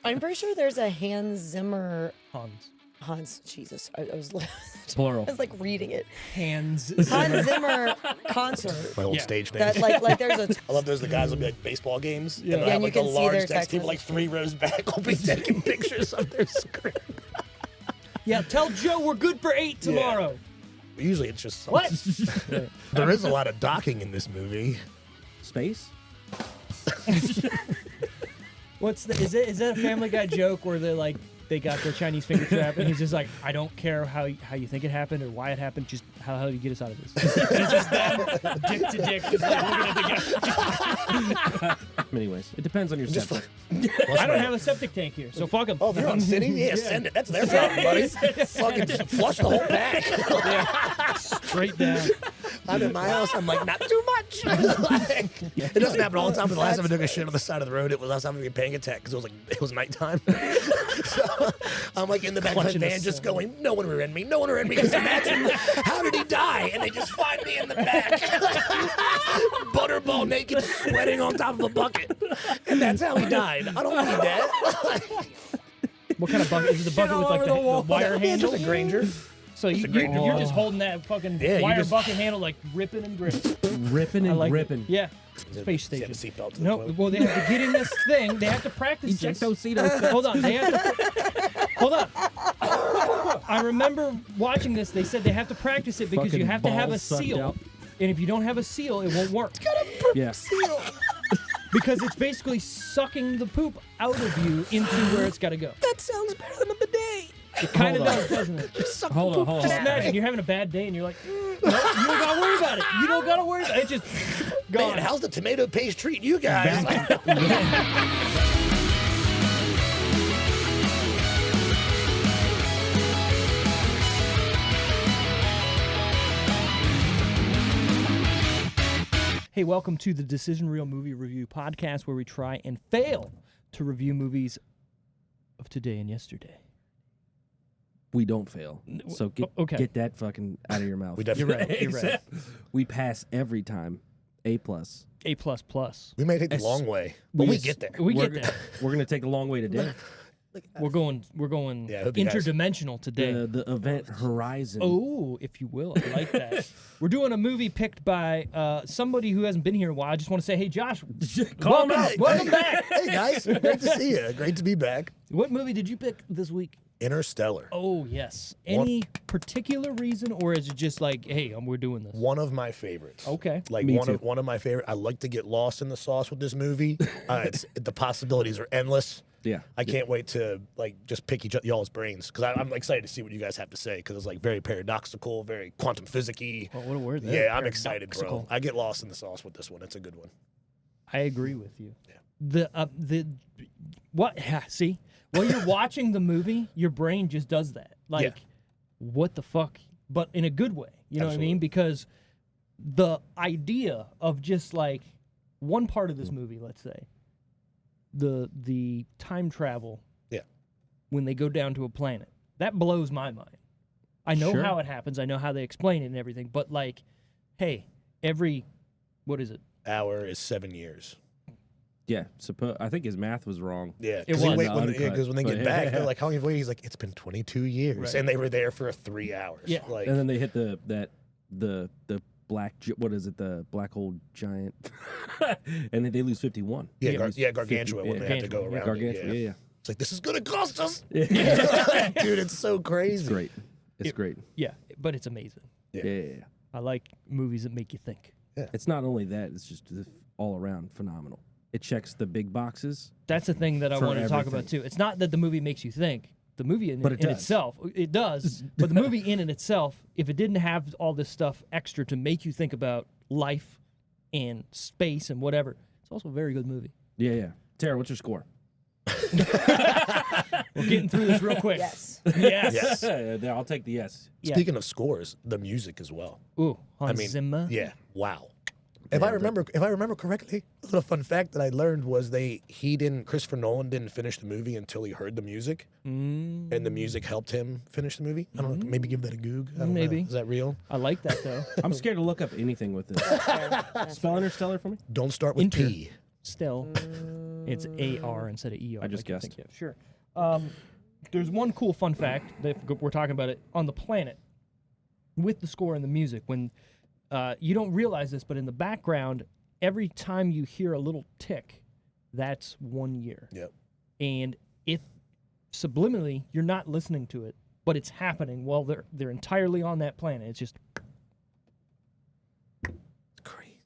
I'm pretty sure there's a Hans Zimmer. Hans. Jesus. I was Plural. I was like reading it. Hans Hans Zimmer concert. My old stage name. That like there's a. I love those. The guys will be like baseball games. Yeah. And they'll Yeah, have and you like can a see large their text. People like 3 rows back will be taking pictures of their screen. Yeah, tell Joe we're good for 8 tomorrow. Usually it's just What? There is a lot of docking in this movie. Space? Is that a Family Guy joke where they got the Chinese finger trap and he's just like, I don't care how you think it happened or why it happened, just how you get us out of this. And it's just them, dick to dick, just like looking at the guy. Anyways, it depends on your septic. I don't have a septic tank here, so fuck them. Oh, they're on city? Yeah, send it. That's their problem, buddy. Fucking just flush the whole bag. Straight down. I'm in my house. I'm like, not too much. It doesn't happen all the time. But the last time I took a shit on the side of the road, it was last time I had a panic attack because it was nighttime. So I'm like in the back of the van just going, no one will end me. No one will end me. Because imagine, how did he die? And they just find me in the back. Butterball naked, sweating on top of a bucket. And that's how he died. I don't need that. What kind of bucket? Is it the bucket with like the wire Yeah, handle? just a Granger. So you're just holding that fucking wire bucket handle like ripping and gripping. Ripping and gripping. Yeah. Space Does he have station. a seatbelt to the No, boat? well, they have to get in this thing. They have to practice this. Hold on. They have to. Hold on. I remember watching this. They said they have to practice it because you Fucking have to have a balls sucked seal. out. And if you don't have a seal, it won't work. Yeah. Because it's basically sucking the poop out of you into where it's got to go. That sounds better than a bidet. It kind of Hold on. does, doesn't it? Hold on. Just imagine you're having a bad day and you're like, no, you don't gotta worry about it. You don't gotta worry about it. It's just gone. Man, how's the tomato paste treating you guys? Hey, welcome to the Decision Reel Movie Review Podcast, where we try and fail to review movies of today and yesterday. We don't fail. So get that fucking out of your mouth. We definitely You're right. We pass every time. A+. A++. We may take the long way, but we get there. We get there. We're gonna take the long way today. We're going Yeah, I hope you guys- interdimensional today. The event horizon. Oh, if you will. I like that. We're doing a movie picked by somebody who hasn't been here in a while. I just want to say, hey, Josh, welcome back. Hey guys, great to see you. Great to be back. What movie did you pick this week? Interstellar. Oh, yes. Any particular reason, or is it just like, hey, we're doing this? One of my favorites. Okay. Like Me one too. of my favorite. I like to get lost in the sauce with this movie. The possibilities are endless. Yeah. I can't wait to like just pick y'all's brains because I'm excited to see what you guys have to say because it's like very paradoxical, very quantum physics-y. Oh, what a word. Yeah, I'm excited, bro. Paradoxical. I get lost in the sauce with this one. It's a good one. I agree with you. Yeah. See, while you're watching the movie, your brain just does that. Like, what the fuck? But in a good way. You know what I mean? Because the idea of just like one part of this movie, let's say, the time travel. Yeah. When they go down to a planet, that blows my mind. I know Sure. how it happens. I know how they explain it and everything. But like, hey, what is it? Hour is 7 years. Yeah. I think his math was wrong. Yeah, It was. because when they get But- back, they're like, "How long have you waited?" He's like, "It's been 22 years," Right. and they were there for 3 hours. Yeah. like And then they hit the black, what is it, the black hole giant, and then they lose 51. Gargantua when they had to go around. Gargantua, it, yeah. It's like this is gonna cost us, Yeah. dude. It's so crazy. It's great. It's great. Yeah, but it's amazing. Yeah. I like movies that make you think. It's not only that, it's just all around phenomenal. It checks the big boxes. That's the thing that I For want to talk about everything. too. It's not that the movie makes you think. The movie in But it does. itself, it does. But the movie in and itself, if it didn't have all this stuff extra to make you think about life and space and whatever, it's also a very good movie. Yeah. Tara, what's your score? We're getting through this real quick. Yes. Yes. Yes. I'll take the yes. Yeah. Speaking of scores, the music as well. Ooh, Hans I mean, Zimmer. yeah, wow. If I remember correctly, a little fun fact that I learned was Christopher Nolan didn't finish the movie until he heard the music, and the music helped him finish the movie. I don't know, maybe give that a goog. I don't Maybe. know. Is that real? I like that though. I'm scared to look up anything with this. Spell Interstellar for me. Don't start with P. Still. It's AR instead of ER. I just like you guessed. think, yeah, sure. There's one cool fun fact that we're talking about it on the planet with the score and the music. When you don't realize this, but in the background, every time you hear a little tick, that's 1 year. Yep. And it subliminally, you're not listening to it, but it's happening while they're entirely on that planet. It's just, Crazy.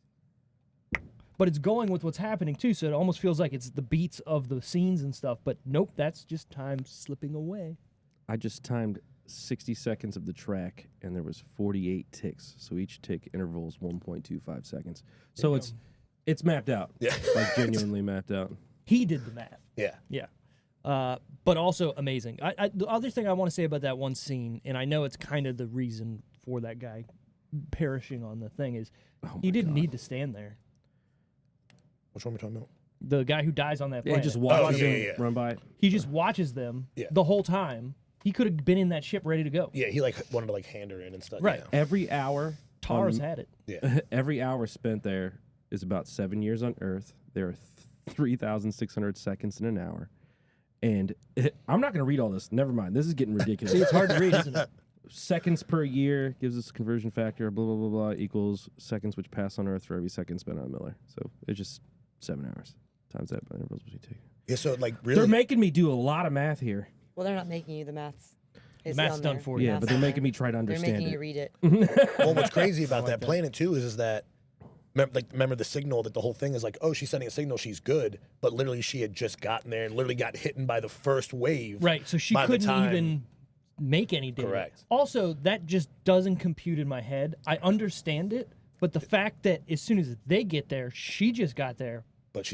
but it's going with what's happening too. So it almost feels like it's the beats of the scenes and stuff. But nope, that's just time slipping away. I just timed 60 seconds of the track, and there was 48 ticks. So each tick interval is 1.25 seconds. So it's mapped out. Yeah. Like genuinely mapped out. He did the math. Yeah. Yeah. But also amazing. The other thing I want to say about that one scene, and I know it's kind of the reason for that guy perishing on the thing, is he didn't need to stand there. Which one are we talking about? The guy who dies on that Yeah, planet. just watch yeah, them yeah. run by it. He just watches them Yeah. the whole time. He could have been in that ship ready to go. Yeah, he like wanted to like hand her in and stuff. Right. Yeah. Every hour, Tara's had it. Yeah. every hour spent there is about 7 years on Earth. There are 3,600 seconds in an hour. And I'm not going to read all this. Never mind. This is getting ridiculous. See, it's hard to read, isn't it? Seconds per year gives us a conversion factor, blah, blah, blah, blah, equals seconds which pass on Earth for every second spent on Miller. So it's just 7 hours times that by intervals between two. Yeah, so like really. They're making me do a lot of math here. Well, they're not making you the maths. The It's math's on done there. for you. Yeah, Math's but they're on making there. me try to They're understand making it. you read it. Well, what's crazy about that planet too is that remember the signal that the whole thing is like, oh, she's sending a signal, she's good, but literally she had just gotten there and literally got hit by the first wave. Right, so she by the couldn't time- even make any data. Correct. Also, that just doesn't compute in my head. I understand it, but the fact that as soon as they get there, she just got there. But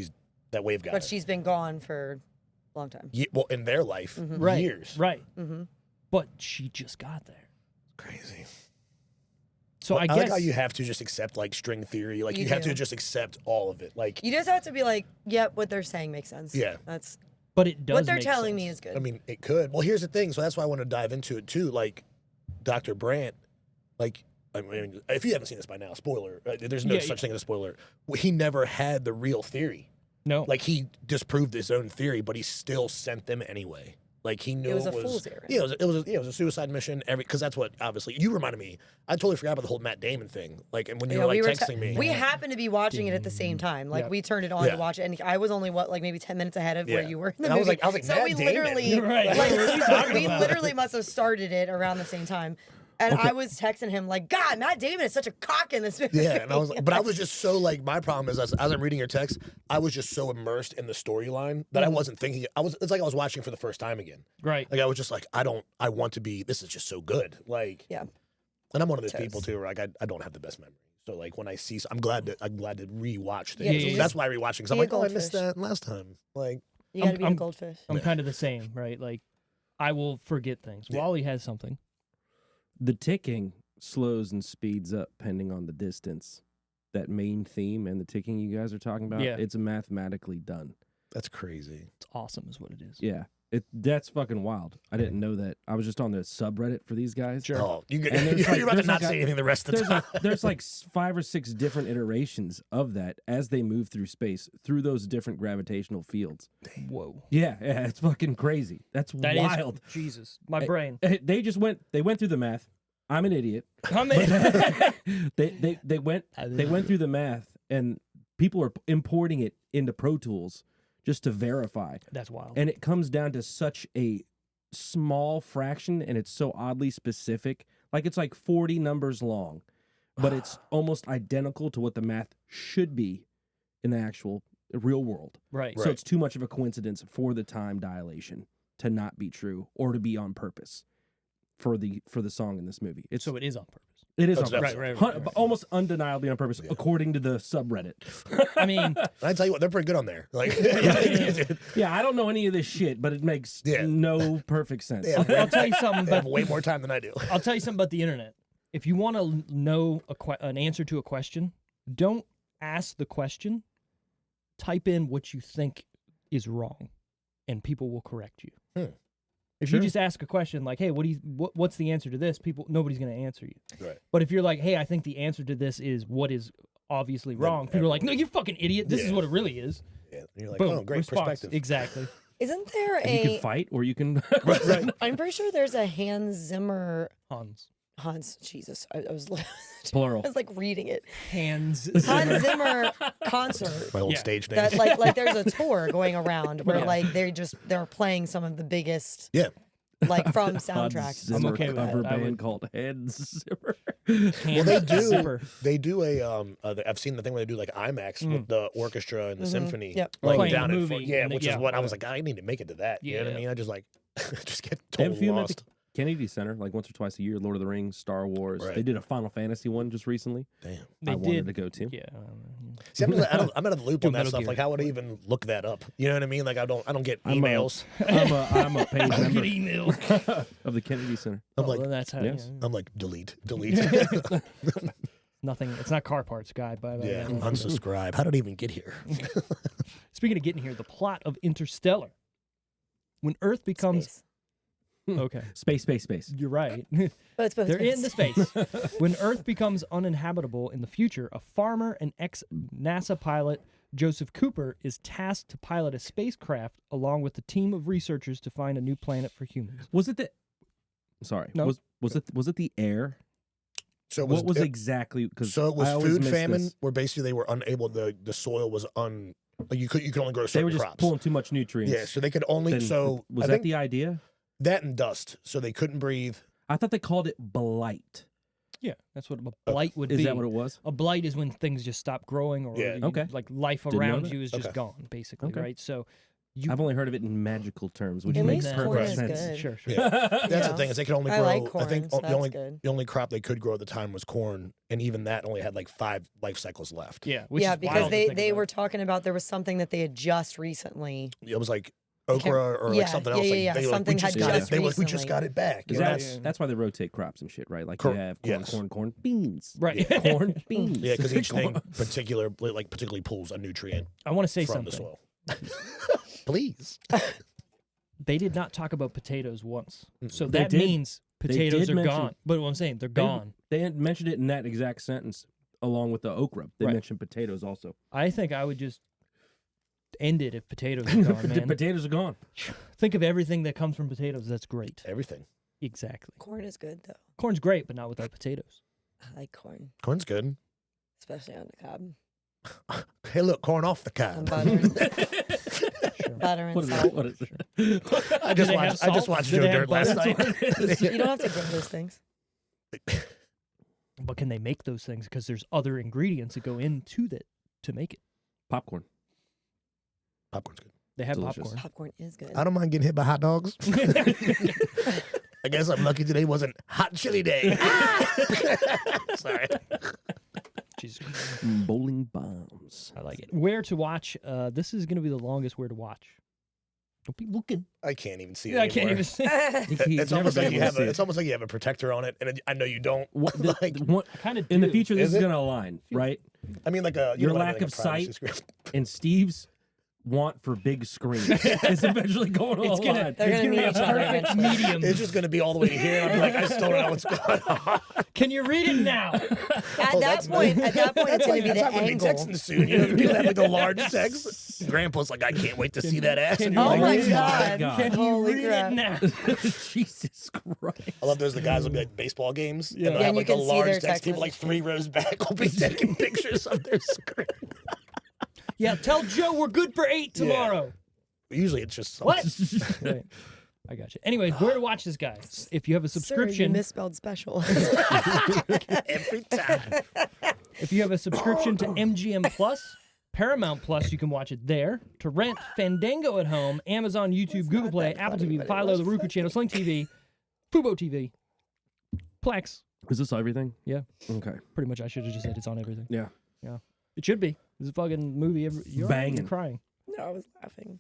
that wave got But her. she's been gone for a long time. Well, in their life, Right. years. Right. But she just got there. Crazy. So I I guess like how you have to just accept like string theory. Like you have do. to just accept all of it. Like You just have to be like, yep, what they're saying makes sense. Yeah. That's but it does what they're make telling sense. me is good. I mean, it could. Well, here's the thing. So that's why I want to dive into it too. Like Dr. Brandt, like I mean, if you haven't seen this by now, spoiler. There's no Yeah, such thing as a spoiler. He never had the real theory. No. Like he disproved his own theory, but he still sent them anyway. Like he knew It was a fool's errand. Yeah, it was a suicide mission. Because that's what obviously you reminded me. I totally forgot about the whole Matt Damon thing. Like, and when you Yeah, were like we were texting me, we happened to be watching it at the same time. Like Yeah. we turned it on Yeah. to watch it, and I was only like maybe 10 minutes ahead of where Yeah. you were in the And I was movie. like, so Matt we Damon. literally, Right. like, What are you talking we about? literally must have started it around the same time. And I was texting him like, God, Matt Damon is such a cock in this movie. yeah, and I was, but I was just so like, my problem is as I'm reading your text, I was just so immersed in the storyline that I wasn't thinking. It's like I was watching for the first time again. Right. Like I was just like, I want to be. This is just so good. Like, Yeah. and I'm one of those Totes. people too, where like I don't have the best memory. So like when I see, I'm glad to rewatch Yeah, things. you That's just why I rewatching. Because I'm be a like, oh, I missed goldfish. that last time. Like, You got to I'm- be I'm- a goldfish. I'm kind of the same, right? Like I will forget things. Yeah. Wally has something. The ticking slows and speeds up depending on the distance. That main theme and the ticking you guys are talking about, Yeah. it's mathematically done. that's crazy. It's awesome is what it is. Yeah. That's fucking wild. I didn't know that. I was just on the subreddit for these guys. Sure. Oh, And you're there's like- about to there's not like say anything the rest of the There's time. there's like 5 or 6 different iterations of that as they move through space through those different gravitational fields. Whoa. Yeah, it's fucking crazy. That's That is wild. Jesus. My brain. They went through the math. I'm an idiot. I'm in. They went through the math, and people are importing it into Pro Tools just to verify. That's wild. And it comes down to such a small fraction, and it's so oddly specific. Like it's like 40 numbers long, but it's almost identical to what the math should be in the actual real world. Right. So it's too much of a coincidence for the time dilation to not be true or to be on purpose for the song in this movie. So it is on purpose. It is That's on purpose. definitely- Right. Almost undeniably on purpose, according to the subreddit. I mean, And I tell you what, they're pretty good on there. Like, Yeah, I don't know any of this shit, but it makes Yeah. no perfect sense. Yeah. I'll tell you something. they have But way more time than I do. I'll tell you something about the internet. If you want to know an answer to a question, don't ask the question. Type in what you think is wrong, and people will correct you. If Sure. you just ask a question like, "Hey, what's the answer to this?" Nobody's going to answer you. Right. But if you're like, "Hey, I think the answer to this is what is obviously wrong. People are like, no, you fucking idiot. This is what it really is. Yeah. And you're like, Boom. oh, great response. perspective. Exactly. Isn't there And you can fight, or you can. Right. I'm pretty sure there's a Hans Zimmer. Hans. Jesus, I was Plural. I was like reading it. Hans Hans Zimmer concert. My old Yeah. stage name. That like there's a tour going around where like they're playing some of the biggest yeah. like from Hans soundtracks. Zimmer okay with cover that. I band would- called Hans Zimmer. Well, they do. Zipper. They do I've seen the thing where they do like IMAX with the orchestra and the symphony. Yep. Like Playing down the in movie front. Yeah, and which yeah, is what I right. was like, I need to make it to that. You know what I Yeah. mean? I just like just get Have totally you met lost. the Kennedy Center like once or twice a year? Lord of the Rings, Star Wars. Right. They did a Final Fantasy one just recently. Damn. They I wanted did. to go to. Yeah. See, I'm out of the loop Do on that Metal stuff. Gear. Like, how would I even look that up? You know what I mean? Like, I don't get I'm a- emails. I'm a paid Get member email. of the Kennedy Center. I'm Oh, like, well, that's how. yes. Yeah. I'm like, delete. Nothing. It's not car parts, guy. Bye bye. Yeah, unsubscribe. How did I even get here? Speaking of getting here, the plot of Interstellar. When Earth becomes Space. okay, Space. you're right. But it's both They're in space. the space. When Earth becomes uninhabitable in the future, a farmer and ex-NASA pilot Joseph Cooper is tasked to pilot a spacecraft along with a team of researchers to find a new planet for humans. Was it the? Sorry. No. Was it the air? So it What was it, exactly? Because So it was I always food miss famine, this. where basically they were unable. The soil was like you could only grow They certain were just crops. pulling too much nutrients. Yeah, so they could only. Then So was I that think the idea? that and dust, so they couldn't breathe. I thought they called it blight. Yeah, that's what a blight would Is be. that what it was? A blight is when things just stop growing, or Yeah. Okay. like life Didn't know around that. you is just Okay. gone, basically, Okay. right? So you I've only heard of it in magical terms, which At makes least perfect corn is sense. good. sure. Yeah, that's Yeah. the thing is they could only I grow. like corn, I think so the that's only good. the only crop they could grow at the time was corn, and even that only had like 5 life cycles left. Yeah, which Yeah, is because wild to think they about. were talking about there was something that they had just recently. It was like okra or like yeah, something yeah, else. Like, yeah, they were like, something we just had got just it. They were like, we just recently. got it back. Is You know? that's why they rotate crops and shit, right? Like Cor- you have yes. corn, beans. right. Corn, beans. Yeah, because each thing particularly pulls a nutrient I want to say from something. the soil. Please. They did not talk about potatoes once, so They that did. means potatoes did are mention- gone. But what I'm saying, they're gone. They had mentioned it in that exact sentence along with the okra. They Right. mentioned potatoes also. I think I would just end it if potatoes are gone, The man. potatoes are gone. Think of everything that comes from potatoes. That's great. Everything. Exactly. Corn is good though. Corn's great, but not without potatoes. I like corn, Corn's good. especially on the cob. Hey, look, corn off the And cob. butter and What is salt. it? What is it? I Do they have I just salt? watched Do Joe they have Dirt last butter? night. You don't have to grow those things. But can they make those things? Because there's other ingredients that go into that to make it. Popcorn. Popcorn's good. They have Delicious. popcorn. Popcorn is good. I don't mind getting hit by hot dogs. I guess I'm lucky today wasn't hot chili day. Sorry. Jesus Christ. Bowling bombs. I like it. Where to watch? This is going to be the longest where to watch. Don't be looking. I can't even see it Yeah, I anymore. can't even see. It's almost like you have it's almost like you have a protector on it, and I know you don't. What, Like, what, I kind of in the future, this Is is it? going to align, right? I mean, like a Your know, lack like a of privacy sight screen. And Steve's want for big screens is eventually going to It's gonna, align. They're it's gonna gonna be a meet each other perfect eventually. medium. It's just gonna be all the way to here. I'm like, I still don't know what's going on. Can you read it now? At that that's point, it's going to be That's the not gonna be angle. texting soon. You know, people have like the large text. Grandpa's like, I can't wait to see that ass. can And you you're Oh like, my God. god! Can you Holy read crap. it now? Jesus Christ. I love those. The guys will be like baseball games. Yeah. And they'll Yeah, have and like you the can see large their text. text People like message. 3 rows back will be taking pictures of their screen. Yeah, tell Joe we're good for 8 tomorrow. Usually it's just What? Right. I got you. Anyways, where to watch this guy? If you have a Sir, you subscription, misspelled special. every time. if you have a subscription to MGM Plus, Paramount Plus, you can watch it there. To rent, Fandango at home, Amazon, YouTube, Google not Play, that Apple funny, TV, but it Philo, was the Roku funny. channel, Sling TV, Fubo TV, Plex. Is this everything? Yeah, Okay. pretty much. I should have just said it's on everything. Yeah. Yeah, it should be. This is a fucking movie. You're You're Banging. crying. No, I was laughing.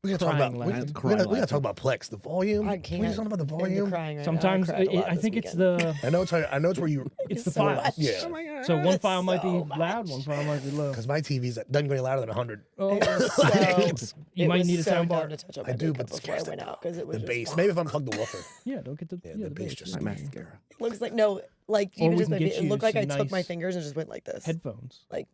We gotta talk Crying about. laughing. We gotta talk about Plex. The volume. I Can can't. we just talk about the Into volume? crying right Sometimes now. I, cried a lot I this think it's weekend. the I know it's where you. it's the so files. much. Yeah. Oh my God, So one file might be so loud, much. one file might be low. Because my TV's doesn't go any louder than 100. Oh, It was so, It's- You it might was need a so sound dumb bar. to touch up I my do, makeup but the before I went out because it was the just bass. awful. Maybe if I unplug the woofer. yeah, don't get the Yeah, the bass just. My mascara. Looks like no. Like Or you we could just can maybe get it you looked like I some took my nice fingers and just went like this. headphones. Like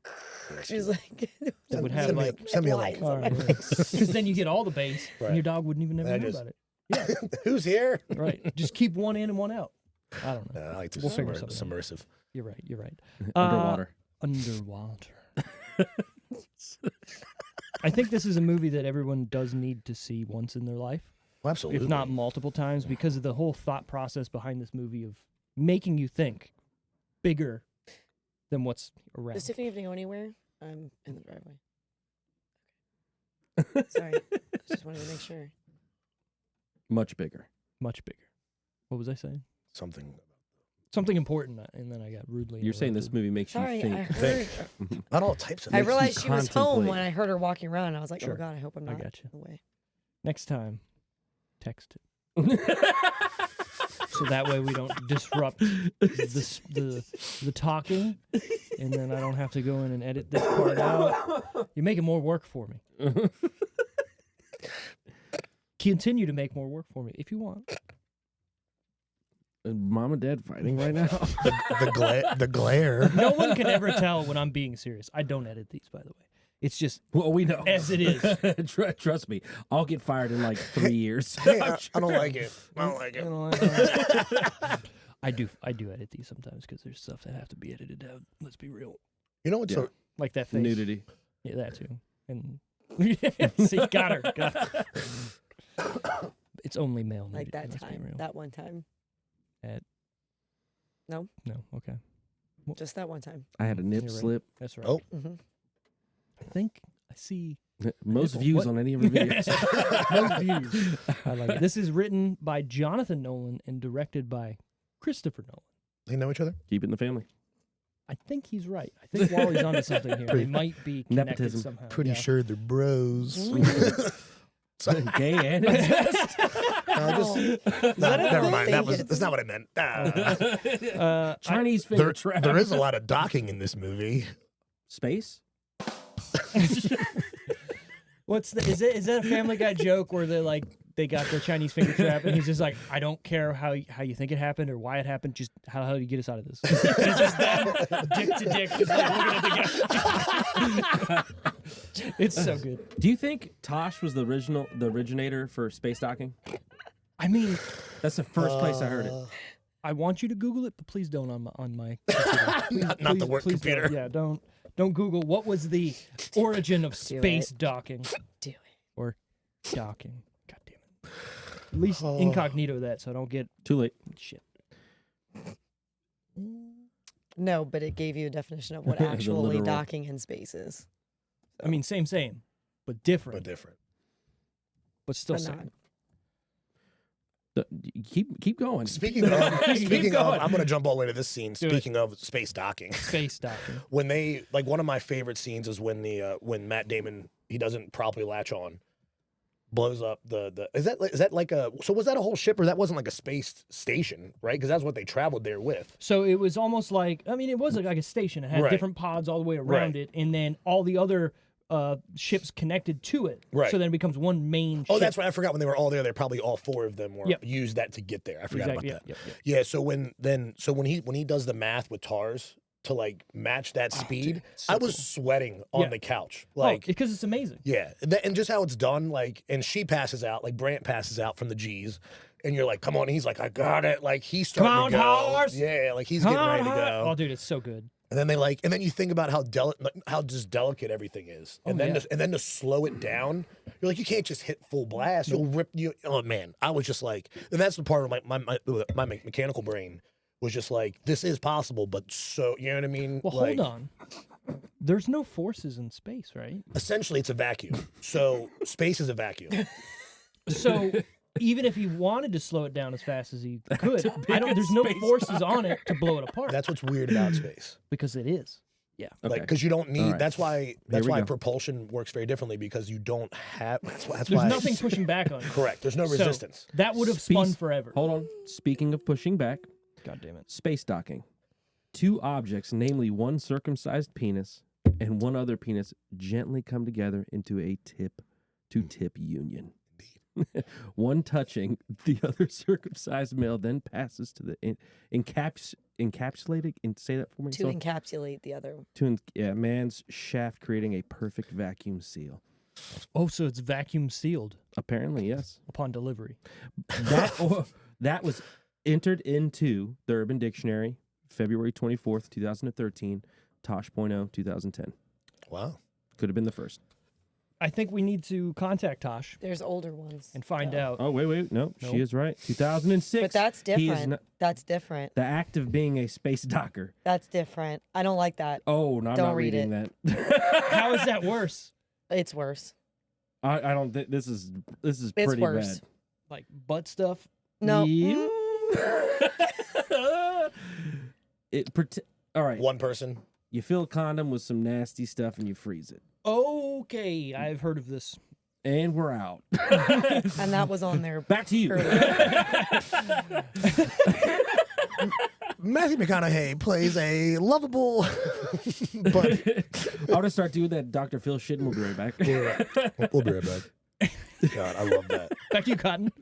she's like That would have Send me, like send me a lines link. on my Alright. face. Because then you get all the bass, Right. and your dog wouldn't even ever That know is- about it. Yeah, Who's here? right. Just keep one in and one out. I don't know. I like to We'll figure something out. submersive. You're right. You're right. Underwater. Underwater. I think this is a movie that everyone does need to see once in their life, Absolutely. if not multiple times, because of the whole thought process behind this movie of making you think bigger than what's around. Does Tiffany have to go anywhere? I'm in the driveway. Sorry. I just wanted to make sure. Much bigger. Much bigger. What was I saying? Something. Something important, and then I got rudely You're saying this interrupted. movie makes Sorry, you think. I heard. Not all types of I things. realized she was home contemplate. when I heard her walking around. And I was like, Sure. oh god, I hope I'm I not gotcha. away. Next time, text it. So that way we don't disrupt the talking, and then I don't have to go in and edit this part out. You're making more work for me. Continue to make more work for me if you want. Mom and Dad fighting right now. the glare. No one can ever tell when I'm being serious. I don't edit these, by the way. It's just Well, we know. as it is. Trust me, I'll get fired in like 3 years. Hey, I don't like it. I don't like You it. know, I do edit these sometimes because there's stuff that have to be edited out. Let's be real. You know what's Yeah. so Like that face. Nudity. Yeah, that too. And see, got her. It's only male Like nudity, that let's be time. real. That one time. No, okay. Just that one time. I had a nip You're right. slip. That's right. Oh. Mm-hmm. I think I see Most Nipple. views What? on any of our videos. most views. I like it. This is written by Jonathan Nolan and directed by Christopher Nolan. they know each other? Keep it in the family. I think he's right. I think Wally's onto something here. They might be connected Nepotism. somehow. Pretty yeah. sure they're bros. Gay and incest. Never mind. thing? That's not what I meant. Chinese There, finger trap. there is a lot of docking in this movie. Space. What's the, is that a Family Guy joke where they got the Chinese finger trap and he's just like, I don't care how you think it happened or why it happened, just how do you get us out of this? And it's just them, dick to dick, just like looking at the guy. It's so good. Do you think Tosh was the originator for space docking? I mean, That's the first place I heard it. I want you to Google it, but please don't on my computer. Please, Not the work please computer. Don't. Yeah, don't Google what was the origin of space docking Do it. or docking. God damn it. At least incognito that so I don't get Too late. shit. No, but it gave you a definition of what The actually literal. docking in space is. I mean, same, but different, But different. but still But same. not. Keep going. Speaking of, going. I'm going to jump all the way to this scene. Do it. Speaking of space docking, Space docking. when they one of my favorite scenes is when when Matt Damon, he doesn't properly latch on, blows up the is that like a, so was that a whole ship or that wasn't like a space station, right? Because that's what they traveled there with. So it was almost like, I mean, it was like a station. It had Right. different pods all the way around Right. it, and then all the other ships connected to it. Right. So then it becomes one main Oh, ship. that's right. I forgot when they were all there. They probably all four of them were Yep. used that to get there. I forgot Exactly. about that. Yep. Yeah. So when he does the math with TARS to like match that speed, dude, it's so I was cool. sweating on Yeah. the couch. Like, because it's amazing. Yeah, and just how it's done, like, and she passes out, like Brant passes out from the G's, and you're like, come on, and he's like, I got it, like he's starting Come to go, on, horse. yeah, like he's getting ready to go, Oh, dude, it's so good. and then and then you think about how just delicate everything is, and then to slow it down, you're like, you can't just hit full blast, you'll rip you. Oh man, I was just like, and that's the part of my mechanical brain was just like, this is possible, but so you know what I mean? Well, like, hold on. There's no forces in space, right? Essentially, it's a vacuum. So space is a vacuum. So even if he wanted to slow it down as fast as he could, there's no forces on it to blow it apart. That's what's weird about space. because it is. Yeah. Okay. Like, because you don't need. All right. That's why. we go. Propulsion works very differently because you don't have. That's There's why. nothing pushing back on it. Correct. There's no So, resistance. That would have spun Space- forever. Hold on. Speaking of pushing back, God damn it. space docking. Two objects, namely one circumcised penis and one other penis, gently come together into a tip-to-tip union. One touching the other circumcised male then passes to the encapsulated. And say that for me. To encapsulate the other. Man's shaft creating a perfect vacuum seal. Oh, so it's vacuum sealed Apparently, yes. upon delivery. That was entered into the Urban Dictionary February 24th, 2013, Tosh.0, 2010. Wow. Could have been the first. I think we need to contact Tosh There's older ones. and find out. Oh, wait. No, Nope. she is right. 2006. But that's He is different. not- That's different. the act of being a space docker. That's different. I don't like that. Oh, no, I'm Don't not read reading that. How is that worse? It's worse. I don't think this is It's pretty worse. bad. Like butt stuff? No. You- All right. One person. You fill a condom with some nasty stuff and you freeze it. Okay, I've heard of this. And we're out. And that was on there. Back to you. Matthew McConaughey plays a lovable, but I'm going to start doing that Dr. Phil shit and we'll be right back. we'll be right back. God, I love that. Back to you, Cotton.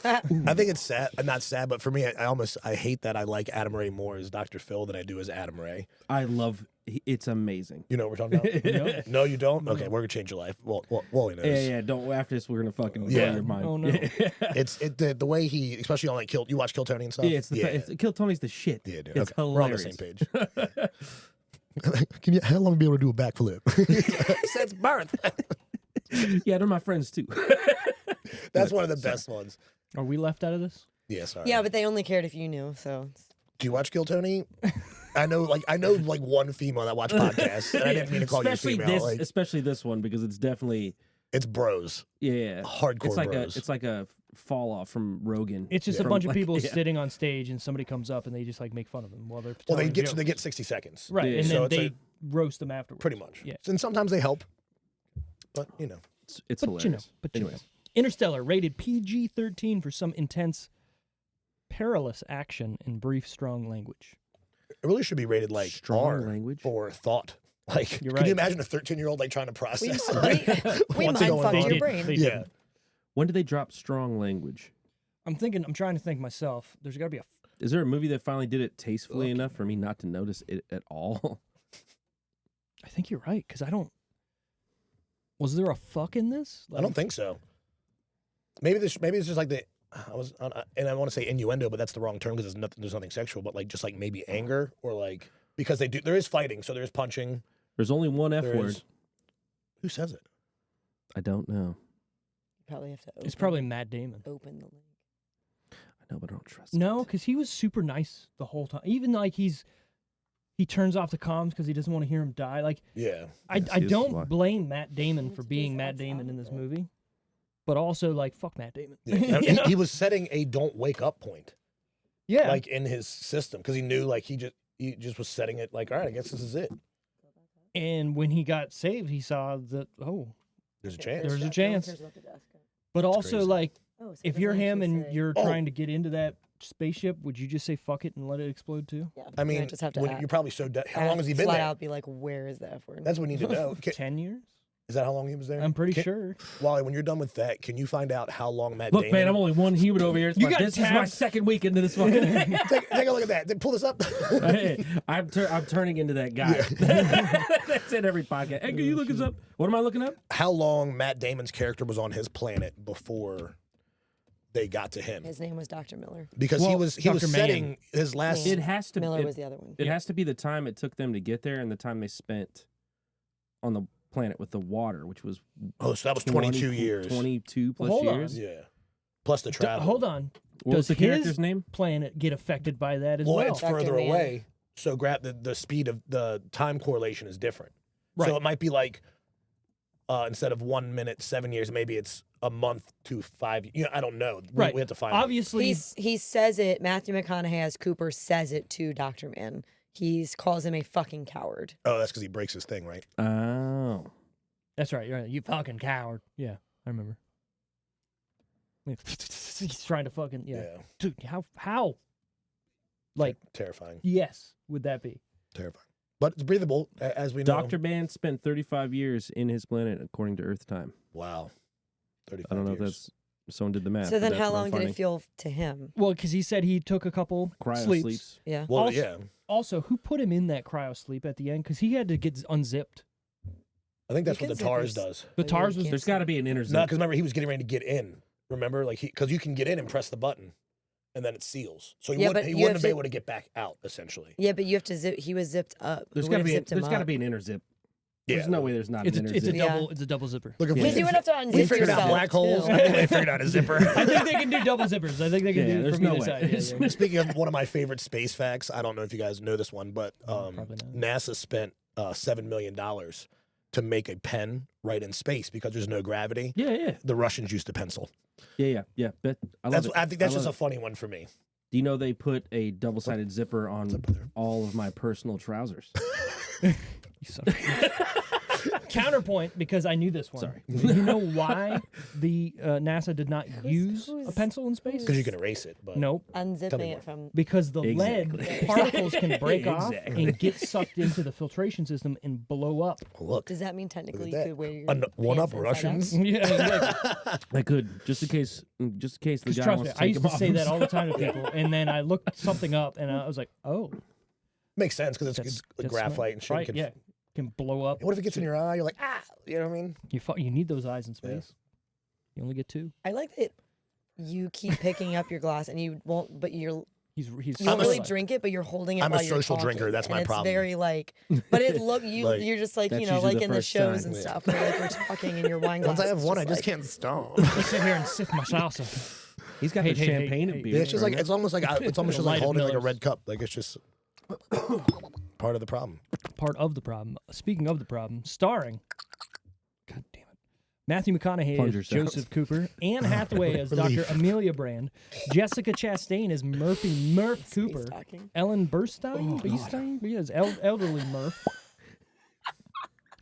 I think it's sad. Not sad, but for me, I hate that I like Adam Ray more as Dr. Phil than I do as Adam Ray. I love it's amazing. You know what we're talking about? No, you don't? Okay, we're going to change your life. Well, Wally knows. Yeah. Don't after this we're gonna fucking blow Yeah. your mind. Oh, no. It's the way he, especially on like you watch Kill Tony and stuff? Yeah, Kill Tony's the shit. Yeah, dude. It's Okay, we're on the hilarious. same page. How long be able to do a backflip? Since birth. Yeah, they're my friends too. That's one of the best ones. Are we left out of this? Yeah, sorry. Yeah, but they only cared if you knew, so. Do you watch Kill Tony? I know one female that watch podcasts, and I didn't mean to call you a female. Especially this one because it's definitely It's bros. hardcore. Hardcore bros. It's like a fall off from Rogan. It's just From, a bunch of like, people yeah. sitting on stage and somebody comes up and they just like make fun of them while they're Well, telling they jokes. get 60 seconds. Right, Yeah. and So then it's they roast them afterwards. Pretty much. Yeah. And sometimes they help, but you know. It's But hilarious. you know, Anyways. Interstellar rated PG-13 for some intense, perilous action and brief, strong language. It really should be rated like Strong R language. for thought. Like, You're can you right. imagine a 13-year-old like trying to We process? we what's mind going fucked on? your brain. They Yeah. didn't. When did they drop strong language? I'm trying to think myself. There's got to be a. Is there a movie that finally did it tastefully enough for me not to notice it at all? I think you're right because I don't. Was there a fuck in this? I don't think so. Maybe it's just like the and I want to say innuendo, but that's the wrong term because there's nothing sexual, but like just like maybe anger or like because there is fighting, so there's punching. There's only one F there word. is- Who says it? I don't know. You probably have to open, It's probably Matt Damon. open the link. I know, but I don't trust No, it. because he was super nice the whole time. Even like he turns off the comms because he doesn't want to hear him die. Like Yeah. I Yes, this is don't why. blame Matt Damon for It's being just Matt outside Damon in of this it. movie, but also like fuck Matt Damon. Yeah. You know? He was setting a don't wake up point, Yeah, like in his system, because he knew like he just was setting it like, all right, I guess this is it. and when he got saved, he saw that There's a chance. There's a No one chance. cares about the desk. but also crazy. like Oh, so it if you're doesn't him actually and say- you're Oh. trying to get into that spaceship, would you just say fuck it and let it explode too? Yeah, I you mean, just have to when you're probably so how long has he been flat there? out be like, where is the F word? That's what we need to know. 10 years? Is that how long he was there? I'm pretty Can- sure. Wally, when you're done with that, can you find out how long Matt Look, Damon? man, I'm only one human over here. It's You my- got this is my tapped. second week into this fucking. take a look at that. Then pull this up. Hey, I'm turning into that guy. That's it every podcast. Hey, can you look this up? What am I looking up? How long Matt Damon's character was on his planet before they got to him? His name was Dr. Miller. Because Well, he was Dr. setting his last. It has to. Miller it, was the other one. It has to be the time it took them to get there and the time they spent on the planet with the water, which was Oh, so that was 22 20 years. 22 plus Hold on. years. Yeah. Plus the travel. Hold on. What was Does the character's his name? planet get affected by that as Well, well? it's Dr. further Mann. away. So the speed of the time correlation is different. Right. So it might be like instead of 1 minute, 7 years, maybe it's a month to 5. You know, I don't know. Right. We have to find out. Obviously, He says it. Matthew McConaughey as Cooper says it to Dr. Mann. He calls him a fucking coward. Oh, that's because he breaks his thing, right? Oh. that's right. You're right. You fucking coward. Yeah, I remember. He's trying to fucking dude. How? Like Terrifying. yes, would that be? Terrifying. But it's breathable, as we know. Dr. Mann spent 35 years in his planet according to Earth time. Wow. 35 I don't know years. if that's Someone did the math. So but then that's how what I'm long did finding. it feel to him? Well, because he said he took a couple Cryo sleeps. sleeps. Yeah. Well, Also- yeah. Also, who put him in that cryo sleep at the end? Because he had to get unzipped. I think that's You what the can zip TARS your- does. The Oh, yeah, TARS you was can't There's got to be an inner No, zip. because remember, he was getting ready to get in. Remember? Because you can get in and press the button, and then it seals. So he Yeah, wouldn't, but he you wouldn't have be to- able to get back out, essentially. Yeah, but you have to zip. He was zipped up. There's Who got to would've be. zipped him There's got to up? be an inner zip. Yeah. There's no way there's not It's an a, inner it's a zip. Yeah. double. It's a double zipper. Look, if Because we, you would have to we unzip figured out yourself, black holes, too. I think they figured out a zipper. I think they can do double zippers. I think they can Yeah, do it there's from no either way. side. Yeah, yeah. Speaking of one of my favorite space facts, I don't know if you guys know this one, but Probably not. NASA spent $7 million to make a pen right in space because there's no gravity. Yeah, yeah, The Russians used a pencil. yeah. But I love it. I think that's I just a love funny one for me. Do you know they put a double-sided zipper on What's up, brother? all of my personal trousers? You son of a- Counterpoint, because I knew this one. Sorry. You know why the NASA did not use a who's- pencil in space? Because you can erase it. But Nope. Tell me Unzipping more. it from. Because the Exactly. lead particles can break off Exactly. and get sucked into the filtration system and blow up. look, Does that mean technically you that. could wear your one up pants inside out? Russians. Yeah, I could, just in case the Because guy trust wants me, to I take used them to off say that himself. all the time to people, and then I looked something up, and I was like, "Oh, Makes sense because it's that's graphite and shit. right? Can, Yeah, can blow up. What if it gets in your eye? You're like, ah, you know what I mean? You need those eyes in Yeah. space. You only get two. I like that you keep picking up your glass and you won't, but you He's won't I'm a- really drink it, but you're holding it. I'm a while you're social drinker, talking, that's and my it's problem. very like, but it look Like, you're just like that's you know usually like the in the first shows sign. and Yeah. stuff where like you're talking and your wine glass. Once I have is one, I just just like- can't stop. I sit here and sip my salsa. He's got Hey, the hey, hey, champagne hey. and beer. Yeah, it's just like right? it's almost like just like Lighted holding like a Millers. red cup. Like it's just part of the problem. Part of the problem. Speaking of the problem, starring, God damn it, Matthew McConaughey Plunge as yourself. Joseph Cooper, Anne Hathaway as Relief. Dr. Amelia Brand, Jessica Chastain as Murph Space Cooper, talking. Ellen Burstyn, yes, elderly Murph.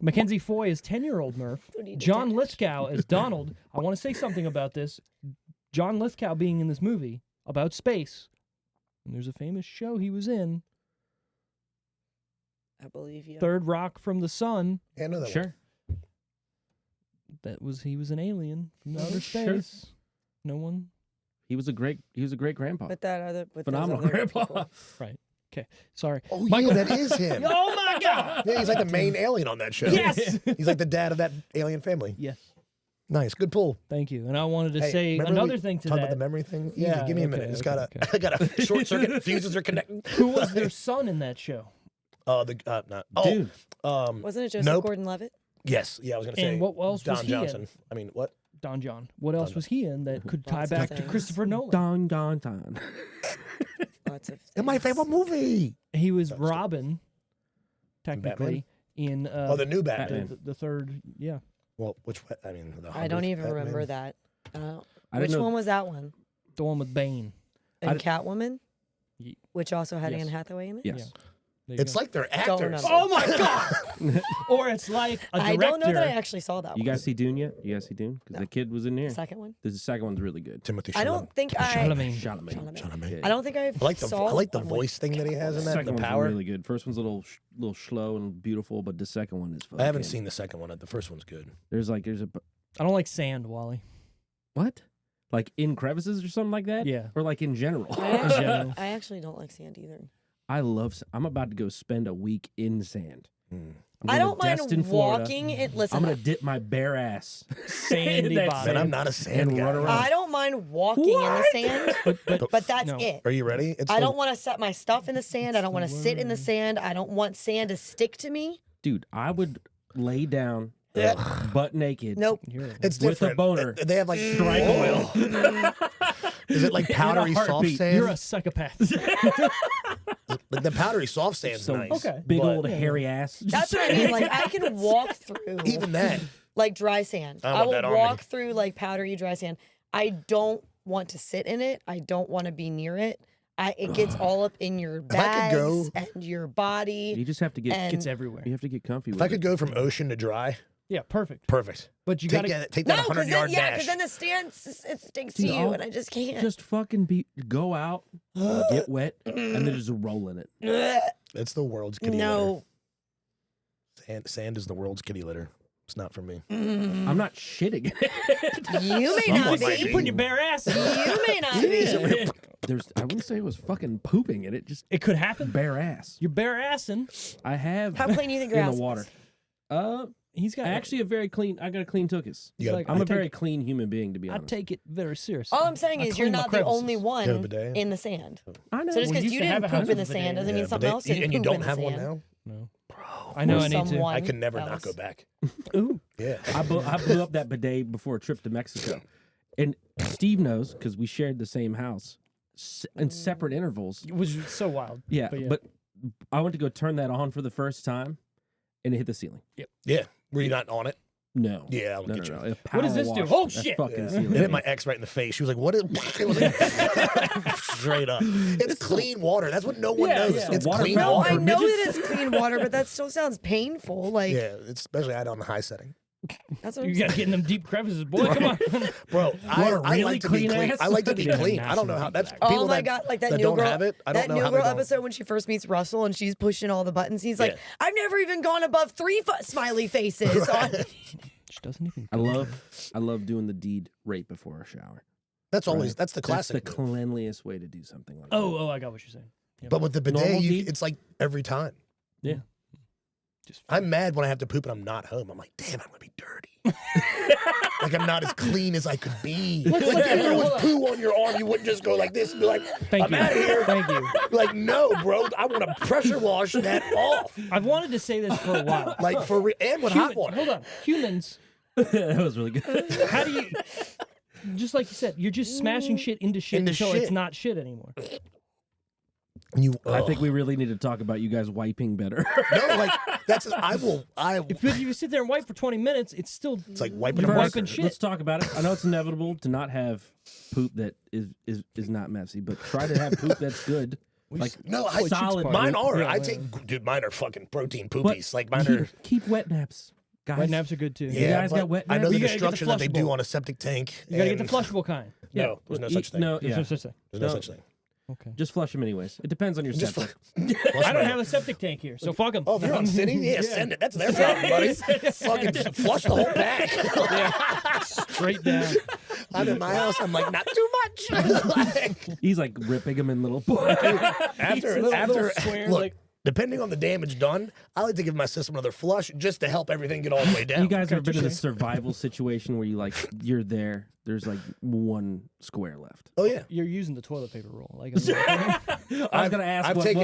Mackenzie Foy as 10-year-old Murph. What do you John detach? Lithgow as Donald. I want to say something about this. John Lithgow being in this movie about space. And there's a famous show he was in, I believe you. Third Rock from the Sun. Yeah, I know that one. Sure. He was an alien from outer Sure. space. No one. He was a great grandpa. With that other, with those Phenomenal other grandpa. people. Okay, sorry. Oh Michael- yeah, that is him. Oh my God! Yeah, he's like the main alien on that show. Yes. He's like the dad of that alien family. Yes. Nice, good pull. Thank you. And I wanted to Hey, say remember another we thing to Talk that. about the memory thing. Easy, Yeah, give me a okay, minute. It's okay, got okay. I got a short circuit. Fuses are connected. Who was their son in that show? Not oh, Dude, Wasn't it Joseph Nope. Gordon-Levitt? Yes, yeah, I was gonna say. And what else Don was he Johnson. in? I mean, what? Don John. What else was he in that could tie Lots of back to things. Christopher Nolan? Don. Lots of. It's my things. favorite movie. He was That's good. Robin, technically, in The new Batman. the third. Yeah. Well, which I mean, the I don't 100th even Batman. remember that. I don't. I Which didn't know. one was that one? The one with Bane. And d- Catwoman, Ye- which also had Yes. Anne Hathaway in it. Yes. Yeah. There you It's go. like they're Don't actors. remember. Oh my God! Or it's like a I director. don't know that I actually saw that You one. guys see Dune yet? You guys see Dune? Because No. the kid was in there. The second one? The second one's really good. Timothy. I don't think I. Chalamet. Chalamet. Yeah. I don't think I I like the saw. I like the one with voice thing that he has in The that. second The one's power. really good. First one's a little slow and beautiful, but the second one is. I haven't fucking- seen the second one. The first one's good. There's a I don't like sand, Wally. what? Like in crevices or something like that? Yeah. Or like in general. general. I actually don't like sand either. I love. I'm about to go spend a week in sand. Mm. I'm I going don't to Destin, mind Florida. walking it. Listen, I'm gonna dip my bare ass. Sandy That's bottom. Man, I'm not a sand And guy. run around. I don't mind walking in the sand, but that's No. it. Are you ready? It's I the- don't want to set my stuff in the sand. I don't want to sit in the sand. I don't want sand to stick to me. Dude, I would lay down Ugh. butt naked. Nope. You're- It's With a different. boner. They have like Strike oil. Is it like powdery soft heartbeat. sand? You're a psychopath. Like the powdery soft sand's So nice. Okay. big but old hairy ass. That's what I mean. Like I can walk through even that. like dry sand. I I want will that on me. walk through like powdery dry sand. I don't want to sit in it. I don't want to be near it. It gets all up in your I bags could go- and your body. You just have to get. And- It's everywhere. You have to get comfy If with I it. could go from ocean to dry, Yeah, perfect. perfect. But you Take gotta. that No, 100 because yard then, dash. because then the stand it stinks to Dude, you, I'll and I just can't. just fucking go out, get wet, and then just roll in it. It's the world's kitty litter. no, Sand is the world's kitty litter. It's not for me. I'm not shitting in it. You may not Someone might be. be. Putting your bare ass in. You may not be. I wouldn't say it was fucking pooping in it. Just It could happen. bare ass. You're bare assing. I have How clean do you think your in ass the is? water. He's got Actually, I got a clean tookus. You got, Like, I'm I a very take- clean human being, to be I honest. take it very seriously. All I'm saying I is you're clean my not the only crevices. one You have a bidet? in the sand. I know. So just We because used you to have didn't a house poop in the with a sand bidet. doesn't mean something else didn't and you poop don't in the have one sand. now? No. I know Or I need to. someone I can never else. not go back. Ooh. Yeah. I blew up that bidet before a trip to Mexico, and Steve knows because we shared the same house in separate intervals. It was so wild. Yeah, But yeah. but I went to go turn that on for the first time, and it hit the ceiling. Yeah. Were you not on it? No. Yeah, I'll No, get no, you. no. A What does power this do? wash Oh, that shit. Fucking Yeah. ceiling. It hit my ex right in the face. She was like, "What is?" It was like, straight up. It's clean water. That's what no one Yeah, knows. yeah. It's Water clean fountain No, water. I know midgets? that it's clean water, but that still sounds painful. Like Yeah, it's especially I had it on the high setting. that's what You I'm got to saying. get in them deep crevices, boy. Come on. Bro, I really like to be clean clean. ass? I like to be Yeah, clean. I don't know how. That's Oh people my that, god, like that that new don't girl. have it. I don't that know new how girl they don't. episode when she first meets Russell and she's pushing all the buttons. He's like, Yeah. I've never even gone above 3 smiley faces. on-" She doesn't even. I love doing the deed right before a shower. That's always Right. that's the That's the classic. move. cleanliest way to do something like that. Oh, I got what you're saying. Yep. But with the Normal bidet, deed? it's like every time. Yeah. Just I'm mad when I have to poop and I'm not home. I'm like, damn, I'm gonna be dirty. Like I'm not as clean as I could be. Like if there was poo on your arm, you wouldn't just go like this and be like, Thank I'm you. out of here. Thank you. Like, no, bro, I want to pressure wash that off. I've wanted to say this for a while. Like for and with hot water. Hold on. Humans, that was really good. how do you. Just like you said, you're just smashing shit into shit Into until shit. it's not shit anymore. You, I think we really need to talk about you guys wiping better. no, like that's If you sit there and wipe for 20 minutes, it's still. It's like wiping You're a wiping marker. shit. Let's talk about it. I know it's inevitable to not have poop that is not messy, but try to have poop that's good. Like No, I solid. mine are. Yeah, I yeah. take, dude. Mine are fucking protein But poopies. Like mine are. keep wet naps, guys. Wet naps are good too. Yeah, guys but got wet I know naps? the You gotta get the destruction that they do flushable. on a septic tank. You gotta get the and- flushable kind. No, there's no such thing. No, There's yeah. no such thing. There's no No. such thing. Okay. Just flush them anyways. It depends on your Just septic. I don't have a septic tank here, so fuck them. Oh, they're on city? Yeah, send it. That's their problem, buddy. Fucking just flush the whole bag. Straight down. I'm in my house. I'm like, not too much. Like, He's like ripping them in little. after, little squares, look, like- depending on the damage done, I like to give my system another flush just to help everything get all the way down. You guys ever been in a touche. survival situation where you're there? There's like one square left. Oh yeah. You're using the toilet paper roll. Like, I was gonna ask I've what taken-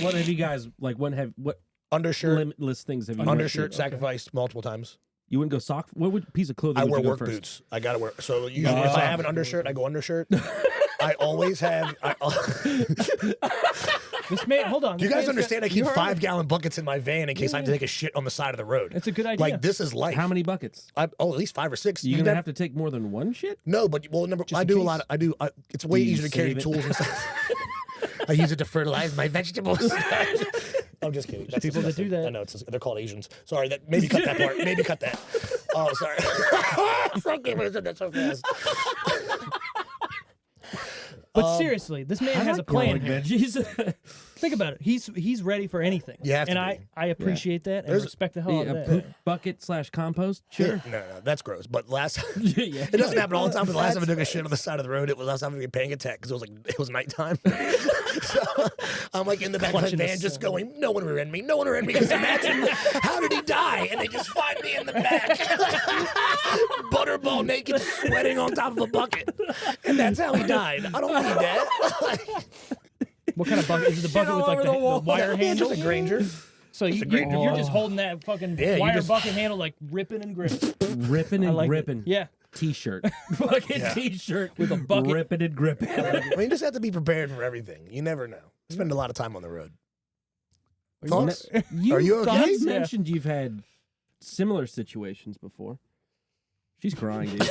what have you guys like? What Undershirt, limitless things have you undershirt done? sacrificed multiple times. You wouldn't go sock. What would piece of clothing? I would wear you go work first? boots. I gotta wear. So usually, if I have an undershirt, I go undershirt. I always have. this man, hold on. Do you this guys man's understand? got- I keep you heard 5-gallon buckets in my van in case I have to Yeah. take a shit on the side of the road. It's a good idea. Like this is life. How many buckets? At least 5 or 6. You're You gonna never- have to take more than one shit. No, but number. Just I in do a case. lot. It's way Do you easier to carry save it? tools and stuff. I use it to fertilize my vegetables. I'm just kidding. That's people that disgusting. do that. I know they're called Asians. Sorry, that maybe cut that part. Maybe cut that. Oh, sorry. Fuck you, I said that so fast. But seriously, this man has a plan here. veggies. Think about it. He's ready for anything. You have to and be. I appreciate that and There's- respect the hell out a of that. poop bucket / compost. Sure. No, that's gross. But last Yeah. it doesn't happen all the time. But the last time I took a shit on the side of the road, it was last time I had a panic attack because it was nighttime. So I'm like in the back of the Clutching the van, just sun. going, no one will end me, no one will end me. Because imagine how did he die? And they just find me in the back, butterball naked, sweating on top of a bucket, and that's how he died. I don't need that. What kind of bucket? Is it the bucket all with like over the the wall. wire Yeah, handle? just a Granger. So a great you're deal. just holding that fucking Yeah, you wire just- bucket handle like ripping and gripping. Ripping I and like it. gripping. Yeah. T-shirt. Fucking Yeah. T-shirt With a bucket. Ripping and gripping. I mean, you just have to be prepared for everything. You never know. Spend a lot of time on the road. Thoughts? Are you okay? You've Yeah. mentioned you've had similar situations before. She's crying, dude.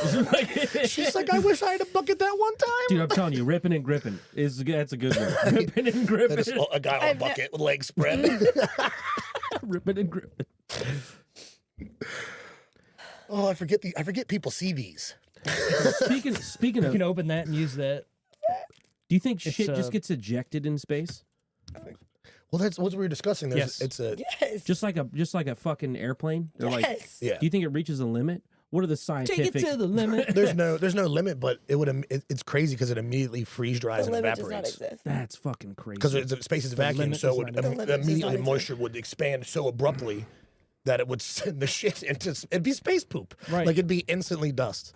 She's like, I wish I had a bucket that one time. Dude, I'm telling you, ripping and gripping that's a good one. Ripping and And gripping. it's a guy on a bucket with legs spread. Ripping and gripping. Oh, I forget people see these. Speaking You of, can open that and use that. do you think It's, shit just gets ejected in space? Well, that's what we were discussing. Yes. It's a Yes. Just like a fucking airplane. They're like, Yes. yeah. do you think it reaches a limit? What are the Take scientific? it to the limit. There's no limit, but it's crazy because it immediately freeze dries The and limit does not evaporates. exist. That's fucking crazy. Because space is a vacuum, limit so does it not would, exist. The limit does immediately not moisture would expand so abruptly that it would send the shit into it'd be space poop. Right. Like it'd be instantly dust.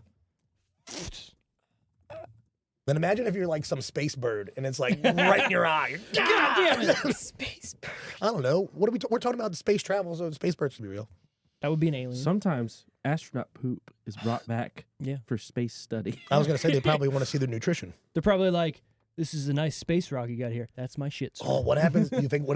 Then imagine if you're like some space bird and it's like right in your eye. God damn it. Space bird. I don't know. What are we're talking about space travel, so space birds can be real. That would be an alien. Sometimes astronaut poop is brought back for space study. I was gonna say they probably want to see their nutrition. They're probably like, this is a nice space rock you got here. That's my shit, sir. Oh, what happens? You think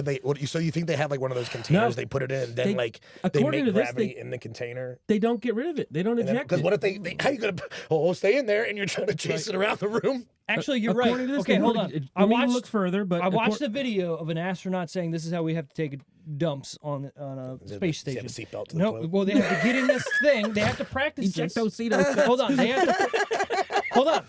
so you think they have like one of those containers? No. They put it in, then They- like they according make to this, gravity in the container. They don't get rid of it. They don't eject Because it. what if they how you gonna stay in there and you're trying to chase it around the room? Actually, you're right. According to this, Okay, they hold would- on. I mean, look further, but I watched a video of an astronaut saying this is how we have to take dumps on a space Does he have station. a seatbelt to the No, toilet? well, they have to get in this thing. They have to practice this. Ejectocito. Hold on. They have to, hold on.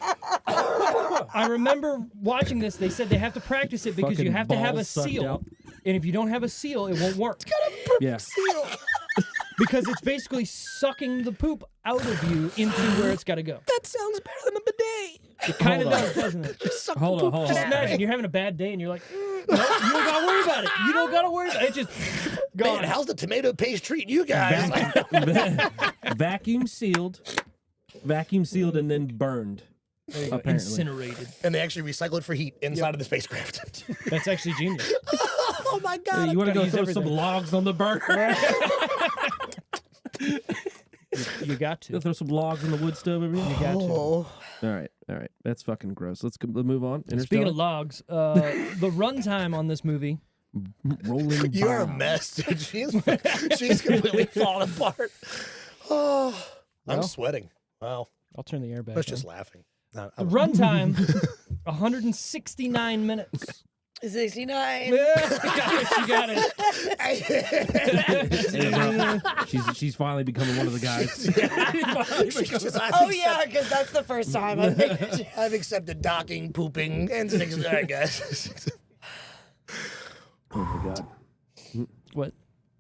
I remember watching this. They said they have to practice it because you Fucking have to have a balls sucked seal. out. And if you don't have a seal, it won't work. Yeah. Because it's basically sucking the poop out of you into where it's got to go. That sounds better than a bidet. It kind of Hold on. does, doesn't it? Suck Hold the on, poop hold Just on. imagine you're having a bad day and you're like, no, you don't got to worry about it. You don't got to worry about it. It's just gone. Man, how's the tomato paste treating you guys? Vacuum sealed, and then burned. Apparently. Incinerated. And they actually recycle it for heat inside of the spacecraft. That's actually genius. Oh my god! Hey, you want to go use throw everything. some logs on the burner? You got Go to. throw some logs on the wood stove over here? You got to. Oh, All right. That's fucking gross. Let's move on. Speaking Interstellar? of logs, the runtime on this movie, rolling you're a bombs. mess, dude. She's completely falling apart. Oh, I'm Well. sweating. Wow, I'll turn the air back I was on. just laughing. No, The runtime, 169 minutes. 69. Yeah, you got it. She's finally becoming one of the guys. Oh, yeah, because that's the first time I've made I've accepted docking, pooping, and six. All right, guys. Oh my god. What?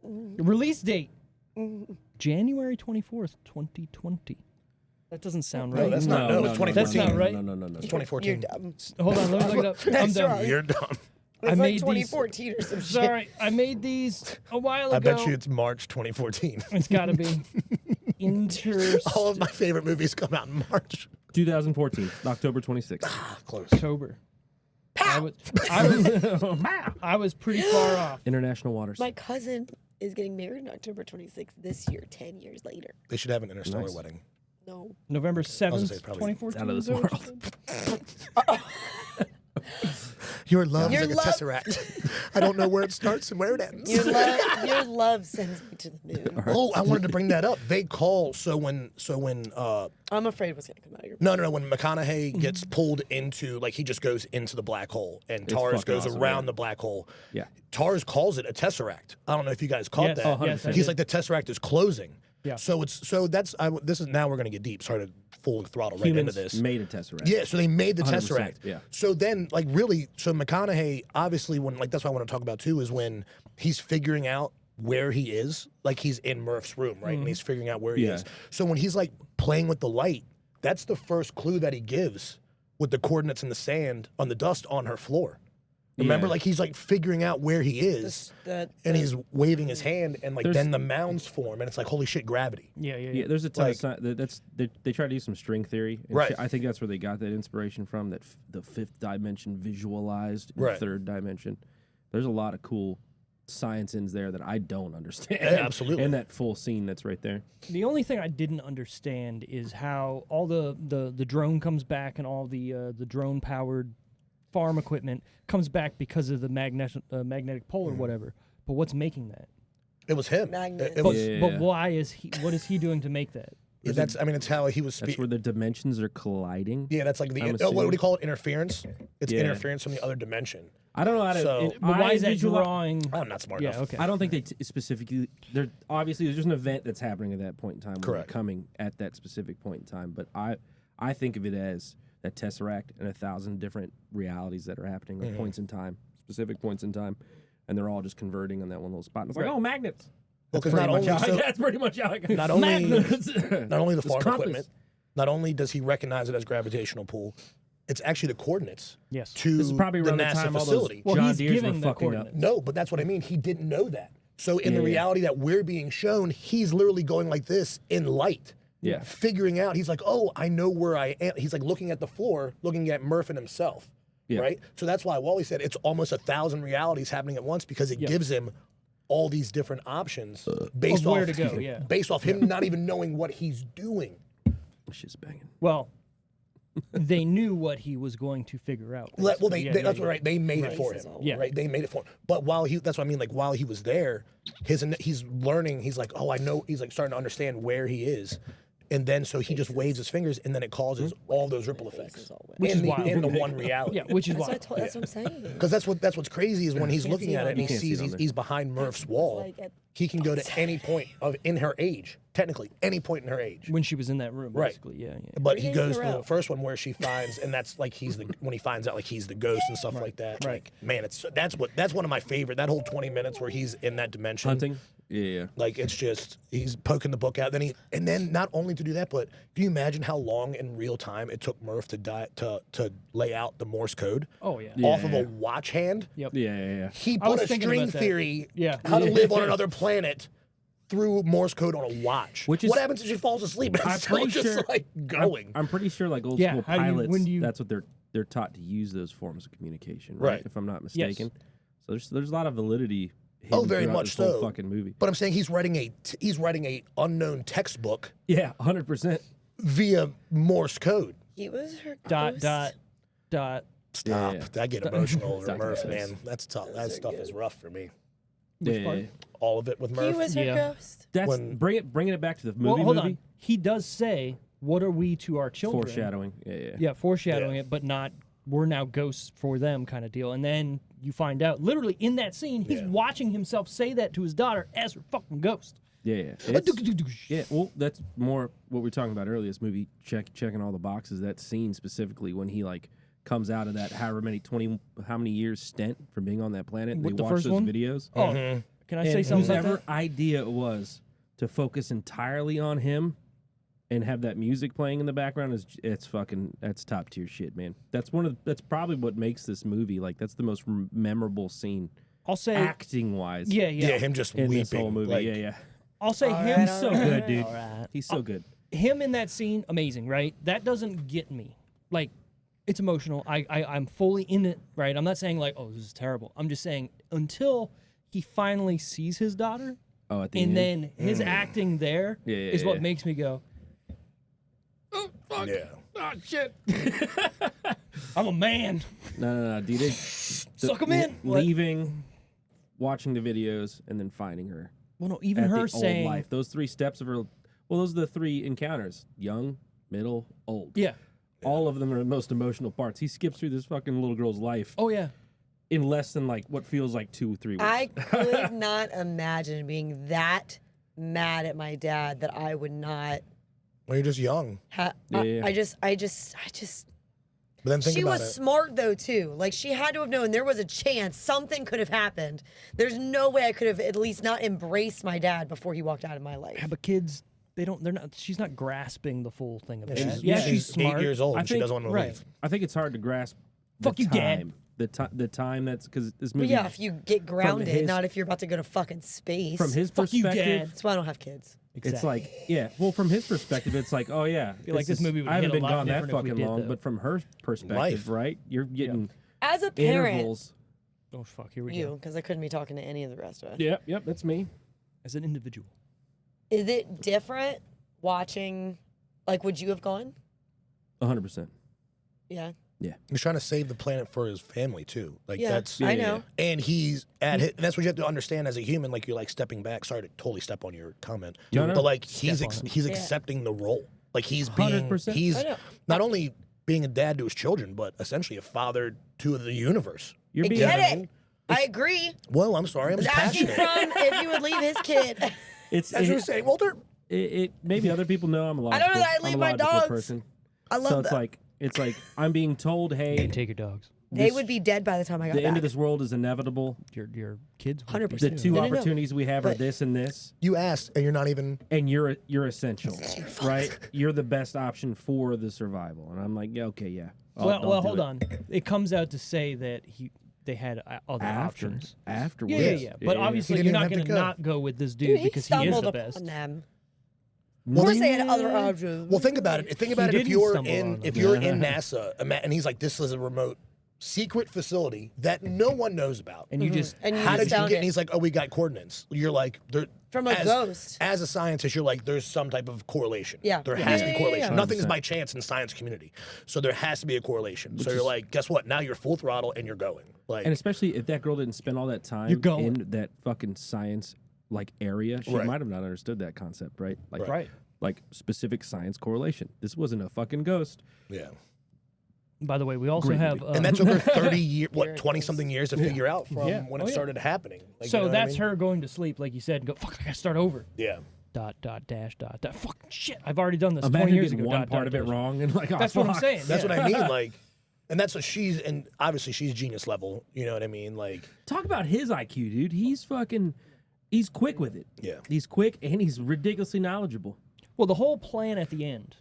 Release date, January 24th, 2020. That doesn't sound right. No, that's not. No, it's 2014. That's not right. No. It's You're 2014. dumb. Hold on, let me look it up. I'm That's done. right. You're dumb. It's I like made these- 2014 or some shit. Sorry, I made these a while ago. I bet you it's March 2014. It's got to be All of my favorite movies come out in March. 2014, October 26th. Close. October. I was pretty far off. International waters. My cousin is getting married on October 26th this year, 10 years later. They should have an interstellar Nice. wedding. No. November gonna say 7th, probably 2014. out of this is that what world. you said? Your love Your is like love- a tesseract. I don't know where it starts and where it ends. Your love sends me to the moon. Oh, I wanted to bring that up. They call when I'm afraid what's going to come out of your no, when McConaughey gets pulled into, like, he just goes into the black hole and Tars fucking goes awesome, around yeah. the black hole. Yeah. Tars calls it a tesseract. I don't know if you guys caught Yes, that. oh, yes, I He's did. like, the tesseract is closing. Yeah. So this is now we're gonna get deep. Sorry to full throttle right Humans into this. made a tesseract. Yeah, so they made the 100%, Tesseract. yeah. So then, like, really, so McConaughey, obviously, when, like, that's what I want to talk about too, is when he's figuring out where he is. Like, he's in Murph's room, right? And he's figuring out where he Yeah. is. So when he's, like, playing with the light, that's the first clue that he gives with the coordinates in the sand on the dust on her floor. Remember, Yeah. like, he's, like, figuring out where he is. And he's waving his hand, and, like, There's- then the mounds form, and it's like, holy shit, gravity. Yeah. Yeah, there's a ton Like- of they try to use some string theory. And Right. shit. I think that's where they got that inspiration from. That the fifth dimension visualized in Right. third dimension. There's a lot of cool science ins there that I don't understand. Yeah, absolutely. And that full scene that's right there. The only thing I didn't understand is how all the drone comes back and all the drone powered farm equipment comes back because of the magnetic pole or whatever. But what's making that? It was him. Magnet. It But, was, Yeah. but why is he? What is he doing to make that? that's, I mean, it's how he was That's speaking. where the dimensions are colliding. Yeah, that's like I'm what do assuming. you call it? Interference. It's Yeah. interference from the other dimension. I don't know how to. So- But why is that visualize- drawing? I'm not smart Yeah. enough. Okay. I don't think they specifically. They're obviously there's just an event that's happening at that point in time. when Correct. they're coming at that specific point in time. But I think of it as that tesseract and 1,000 different realities that are happening, or points in time, specific points in time. and they're all just converting on that one little spot. And it's like, Right. oh, magnets. Well, because Pretty not much only how I- so, that's pretty much how I got not only magnets. not only the This farm compass. equipment, not only does he recognize it as gravitational pull, it's actually the coordinates Yes. to This is probably the around the NASA time all those facility. Well, John he's Deere's were giving the fucking up. coordinates. No, but that's what I mean. He didn't know that. So in the Yeah. reality that we're being shown, he's literally going like this in light. Yeah. Figuring out, he's like, oh, I know where I am. He's like looking at the floor, looking at Murph and himself. Yeah. Right? So that's why Wally said it's almost 1,000 realities happening at once because it Yeah. gives him all these different options based Of where off to go, yeah. based off him not even knowing what he's doing. Shit's banging. Well, they knew what he was going to figure out. Well, basically. Yeah, that's yeah, right. They made it Right. for him. Yeah. Right. They made it for him. But that's what I mean. Like while he was there, he's learning. He's like, oh, I know. He's like starting to understand where he is, and then so he just waves his fingers, and then it causes all those ripple effects Which is wild. in the one reality. Yeah, which is That's why. what, that's what I'm saying. Because that's what's crazy is when he's Can't looking see at it it on and he there. sees Can't see it on he's behind Murph's wall. like at- He can go to any point in her age, technically any point in her age. When she was in that room, Right. basically. Yeah, yeah. But 3 he days in goes a to the row. first one where she finds, and that's like when he finds out like he's the ghost and stuff like that. Right. Like, man, that's one of my favorite. That whole 20 minutes where he's in that dimension. Hunting. Yeah. Like it's just he's poking the book out. Then then not only to do that, but can you imagine how long in real time it took Murph to lay out the Morse code Oh, yeah. off of Yeah. a watch hand? Yep. Yeah. He I was put a thinking string about that. theory, Yeah. how to live on another planet through Morse code on a watch. Which is- what happens if she falls asleep? I'm It's still pretty just sure- like going. I'm pretty sure like old Yeah, school how do you- pilots, when do you- that's what they're taught to use those forms of communication, right? Right. If I'm not mistaken. So there's a lot of validity. Oh, hidden very throughout much this whole so. fucking movie. But I'm saying he's writing a unknown textbook Yeah, 100%. via Morse code. He was her Dot, ghost. dot. Stop. Yeah. I get emotional over Talk Murph, about man. this. That's tough. That stuff is rough for me. Which Yeah, part? yeah. All of it with He Murph. was her Yeah. ghost. That's When- bringing it back to the Well, movie. hold on. He does say, "What are we to our children?" Foreshadowing. Yeah. Yeah, foreshadowing Yeah. it, but not we're now ghosts for them kind of deal. And then you find out, literally in that scene, he's Yeah. watching himself say that to his daughter as her fucking ghost. Yeah. Yeah, well, that's more what we were talking about earlier. This movie checking all the boxes. That scene specifically when he like comes out of that how many years stint from being on that planet. And With they the watch first those one? videos. Oh, can I say And something about whosever that? idea it was to focus entirely on him and have that music playing in the background that's top tier shit, man. That's probably what makes this movie like that's the most memorable scene I'll say, acting wise. yeah, Yeah, him just in weeping. this whole movie. Like, yeah. I'll say All him. right, So all right, good, dude. all right. He's so good. Him in that scene, amazing, right? That doesn't get me. Like, it's emotional. I'm fully in it, right? I'm not saying like, oh, this is terrible. I'm just saying until he finally sees his daughter, Oh, at the and end. then his acting there is Yeah, what yeah. makes me go, Yeah. Oh shit. I'm a man. No, dude. They, Suck 'em in. What? Leaving, watching the videos, and then finding her. Well, no, even at her the saying, old life. Those 3 steps of her. Well, those are the 3 encounters: young, middle, old. yeah, All of them are the most emotional parts. He skips through this fucking little girl's life oh yeah, in less than like what feels like 2 or 3 weeks. I could not imagine being that mad at my dad that I would not Well, you're just young. have. Yeah. I just. But then think She about was it. smart though too. Like she had to have known there was a chance something could have happened. There's no way I could have at least not embraced my dad before he walked out of my life. yeah, but kids, they're not. She's not grasping the full thing of it. She's, Yeah, she's she's smart. 8 years old. I and she think- doesn't want to right. leave. I think it's hard to grasp. Fuck the you, Dad. time. The time that's because this But movie. yeah, if you get grounded, his- not if you're about to go to fucking space. from his Fuck you, perspective, Dad. That's why I don't have kids. it's like yeah. Well, from his perspective, it's like oh yeah. feel like this movie would I haven't hit a been lot gone that different if we fucking did, long, though. but from her perspective, Life. right? You're getting As a parent, intervals. Oh fuck, here we you, go. because I couldn't be talking to any of the rest of us. Yep, that's me. As an individual, Is it different watching? Like, would you have gone? 100%. Yeah. He's trying to save the planet for his family too. Like Yeah, that's I know. and he's at his, and that's what you have to understand as a human. Like you're like stepping back. Sorry to totally step on your comment, No, no. but like he's Step on it. he's Yeah. accepting the role. Like he's being 100%. he's I know. not only being a dad to his children, but essentially a father to the universe. You're I being get what I it. mean? I agree. Well, I'm sorry, I'm just Asking passionate. from if you would leave his kid. It's That's what you're saying, Walter. it maybe other people know I'm a logical, I don't know that I I'm leave a my logical dogs. person. I love So it's that. like I'm being told, hey, take your dogs. They would be dead by the time I got the back. end of this world is inevitable. Your kids. 100%. The two No. opportunities we have are But- this and this, You asked, and you're not even. and you're essential, right? You're the best option for the survival. And I'm like, yeah, okay, yeah. I'll do hold it. on. It comes out to say that they had other options. Afterwards. Yeah. But obviously, He you're didn't not even going have to to go. not go with this dude Dude, he because he is stumbled the upon best. them. Of Well, course, then- they had other options. Well, think about it. Think about He it. If didn't you're stumble on in, them. if you're in NASA, and he's like, this is a remote, secret facility that no one knows about. And you just And you How just did you found get? it. And he's like, oh, we got coordinates. You're like, there. From a ghost. As a scientist, you're like, there's some type of correlation. Yeah. There Yeah. has to Yeah, be yeah, correlation. yeah. Nothing is by chance in the science community. So there has to be a correlation. So you're like, guess what? Now you're full throttle and you're going. Like, And especially if that girl didn't spend all that time You're going. in that fucking science like area, she Right. might have not understood that concept, right? Like, right. like specific science correlation. This wasn't a fucking ghost. yeah. By the way, we also Great have. movie. And that took her 30 years, what, Here it 20 is. something years to figure out from Yeah. when Oh, it yeah. started happening. Like, so you know what I that's mean? her going to sleep, like you said, and go, fuck, I gotta start over. Yeah. Dot, dash, dot. Fucking shit. I've already done this Imagine 20 years getting ago. one part of it dash. wrong and like, oh, That's what I'm fuck. saying. That's yeah. what I mean. Like, and that's what she's, and obviously she's genius level. You know what I mean? Like, Talk about his IQ, dude. He's quick with it. yeah. He's quick and he's ridiculously knowledgeable. Well, the whole plan at the end.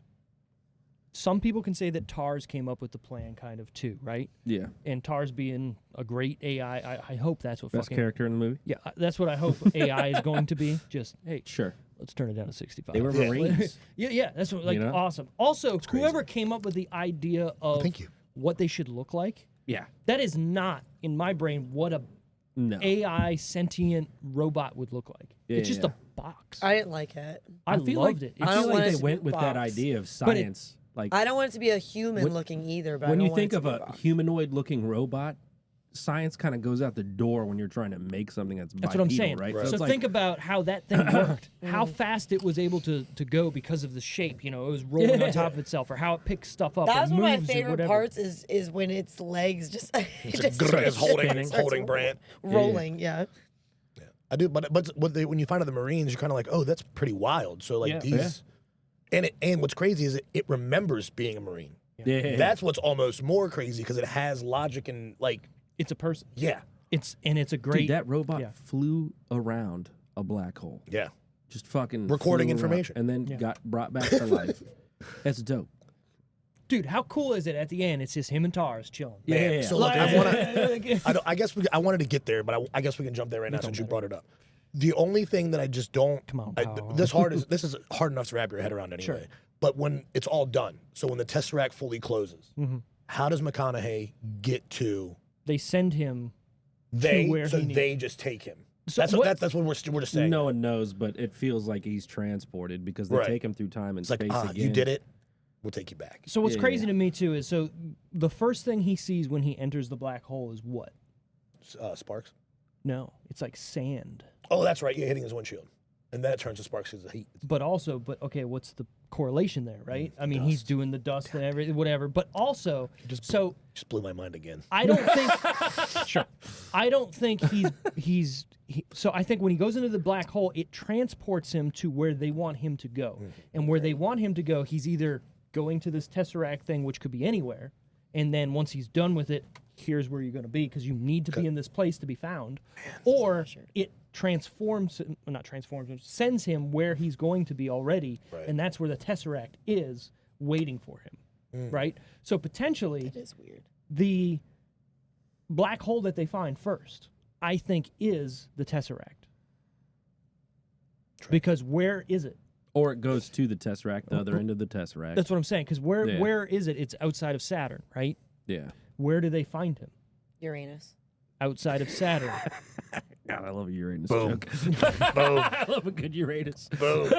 Some people can say that TARS came up with the plan, kind of too, right? Yeah. And TARS being a great AI, I hope that's what Best fucking character in the movie. yeah, that's what I hope AI is going to be. Just hey, Sure. let's turn it down to 65. They were Yeah. Marines. yeah, that's what, like You know? awesome. Also, whoever came up with the idea of Thank you. what they should look like, Yeah. that is not in my brain what a No. AI sentient robot would look like. Yeah, it's just yeah. a box. I didn't like it. I feel loved like, it. I It's- don't feel want like it they to went be with that box. idea of But it- science. Like I don't want it to be a human When- looking either. But when I you don't want think it of to be a box. humanoid looking robot, science kind of goes out the door when you're trying to make something that's That's what I'm bipedal, saying. right? So it's like, think about how that thing worked, how fast it was able to go because of the shape. You know, it was rolling on top of itself, or how it picks stuff up. That was and one of my moves or favorite whatever. parts. Is when its legs just It's starts holding starts Brant. rolling. Yeah. I do, but when you find out the Marines, you're kind of like, oh, that's pretty wild. So like Yeah. these, and what's crazy is it remembers being a Marine. yeah. That's what's almost more crazy because it has logic and like, It's a person. yeah, It's a great. Dude, that robot yeah. flew around a black hole. yeah. Just fucking Recording flew around information. and then Yeah. got brought back to life. That's dope. Dude, how cool is it at the end? It's just him and Tars chilling. Yeah, Man, yeah, yeah. So look, I want to. Like- I guess I wanted to get there, but I guess we can jump there right now since you brought it up. The only thing that I just don't. Come on, I, pal. this is hard enough to wrap your head around anyway. Sure. But when it's all done, so when the Tesseract fully closes, Mm-hmm. how does McConaughey get to They send him. they? where So he needs- they just take him. So That's what- that's what we're just saying. No one knows, but it feels like he's transported because they Right. take him through time and It's like, space again. you did it. We'll take you back. So what's Yeah, crazy yeah. to me too is so the first thing he sees when he enters the black hole is what? Sparks. No, it's like sand. Oh, that's right. Yeah, hitting his windshield, and then it turns to sparks because of the heat. But okay, what's the correlation there, right? I mean, he's doing the dust and everything, whatever. But also, so Just blew my mind again. I don't think. Sure. I don't think so I think when he goes into the black hole, it transports him to where they want him to go, and where they want him to go, he's either going to this Tesseract thing, which could be anywhere, and then once he's done with it, here's where you're going to be because you need to be in this place to be found, or it sends him where he's going to be already, Right. and that's where the Tesseract is waiting for him, right? So potentially It is weird. the black hole that they find first, I think, is the Tesseract. Because where is it? Or it goes to the Tesseract, the other end of the Tesseract. That's what I'm saying. Because Yeah. where is it? It's outside of Saturn, right? yeah. Where do they find him? Uranus. Outside of Saturn. God, I love a Uranus Boom. joke. Boom. I love a good Uranus. Boom.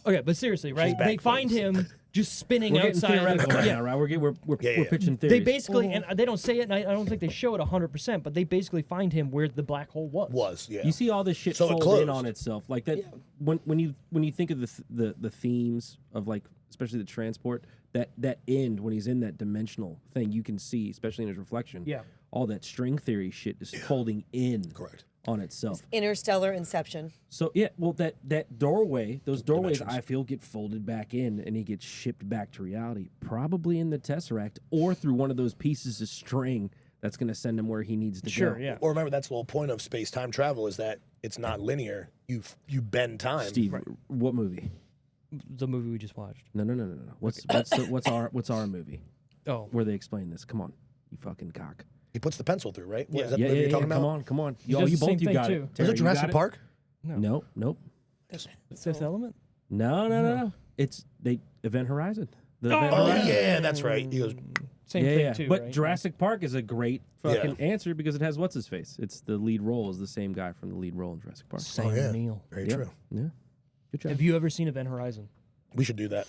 Okay, but seriously, right? back, They find folks. him just spinning We're getting outside. theoretical right yeah. now, right? We're Yeah. pitching They theories. basically, and they don't say it, and I don't think they show it 100%, but they basically find him where the black hole was. Yeah. You see all this shit So it fold closed. in on itself, like that. When you think of the themes of like, especially the transport, that end when he's in that dimensional thing, you can see, especially in his reflection. Yeah. All that string theory shit is folding in. Correct. on itself. Interstellar Inception. So yeah, well that doorway, those doorways, Dimensions. I feel get folded back in, and he gets shipped back to reality, probably in the Tesseract or through one of those pieces of string that's going to send him where he needs to Sure, go. yeah. Or remember, that's the whole point of space-time travel is that it's not linear. You bend time. Steve, what movie? The movie we just watched. No. What's our movie Oh, where they explain this? Come on, you fucking cock. He puts the pencil through, right? What, is that Yeah, the movie you're talking come about? on. does You the both same you thing, got too. it. Was Terry, it Jurassic you got Park? Nope. Fifth Element. No. It's Event Horizon. The Event Oh, Horizon. yeah, that's right. He goes, Same thing too. But right? Jurassic Park is a great fucking answer because it has what's his face. It's the lead role is the same guy from the lead role in Jurassic Park. Sam yeah. Neill. very Yeah. true. Yeah, good job. Have you ever seen Event Horizon? We should do that.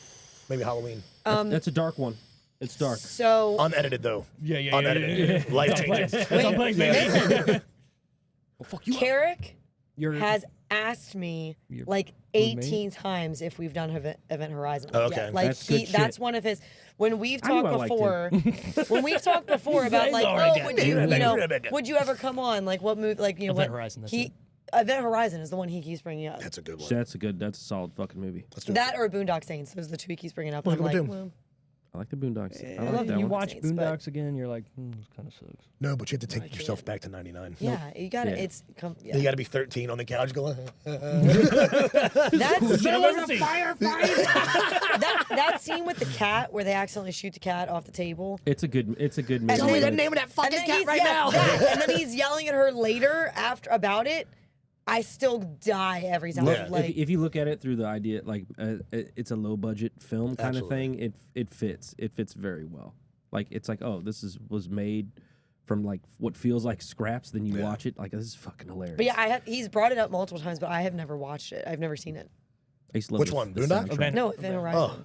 Maybe Halloween. That's a dark one. It's dark. So Unedited, though. Yeah. Unedited. Life-changing. That's on Blaze, baby. listen, Well, fuck you. Carrick You're has asked me Your like roommate? 18 times if we've done Event Horizon. Oh, okay. Yeah, like That's good that's shit. one of his. When we've I knew talked I liked before, when we've talked before about guys like, already oh, got would you, it. you know, Rebecca. would you ever come on? Like, what movie? Like, you know, Event what Horizon, that's he. it. Event Horizon is the one he keeps bringing up. That's a good one. That's a solid fucking movie. Let's do it. That or Boondock Saints. Those are the two he keeps bringing up. What's I'm it like, gonna do? well, I like the Boondocks. I I like love that you one. watch Saints, but- Boondocks again, you're like, this kind of sucks. No, but you have to I take yourself can't. back to 99. yeah, you got to Yeah. It's You got to be 13 on the couch going. that's There was a that scene with the cat where they accidentally shoot the cat off the table. It's a good movie. Tell me the name of that fucking And then cat he's right now. and then he's yelling at her later after about it. I still die every time. Yeah. Like, if you look at it through the idea, like it's a low budget film kind Absolutely. of thing, it fits. It fits very well. Like it's like, oh, was made from like what feels like scraps. Then you watch it, like this is fucking hilarious. but yeah, he's brought it up multiple times, but I have never watched it. I've never seen it. I used to love Which the- one? the Boondocks? soundtrack. No, Event Horizon. Oh.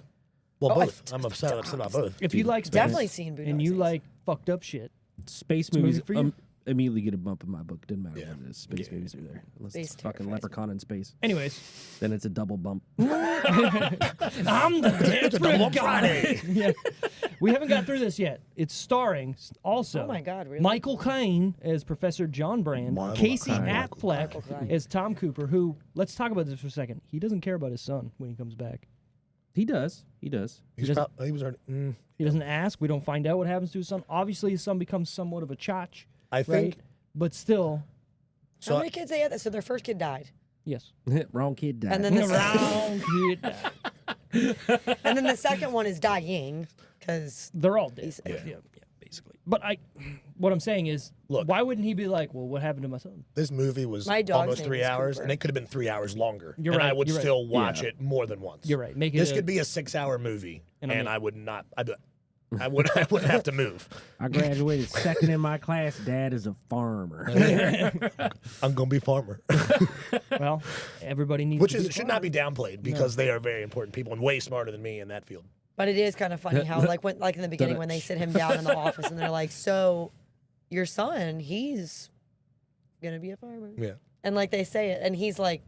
Well, Oh, both. I'm upset about both. If you like space Definitely seen Boondock and you Saints. like fucked up shit, Space a movie movies for you? immediately get a bump in my book. Doesn't matter Yeah. what it is. Space movies are there. Unless Space it's fucking terrifies me. Leprechaun in space. anyways, Then it's a double bump. I'm the It's a double on Friday. yeah. We haven't got through this yet. It's starring also Oh my God, really? Michael Caine as Professor John Brand, Michael Casey Caine. Affleck Michael Caine. as Tom Cooper, who, let's talk about this for a second. He doesn't care about his son when he comes back. He does. He does. He was already. He doesn't ask. We don't find out what happens to his son. Obviously, his son becomes somewhat of a chotch, I think. right? But still, How many kids they had? So their first kid died, yes. Wrong kid died. and then the Wrong kid. and then the second one is dying because They're all dead. He's- Yeah, basically. But what I'm saying is, Look. why wouldn't he be like, well, what happened to my son? This movie was My dog's almost name 3 is hours, Cooper. and it could have been 3 hours longer. You're and right, I would you're right. still watch Yeah. it more than once. You're right. Make it This a- could be a 6-hour movie, And and, I mean- I would not. I wouldn't have to move. I graduated second in my class. Dad is a farmer. I'm gonna be farmer, Well, everybody needs which to be is a should not be farmer. downplayed because they are very important people and way smarter than me in that field. But it is kind of funny how, like in the beginning when they sit him down in the office and they're like, "So, your son, he's gonna be a farmer," Yeah. and like they say it, and he's like,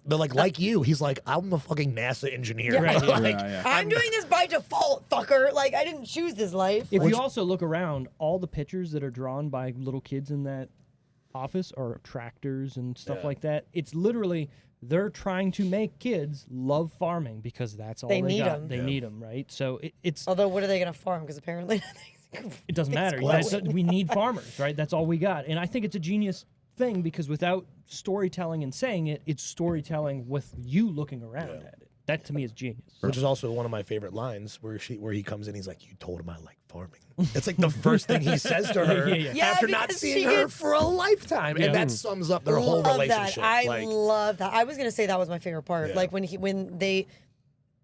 They're like you. He's like, I'm a fucking NASA engineer. Yeah. Right, yeah. Like, Yeah, yeah. "I'm doing this by default, fucker. Like I didn't choose this life." If Like, you also look around, all the pictures that are drawn by little kids in that office are tractors and stuff Yeah. like that. It's literally they're trying to make kids love farming because that's all They they need got. 'em. They Yeah. need them, right? So it's although, what are they gonna farm? Because apparently, it doesn't matter. glowing. We need farmers, right? That's all we got. And I think it's a genius thing because without storytelling and saying it, it's storytelling with you looking around at it. That to me is genius. which is also one of my favorite lines where he comes in. He's like, "You told him I like farming." It's like the first thing he says to her Yeah. Yeah, after not because seeing she her gets- for a lifetime, Yeah. and that sums up their whole love relationship. that. I like, love that. I was gonna say that was my favorite part. Yeah. Like when they.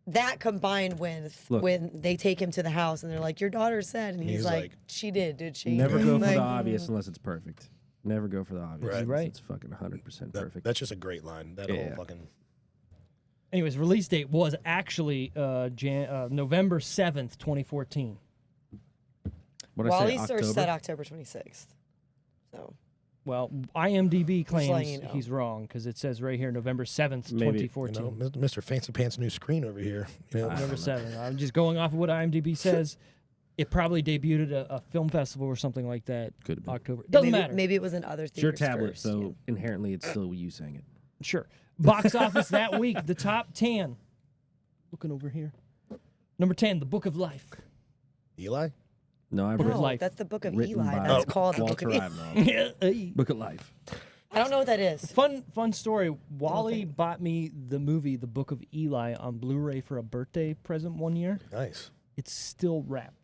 That combined with Look. when they take him to the house and they're like, "Your daughter said," and he's, He's like, like, "She did she?" Never go for Like, the obvious unless it's perfect. Never go for the obvious. Right. unless Right. It's fucking 100% that- perfect. that's just a great line. That Yeah. whole fucking. Anyways, release date was actually November 7th, 2014. What I say, Wally October? Search said October 26th. So Well, IMDb claims letting you know. he's wrong because it says right here November 7th, Maybe. 2014. You know, Mr. Fancy Pants new screen over here. You know, November 7th. I'm just going off of what IMDb says. It probably debuted at a film festival or something like that. Could have been. October. Doesn't maybe, matter. Maybe it was in other It's your theaters tablet, first, so yeah. inherently it's still you saying it. Sure. Box office that week, the top 10. Looking over here. Number 10, The Book of Life. Eli? No, I've Book of No, Life. that's the Book of written Eli. by That's called the Book Walter of Eli. Ivanov. Hey. Book of Life. I don't know what that is. Fun story. Wally bought me the movie The Book of Eli on Blu-ray for a birthday present one year. Nice. It's still wrapped.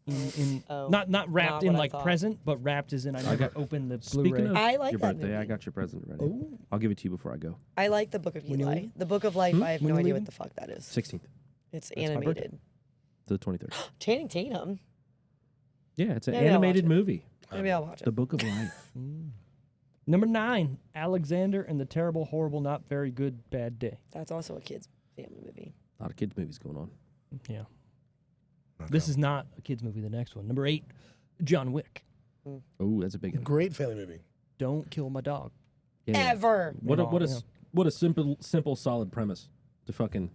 In Oh, not wrapped not in what I like thought. present, but wrapped as in I never opened the Speaking Blu-ray. of I like your that birthday, I movie. got your present ready. Oh. I'll give it to you before I go. I like the Book of When you Eli. leaving? The Book of Life, I have When no you idea leaving? what the fuck that is. 16th It's my birthday. animated. to the 23rd. Channing Tatum. Yeah, it's an Maybe I'll watch animated it. movie. Maybe I'll watch The it. Book of Life. Number 9, Alexander and the Terrible, Horrible, Not Very Good, Bad Day. That's also a kids' family movie. A lot of kids' movies going on. Yeah. This is not a kids movie. The next one, number 8, John Wick. Oh, that's a big one. Great family movie. Don't kill my dog. Yeah, yeah. Ever. What a Yeah. what a what a simple solid premise to fucking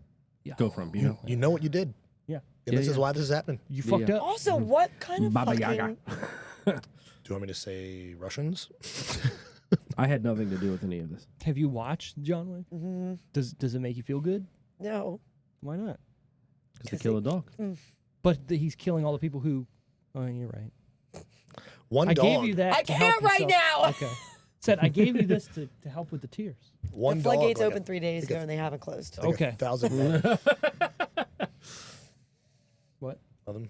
go from. You know. You know what you did. Yeah. And this Yeah, is yeah. why this is happening. You Yeah, fucked yeah. up. Also, what kind of Baba fucking... Yaga. Do you want me to say Russians? I had nothing to do with any of this Have you watched John Wick? Mhm. Does it make you feel good? No. Why not? because they kill a dog. But he's killing all the people who. Oh, you're right. One I dog. gave you that. I to help can't right yourself. now. Okay. Said I gave you this to help with the tears. One The dog. floodgates like opened 3 days ago and they haven't closed. like Okay. 1,000 men. What? Nothing.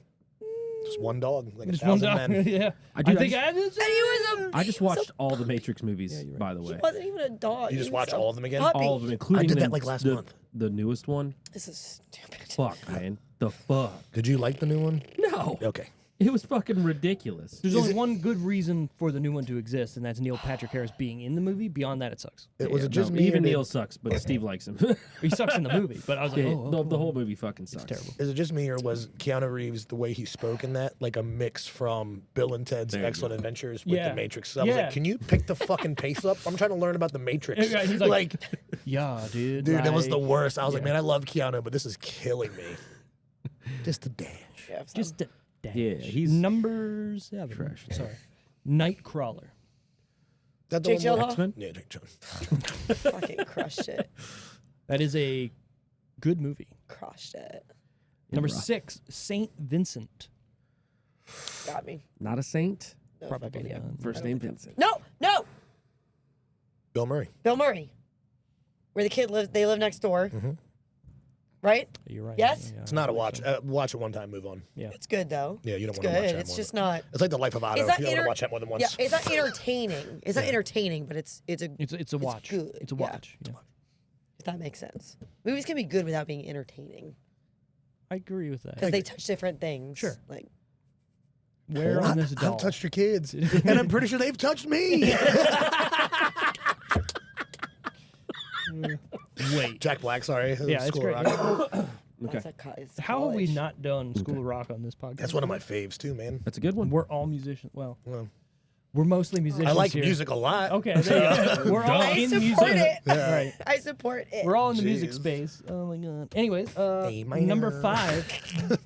Just one dog. Like Just one 1,000 dog. men. Yeah. I think I just. And he was a... I just watched all the Matrix movies, you're right. by the He way. wasn't even a dog. You He just was watch a all of them again? puppy. All of them, including did that, the, like, last the, month. the newest one. This is stupid. Fuck, man. The fuck. Did you like the new one? No. Okay. It was fucking ridiculous. There's only one good reason for the new one to exist, and that's Neil Patrick Harris being in the movie. Beyond that, it sucks. Was Yeah, it just no, me? even or did- Neil sucks, but Steve likes him. He sucks in the movie, but I was like, Yeah, oh, the cool. whole movie fucking sucks. terrible. Is it just me, or was Keanu Reeves the way he spoke in that like a mix from Bill and Ted's There you Excellent go. Adventures with Yeah. the Matrix? So I was Yeah. like, can you pick the fucking pace up? I'm trying to learn about the Matrix. Yeah, he's like, Yeah, dude. dude, it was the like, worst. I was like, yeah. man, I love Keanu, but this is killing me. Just a dash. Yeah, Just a dash. Yeah, he's number 7. trash. Sorry, Nightcrawler. Is that the Jake one where- Gyllenhaal? X-Men. Yeah, Jake Gyllenhaal. fucking crushed it. That is a good movie. Crushed it. Number rough. 6, Saint Vincent. Got me. Not a saint. No Probably fucking idea. not. First name Vincent. No. Bill Murray. Bill Murray. Where the kid lives, they live next door. Mhm. Right? You're right. Yes? It's not a watch. Watch it one time, move on. It's good though. Yeah, you don't It's want to watch good. that It's more just than- not. It's like the life of Otto. It's not You don't want enter- to watch that more than once. Yeah, it's not entertaining. It's not Yeah. entertaining, but it's a It's a watch. good, It's a yeah. watch. Yeah. if that makes sense. Movies can be good without being entertaining I agree with that. because they touch different things. Sure. Like Where on this doll? I've touched your kids, and I'm pretty sure they've touched me. Wait. Jack Black, sorry. Yeah, it's School great. of Rock. that's a it's How have we college. not done School of Rock on this podcast? That's one of my faves too, man. That's a good one. We're all musicians. Well, Well, we're mostly musicians. I like here. music a lot. Okay, there you go. We're all I in support music. it. Right. I support it. We're all in the music Jeez. space. Oh my god. Anyways, A minor. number 5,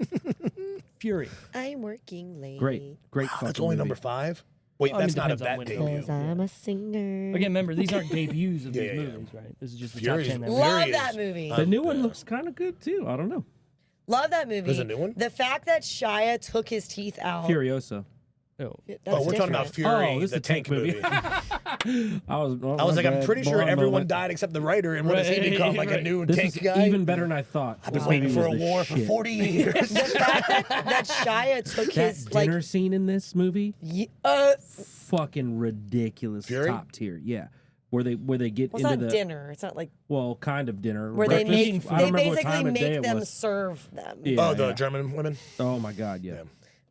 Fury. I'm working late. Great That's fucking only movie. number 5. Wait, I mean, that's not a depends on bet when it debut. Because I'm a singer. Again, remember these aren't debuts of Yeah, these yeah, yeah. movies, right? This is just the Fury's- top 10. That we- Love Fury that is- movie. The new one Yeah. looks kind of good too. I don't know. Love that movie. There's a new one? The fact that Shia took his teeth out. Furiosa. Oh. That's Oh, we're talking about different. Fury, Oh, this is the a tank tank movie. I was like, I'm pretty sure everyone died except the writer, and what does he Right, become? Like a right. new This tank is guy? even better than I thought. I've been This waiting movie for a was the war for shit. 40 years. The fact that Shia took That his like dinner scene in this movie, fucking ridiculous, Fury? top tier. Yeah, where they get well, it's into not the dinner. It's not like well, kind of dinner. where they breakfast. make I they don't remember what basically time of day make it them was. serve them. Yeah, Oh, the yeah. German women? Oh my god, yeah.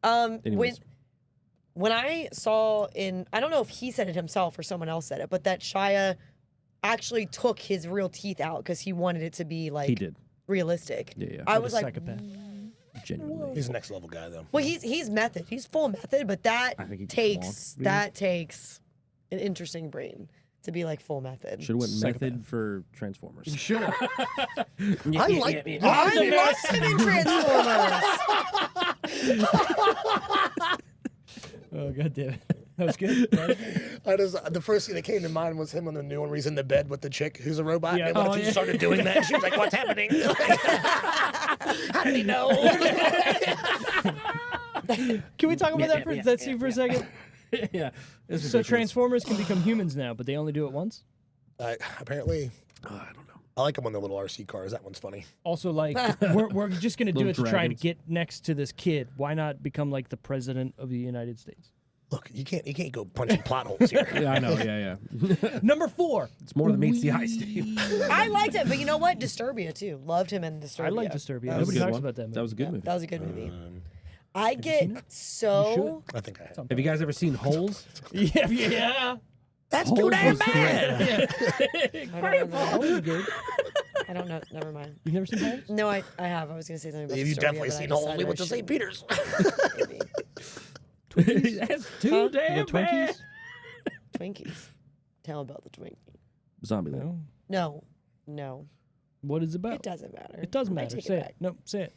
When Anyways. when I saw I don't know if he said it himself or someone else said it, but that Shia actually took his real teeth out because he wanted it to be like He did. realistic. Yeah, yeah. I What a was like, psychopath. Genuinely. He's a next level guy, though. well, he's method. He's full method, but that I think he takes wants to be. an interesting brain to be like full method. Should have went Psychopath. method for Transformers. Should have. I like I love him in Transformers. Oh god damn it. That was good. The first thing that came to mind was him on the new one where he's in the bed with the chick who's a robot. Yeah. And what Oh, if he yeah. started doing that? She was like, what's happening? How did he know? Can we talk about that scene for a second? Yeah. It's So ridiculous. Transformers can become humans now, but they only do it once. Apparently, I don't know. I like him on the little RC cars. That one's funny. Also, like, we're just gonna do Little it to try to dragons. get next to this kid. Why not become like the president of the United States? Look, you can't go punching plot holes here. Yeah, I know. Yeah. Number 4. It's more than meets the eye, Steve. I liked it, but you know what? Disturbia too. Loved him in Disturbia. I like Disturbia. That was, Nobody a good talks one. about that movie. That was a good movie. that was a good movie. I seen get it? so. I think I have. Have you guys ever seen Holes? Yeah. That's Holes too damn was great. bad. I don't remember. That was good. I don't know. Never mind. You've never seen Holes? No, I have. I was gonna say something about. You've Disturbia, definitely but I seen Holes. decided We I went to St. shouldn't. Peter's. Maybe. That's too damn The bad. Twinkies? Twinkies. Tell about the Twinkie. Zombieland. No. No. What is it about? It doesn't matter. It does I matter. take Say back. it. No, say it.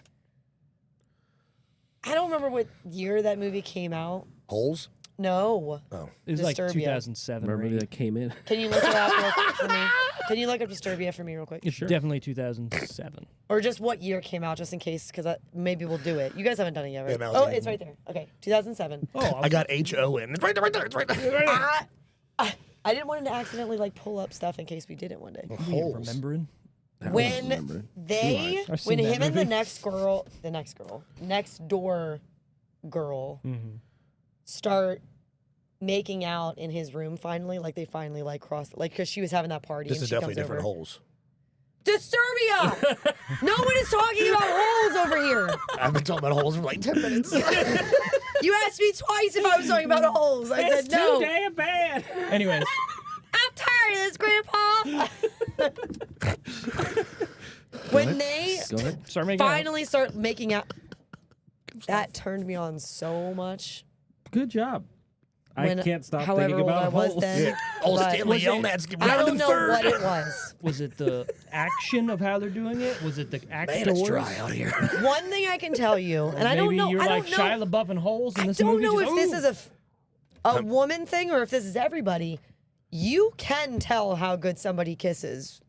I don't remember what year that movie came out. Holes? No. Oh. It was like Disturbia. 2007 or Remember 8. that came in? Can you look it up real quick for me? Can you look up Disturbia for me real quick? It's definitely 2007. Or just what year it came out, just in case, because maybe we'll do it. You guys haven't done it yet, right? Yeah, no, Oh, it's- it's right there. Okay, 2007. Oh, I got H-O-N. It's right there, right there. It's right there. I didn't want him to accidentally like pull up stuff in case we did it one day. Holes. remembering. I don't When remember. they, I've seen when that him and the movie. next door girl Mm-hmm. start making out in his room finally, like they finally like cross, like because she was having that party. This and is she definitely comes different over. Holes. Disturbia! No one is talking about holes over here. I've been talking about Holes for like 10 minutes. You asked me twice if I was talking about holes. I said no. damn bad. Anyways, I'm tired of this, Grandpa. When they Go ahead. start making out. finally start making out, that turned me on so much. Good job. I When- can't stop however thinking old about I was Holes. then. Yeah. Old But Stanley was yelling it- at us. I round don't and know third. what it was. Was it the action of how they're doing it? Was it the actors? Man, it's dry out here. One thing I can tell you, and I Maybe don't know, you're I like don't know, Shia LaBeouf and Holes in I this don't movie. know if just, this ooh. is a woman thing or if this is everybody. You can tell how good somebody kisses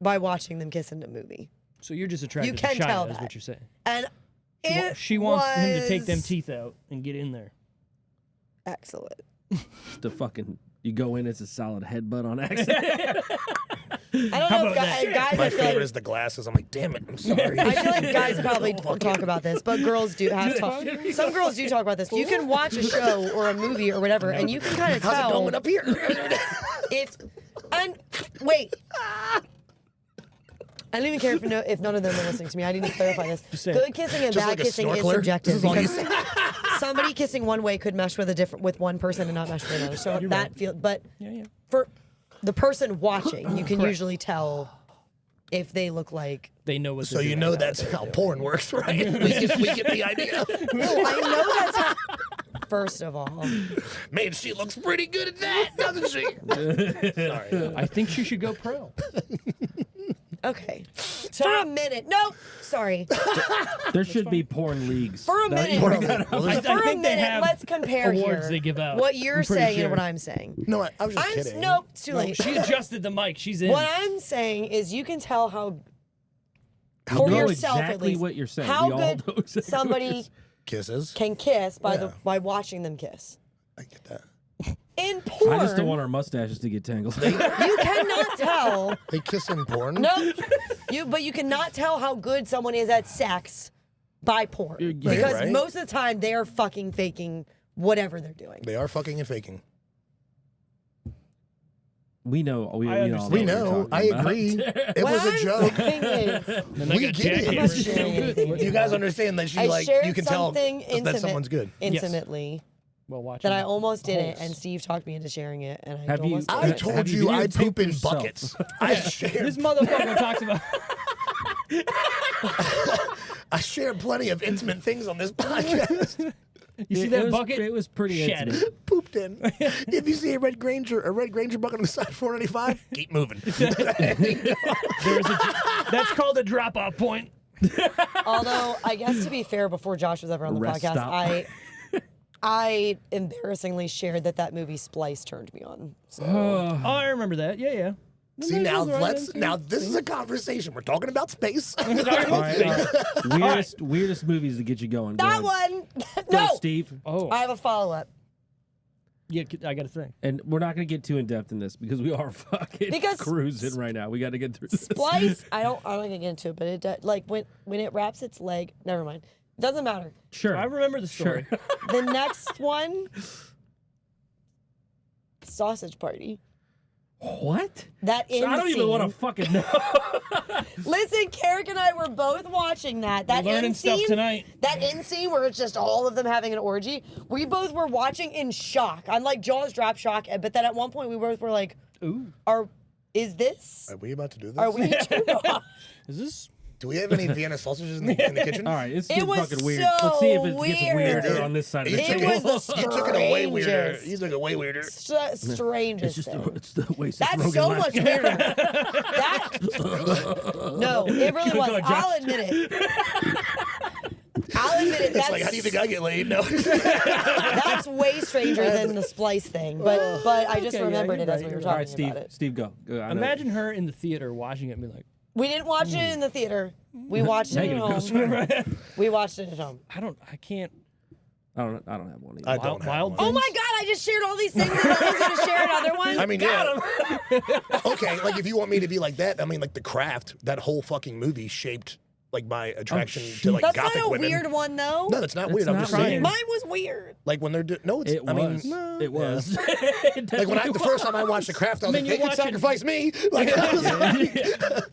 by watching them kiss in a movie, So you're just attracted can to Shia, tell is that. what you're saying. and it She wants him to take them was teeth out and get in there. excellent. The fucking you go in, it's a solid headbutt on accident. I don't How know about if that? guys. My I feel favorite like, is the glasses. I'm like, damn it, I'm sorry. I feel like guys probably don't talk about this, but girls do have talk. Some girls do talk about this. You can watch a show or a movie or whatever, and you can kind of How's it tell going up here? if. And wait. I don't even care if none of them are listening to me. I didn't clarify this. say it. Good kissing and Just bad like a kissing is snorkeler? subjective This is all you because somebody kissing one way could mesh with one person and not mesh with another. So that feel, but Yeah. for the person watching, you can usually tell if they look like. They know what So they're you doing. know that's how porn works, right? we get the idea. No, I know that's how. First of all, Man, she looks pretty good at that, doesn't she? Sorry. I think she should go pro. okay. For a minute, no, sorry. There should be porn leagues. For a That- minute. Well, I For a think they minute, have let's compare awards here. they give out. What you're I'm pretty saying sure. and what I'm saying. No, I was just kidding. Nope, it's too late. She adjusted the mic. She's in. What I'm saying is you can tell how I for know yourself at exactly least what you're saying. how We all good know exactly what somebody you're Kisses. can kiss by Yeah. by watching them kiss. I get that. In porn, I just don't want our mustaches to get tangled. you cannot tell. They kiss in porn? No, but you cannot tell how good someone is at sex by porn Yeah, because right. most of the time they are fucking faking whatever they're doing. They are fucking and faking. We know. We all understand. We what you're know. talking I about. agree. It What was a I'm joke. saying is, And I We got get it. jackhammers. I'm not sharing anything. You guys understand that she I like shared you can tell something that intimate, someone's good. intimately Well, watch that I it. almost didn't, and Steve talked me into sharing it, and I Have you- almost I did it. told Have you you I videotaped poop in yourself? buckets. I shared This motherfucker talks about. I share plenty of intimate things on this podcast. You see It that was- bucket? It was pretty Shat intimate. it. Pooped dropped in. If you see a red Granger bucket on the side of 495, keep moving. That's called a drop-off point. Although, I guess to be fair, before Josh was ever on the Rest podcast, stop. I embarrassingly shared that movie Splice turned me on. So. Oh, I remember that. Yeah. See, now this is a conversation. We're talking about space. All right. Weirdest movies to get you going. Go That ahead. one! Go, No! Steve. Oh, I have a follow-up. yeah. I got to think. And we're not going to get too in depth in this because we are fucking Because cruising right now. We got to get through this. Splice, I don't want to get into it, but it does, like when it wraps its leg, never mind. It doesn't matter. Sure. I remember the story. The next one, Sausage Party. What? That So I don't even want to fucking know. Listen, Carrick and I were both watching that. That We're learning end stuff scene, tonight. that end scene where it's just all of them having an orgy. We both were watching in shock. I'm like jaws drop shock, but then at one point we both were like, Ooh, is this? Are we about to do this? Are we turned off? is this? Do we have any Vienna sausages in the kitchen? All right, it's It getting was fucking weird. so Let's see if it gets weird. weirder on this side of the It table. It was the You took it way weirder. strangest. You took it way weirder. Strangest It's just thing. it's the way Seth That's Rogen so laughed. much weirder. No, it really was. Josh. I'll admit it. I'll admit it. It's That's, like, how do you think I get laid? No. that's way stranger than the Splice thing. But I just Okay, yeah, remembered you're it as right, we were you're All talking right, Steve. about it. Steve, go. I know. Imagine her in the theater watching it and be like, We didn't watch it in the theater. We watched it at Negative ghost home. rider. We watched it at home. I can't. I don't have one either. I don't have Wild one. Oh my God! I just shared all these things, and I was going to share another one. I mean, yeah. Okay, like if you want me to be like that, I mean, like The Craft, that whole fucking movie shaped like my attraction to like that's gothic not a women. weird one, though. No, that's not That's weird. I'm not just weird. saying. Mine was weird. Like when they're no, it's. It I mean, was. It was. like the first time I watched The Craft, I was like, they could sacrifice me. Like, I was like,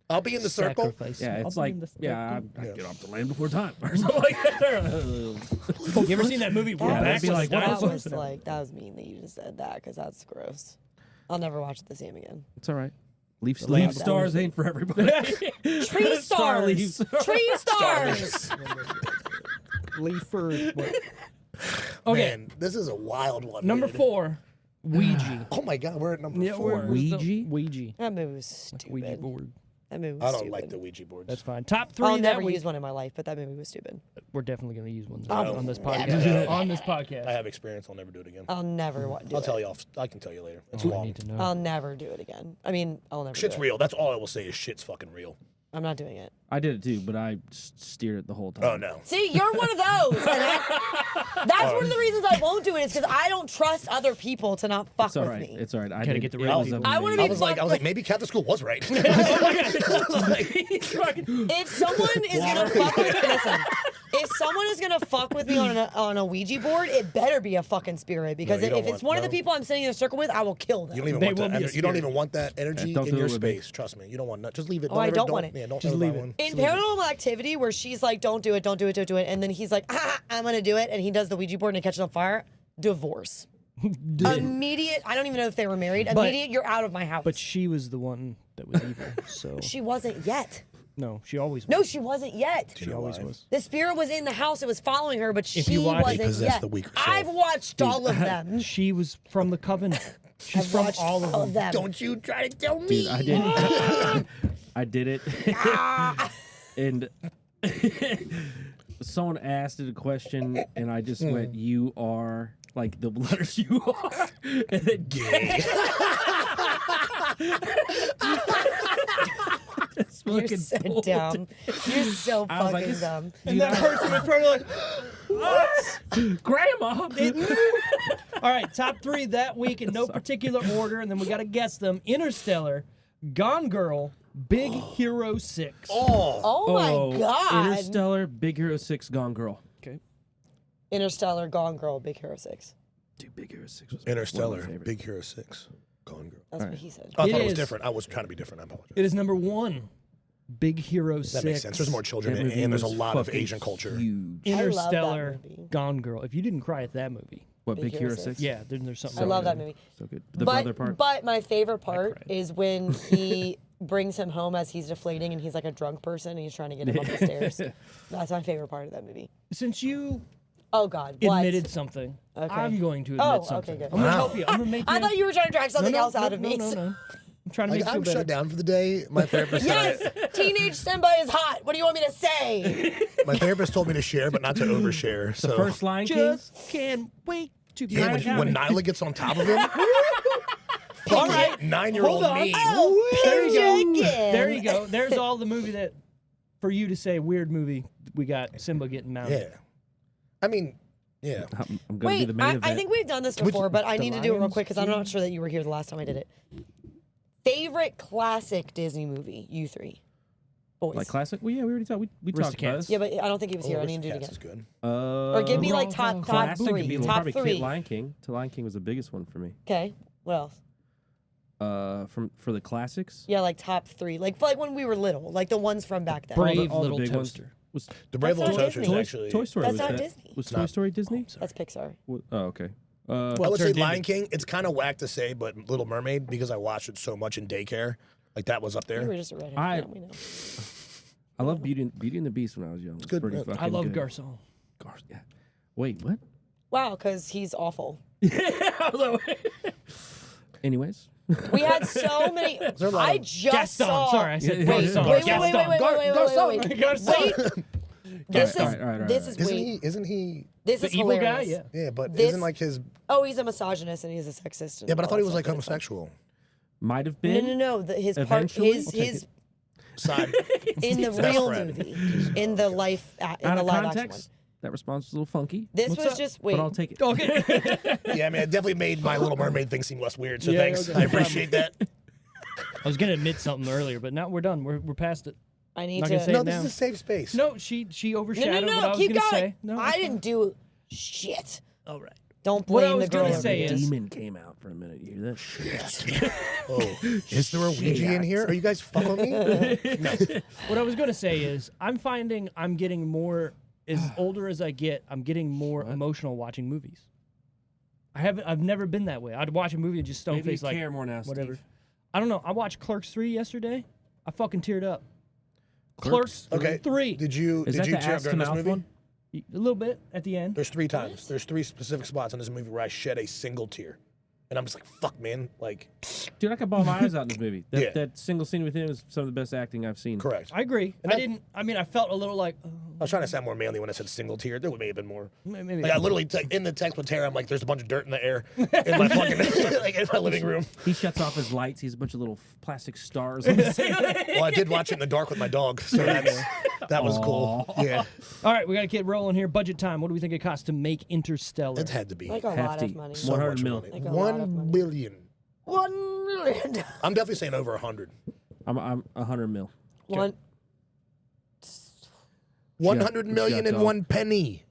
I'll be in the circle. Sacrifice. Yeah, I'll it's be like in the I circle. get off the land before time or something like that. You ever seen that movie? We're Yeah, back that'd be with like, the what the That dinosaurs? was that was mean that you just said that because that's gross. I'll never watch the same again. It's all right. Leaf Leaf stars ain't for everybody. Tree Star stars. leaves. Tree stars. Leaf or what? Okay, Man, this is a wild one. number dude. 4, Ouija. Oh my God, we're at number Yeah, 4. Ouija? Ouija. That movie was stupid. Ouija board. That movie was I don't stupid. like the Ouija boards. That's fine. Top 3 I'll that never week. use one in my life, but that movie was stupid. We're definitely going to use one Oh, on this never. podcast. On this I podcast. have experience. I'll never do it again. I'll never do I'll it. tell you off. I can tell you later. It's I long. need to know. I'll never do it again. I mean, I'll never. Shit's do it. real. That's all I will say is shit's fucking real. I'm not doing it. I did it too, but I steered it the whole time. Oh no. See, you're one of those. And that's one of the reasons I won't do it. Is because I don't trust other people to not fuck It's all with right. me. It's all right. I Gotta did. get the It real was people. I wanna amazing. be I was like, maybe Catholic school was right. If someone is gonna fuck with, listen. If someone is gonna fuck with me on a Ouija board, it better be a fucking spirit. Because No, you don't if it's want- one of the no. people I'm sitting in a circle with, I will kill them. You don't even They want will that. be a You don't spirit. even want that energy don't in do your it with me. space. Trust me. You don't want that. Just leave it. Oh, I ever- don't want it. Yeah, don't Just allow leave it. one. In Paranormal Activity, where she's like, "Don't do it, don't do it, don't do it," and then he's like, "I'm gonna do it," and he does the Ouija board and it catches on fire. Divorce. Immediate. I don't even know if they were married. But- Immediate. You're out of my house. But she was the one that was evil. So she wasn't yet. no, she always was. No, she wasn't yet. she always was. The spirit was in the house. It was following her, but you she watch- wasn't They possess yet. the weaker soul. I've watched all of them. She was from the coven. She's I've from watched all of them. Don't you try to tell me. Dude, I did. I did it. And someone asked it a question, and I just went, "You are." Like the letters you are, and then Gay. it's You're fucking so bold. dumb. You're so I was like, fucking this- dumb. And that person was probably like, "What?" Grandma. All right, top 3 that week in no particular order, and then we got to guess them. Interstellar, Gone Girl, Big Hero 6. Oh my god. Interstellar, Big Hero 6, Gone Girl. Okay. Interstellar, Gone Girl, Big Hero 6. Dude, Big Hero 6 was Interstellar, one of my favorites. Big Hero 6, Gone Girl. That's what he said. I It thought it was is. different. I was trying to be different. I apologize. It is number 1, Big Hero 6. That makes sense. There's more children That in it, movie and there's a was lot of fucking Asian culture. Huge. I love that Interstellar, movie. Gone Girl. If you didn't cry at that movie, What, Big Big Hero Hero 6? 6? yeah, then there's something. I love that good. movie. So good. The brother part. But my favorite part cried. is when he brings him home as he's deflating and he's like a drunk person and he's trying to get him up the stairs. That's my favorite part of that movie. Since you Oh God. What? admitted something. Okay. I'm going to admit Oh, okay, something. good. I'm going to Wow. help you. I'm going to make you. I thought you were trying to drag something else out of me. No. I'm trying to make Like, you I'm feel better. shut down for the day. My therapist Yes, said teenage Simba is hot. What do you want me to say? my therapist told me to share, but not to overshare. So First Lion King. Just can't wait to yeah, back out. when Nyla gets on top of him, All right, 9-year-old hold on. me. Oh, There you go. chicken. There you go. There's all the movie that, for you to say weird movie, we got Simba getting mounted. Yeah, I mean, yeah. I'm going to be Wait, the main event. I think we've done this before, but I the need to do it real Lions quick because I'm not sure that you were here the last time I did it. Favorite classic Disney movie, you three boys. Like classic? Well, yeah, we already talked. We talked about Aristocats. this. Yeah, but I don't think he was here. I need to do it Aristocats again. is good. Or give me like top classic would three. be Top probably three. Lion King. Lion King was the biggest one for me. Okay. What else? For the classics. Yeah, like top three. Like when we were little, like the ones from back then. Brave all the Little big ones. Toaster. Was The Brave That's Little not Toaster is Disney. actually. Toy Story That's was not that? Disney. Was not. Toy Story Disney? That's Pixar. Oh, okay. I would say turned Lion into- King. It's kind of whack to say, but Little Mermaid because I watched it so much in daycare. Like that was up You were there. just a redhead. I- Yeah, we know. I love Beauty and the Beast when I was young. It's good. pretty I fucking I love good. Garcon. Yeah. Wait, what? Wow, because he's awful. Anyways. We had so many. there a lot I of- just Gaston. saw. Sorry, I said Yeah, Wait, Garcon. wait, wait, Gaston. wait, wait, wait, wait, wait, wait, wait. Garcon. This is All right. this is Isn't wait. he? Isn't he? This The is evil guy? hilarious. Yeah. Yeah, but This- isn't like his. Oh, he's a misogynist and he's a sexist. and Yeah, but I all thought he that was stuff, like but it's fine. homosexual. Might have No, been. no, no. His part, Eventually? I'll take his Side. in the Best real friend. movie, in the life, in Out the of live action one. context, that response was a little funky. This What's was up? just wait. But I'll take it. Okay. Yeah, I mean, it definitely made my Little Mermaid thing seem less weird. So Yeah, thanks. okay. I appreciate that. I was gonna admit something earlier, but now we're done. We're past it. I need Not to. gonna say No, it this now. is a safe space. No, she No, overshadowed no, what I no. was Keep gonna going. say. No, I it's didn't fine. do shit. All right. Don't What I blame was the girl. gonna over say me. is- Demon came out for a minute. You hear that shit? Oh, is there a Ouija in here? Are you guys following me? No. What I was gonna say is, I'm finding I'm getting more. As older as I get, I'm getting more emotional watching movies. I've never been that way. I'd watch a movie and just stone Maybe you face like care more now, whatever. Steve. I don't know. I watched Clerks 3 yesterday. I fucking teared up. Clerks Okay. 3. Did you Is that did you the cheer up ass to during this mouth movie? one? A little bit at the end. There's 3 times. There's 3 specific spots in this movie where I shed a single tear, and I'm just like, "Fuck, man!" Like, Dude, I could bawl my eyes out in this movie. Yeah. That single scene with him is some of the best acting I've seen. correct. I agree. And I that- didn't. I mean, I felt a little like. I was trying to sound more manly when I said single tear. There may have been more. Maybe. Like I literally in the text with Tara, I'm like, "There's a bunch of dirt in the air in my fucking like in my living room." He shuts off his lights. He's a bunch of little plastic stars on the ceiling. Well, I did watch it in the dark with my dog, so that was cool. Yeah, All right, we got to get rolling here. Budget time. What do we think it costs to make Interstellar? it had to be Like a lot Hefty. of money. so 100 much mil. money. Like a lot of 1 money. billion. 1 million. I'm definitely saying over 100. I'm 100 mil. One. 100 million got, and dog? 1 penny.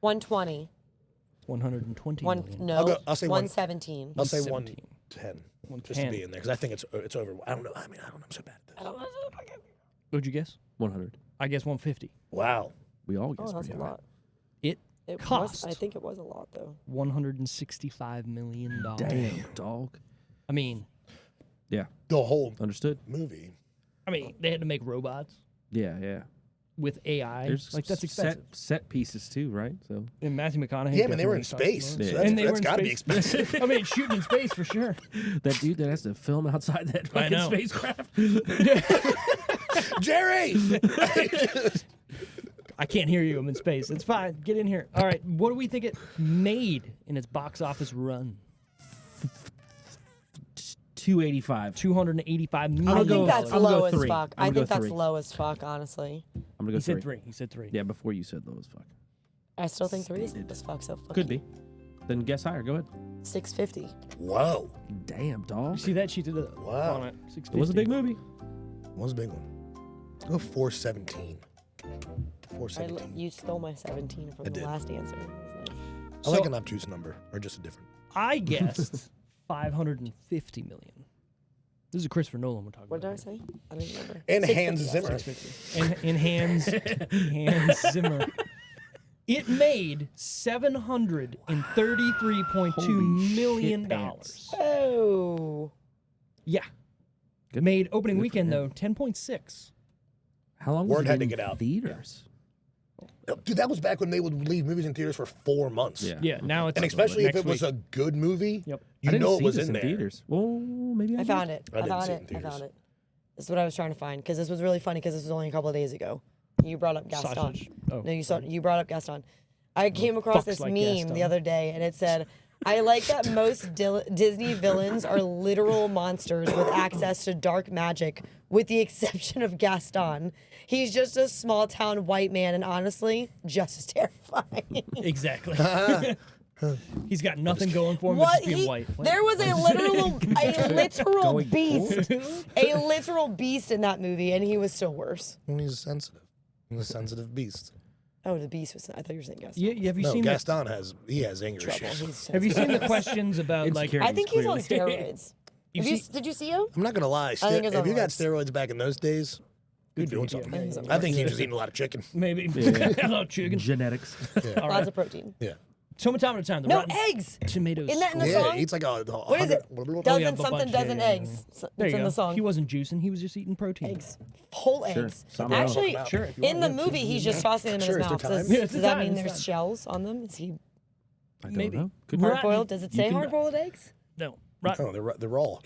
120. 120 One. million. No. I'll say 117. I'll say 117. 110, just to be in there, because I think it's over. I don't know. I mean, I don't know. I'm so bad at this. What'd you guess? 100. I guess 150. Wow. We all guess Oh, that's a pretty high. lot. It It cost. Was, I think it was a lot though. $165 million. Damn, dog. I mean, Yeah, The whole understood. movie. they had to make robots Yeah. with AI. There's like that's expensive. set pieces too, right? So And Matthew McConaughey. Yeah, I mean, they were in definitely space. talked So about it. Yeah. that's, And they were that's in got to be space. expensive. I mean, shooting in space for sure. that dude that has to film outside that fucking know. spacecraft. Jerry! I can't hear you. I'm in space. It's fine. Get in here. All right. What do we think it made in its box office run? 285. $285 million. I gonna think go- that's I'm gonna low go as three. fuck. I'm I gonna think go that's three. low as fuck, honestly. I'm gonna go He said 3. three. He said 3. Yeah, before you said low as fuck. I still think 3 is low as fuck. So fuck Could you. be. Then guess higher. Go ahead. 650. Whoa. Damn, You dog. see that? She did the Wow. on it. It was a big movie. What was a big one? Go 417. I 417. you stole my 17 from the did. last answer. I like So- an obtuse number, or just a different. I guessed 550 million. This is a Christopher Nolan we're talking What did I about. say? I don't remember. And 650, Hans yeah, Zimmer. 650. And in Hans Zimmer. It made $733.2 Holy million shit dollars. Oh. Yeah. Good. Made opening Good for weekend him. though 10.6. How long was Word it had to in get out. theaters? Dude, that was back when they would leave movies in theaters for 4 months. Yeah. Yeah, now it's And especially if next it was week. a good movie, Yep. you I didn't know it see was this in there. theaters. Well, maybe I I did. found it. I I didn't found see it it. in I theaters. found it. This is what I was trying to find because this was really funny because this was only a couple of days ago. You brought up Gaston. Sausage. Oh, No, you brought up Gaston. I came across fucks this like meme Gaston. the other day, and it said, "I like that most Disney villains are literal monsters with access to dark magic, with the exception of Gaston. He's just a small town white man, and honestly, just as terrifying." Exactly. He's got nothing going for him but What just being he, white. there was a literal Going beast, a literal beast in that movie, and he was still worse. He's sensitive. He's a sensitive beast. Oh, the beast was. I thought you were saying Gaston. Yeah, have you No, seen Gaston has anger Trouble. issues. He's have you seen the questions about like? Insecurity. I think he's on Clearly. steroids. You Have you, see- did you see him? I'm not gonna lie. think it's If you on got steroids. steroids back in those days, you're doing for you. something. I think it's on I think he's just eating a lot of chicken. Maybe. Hello, chicken. Genetics. All Lots right. of protein. Yeah. So much time at a time. The No rotten eggs. tomatoes. Isn't that in the Yeah, song? he eats like a. What is it? Oh, yeah, Dozen but something bunch, dozen yeah. eggs. There It's you in go. the song. He wasn't juicing. He was just eating protein. Eggs. Whole Sure. eggs. Some Actually, out. Sure, if you in the want, yeah. movie, he's just tossing them in Sure, his is there mouth. time? Does, Yeah, it's does the that time, mean it's there's time. shells on them? Is he I don't Maybe. know. Could Rotten. hard boiled? Does it You say can- hard boiled eggs? No. Rotten. Oh, they're raw.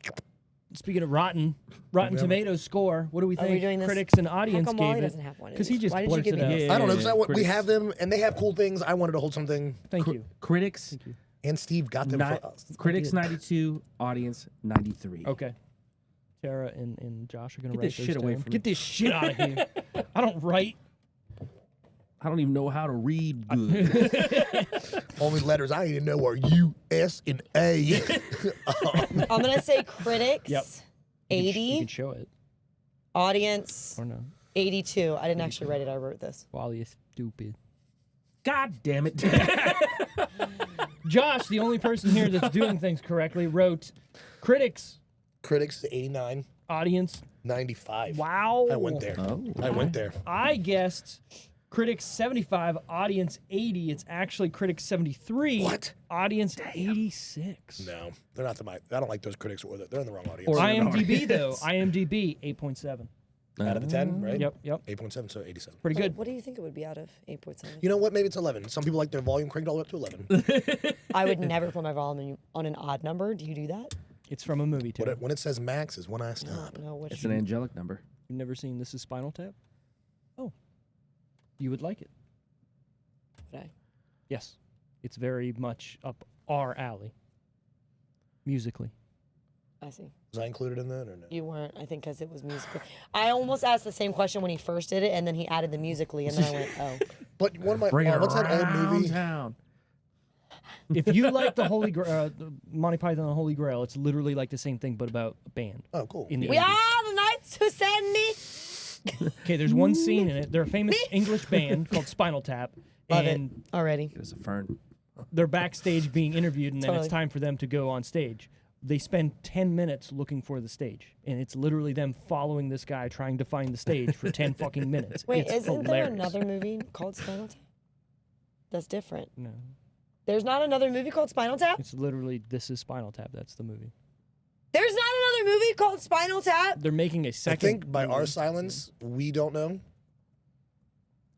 Speaking of Rotten Tomatoes score, what do we Are we think doing this- critics and How audience come gave Wally it? doesn't have one? Because he just Why did you blurts give it me out. this? I don't know. 'Cause we critics. have them, and they have cool things. I wanted to hold something, Thank you. Critics, and Steve got them for us. critics 92, audience 93. Okay. Tara and Josh are gonna Get write this those shit away down. from Get me. this shit out of here. I don't write. I don't even know how to read good. Only letters I even know are U, S, and A. I'm gonna say critics. Yep. You 80. can show it Audience or no. 82. I didn't actually write it. I wrote this. Wally is stupid. God damn it. Josh, the only person here that's doing things correctly, wrote critics, Critics 89, audience. 95. Wow. I went there. Oh, I went there. I guessed critics 75, audience 80. It's actually critics 73. What? Audience 86. No, they're not I don't like those critics. They're in the wrong audience. Or- IMDb though, IMDb 8.7. Out of the 10, right? Yep. 8.7, so 87. Pretty good. What do you think it would be out of 8.7? You know what? Maybe it's 11. Some people like their volume cranked all the way up to 11. I would never put my volume on an odd number. Do you do that? It's from a movie too. When it says max is when I stop. No. Which It's an angelic number. You've never seen This Is Spinal Tap? Oh. You would like it. would I? Yes. It's very much up our alley. Musically. I see. Was I included in that or no? You weren't, I think, because it was musical. I almost asked the same question when he first did it, and then he added the musically, and then I went, oh. But one of my Bring it what's that old around movie? town. If you like the Holy Grail, Monty Python and the Holy Grail, it's literally like the same thing, but about a band. Oh, cool. In the We 80s. are the knights who send me. Okay, there's one scene in it. They're a famous English band called Spinal Tap, Love and it already. It was a fern. they're backstage being interviewed, and then Totally. it's time for them to go on stage. They spend 10 minutes looking for the stage, and it's literally them following this guy trying to find the stage for 10 fucking minutes. Wait, it's isn't there hilarious. another movie called Spinal Tap? That's different. No, There's not another movie called Spinal Tap? it's literally This Is Spinal Tap. That's the movie. There's not another movie called Spinal Tap? They're making a I second. think by our movie. silence, we don't know.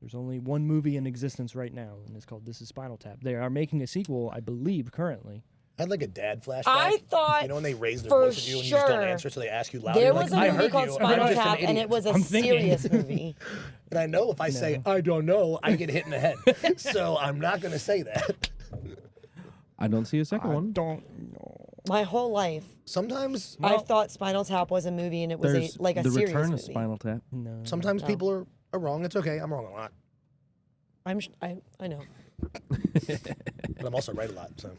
There's only one movie in existence right now, and it's called This Is Spinal Tap. They are making a sequel, I believe, currently. I had like a dad flashback. I thought You know when they raise their for voice at you and you just don't sure answer, so they ask you louder. there You're was like, a "I movie heard called you. I'm Spinal just an Tap, and idiot." it was a I'm thinking. serious movie. And I know if I say I don't know, I get hit in the head. So I'm not going to say that. I don't see a second one. Don't know. My whole life, Sometimes, I thought Spinal Tap was a movie, and it was There's like a the serious return movie. of Spinal Tap. No. sometimes Oh. people are wrong. It's okay. I'm wrong a lot, I know. but I'm also right a lot. So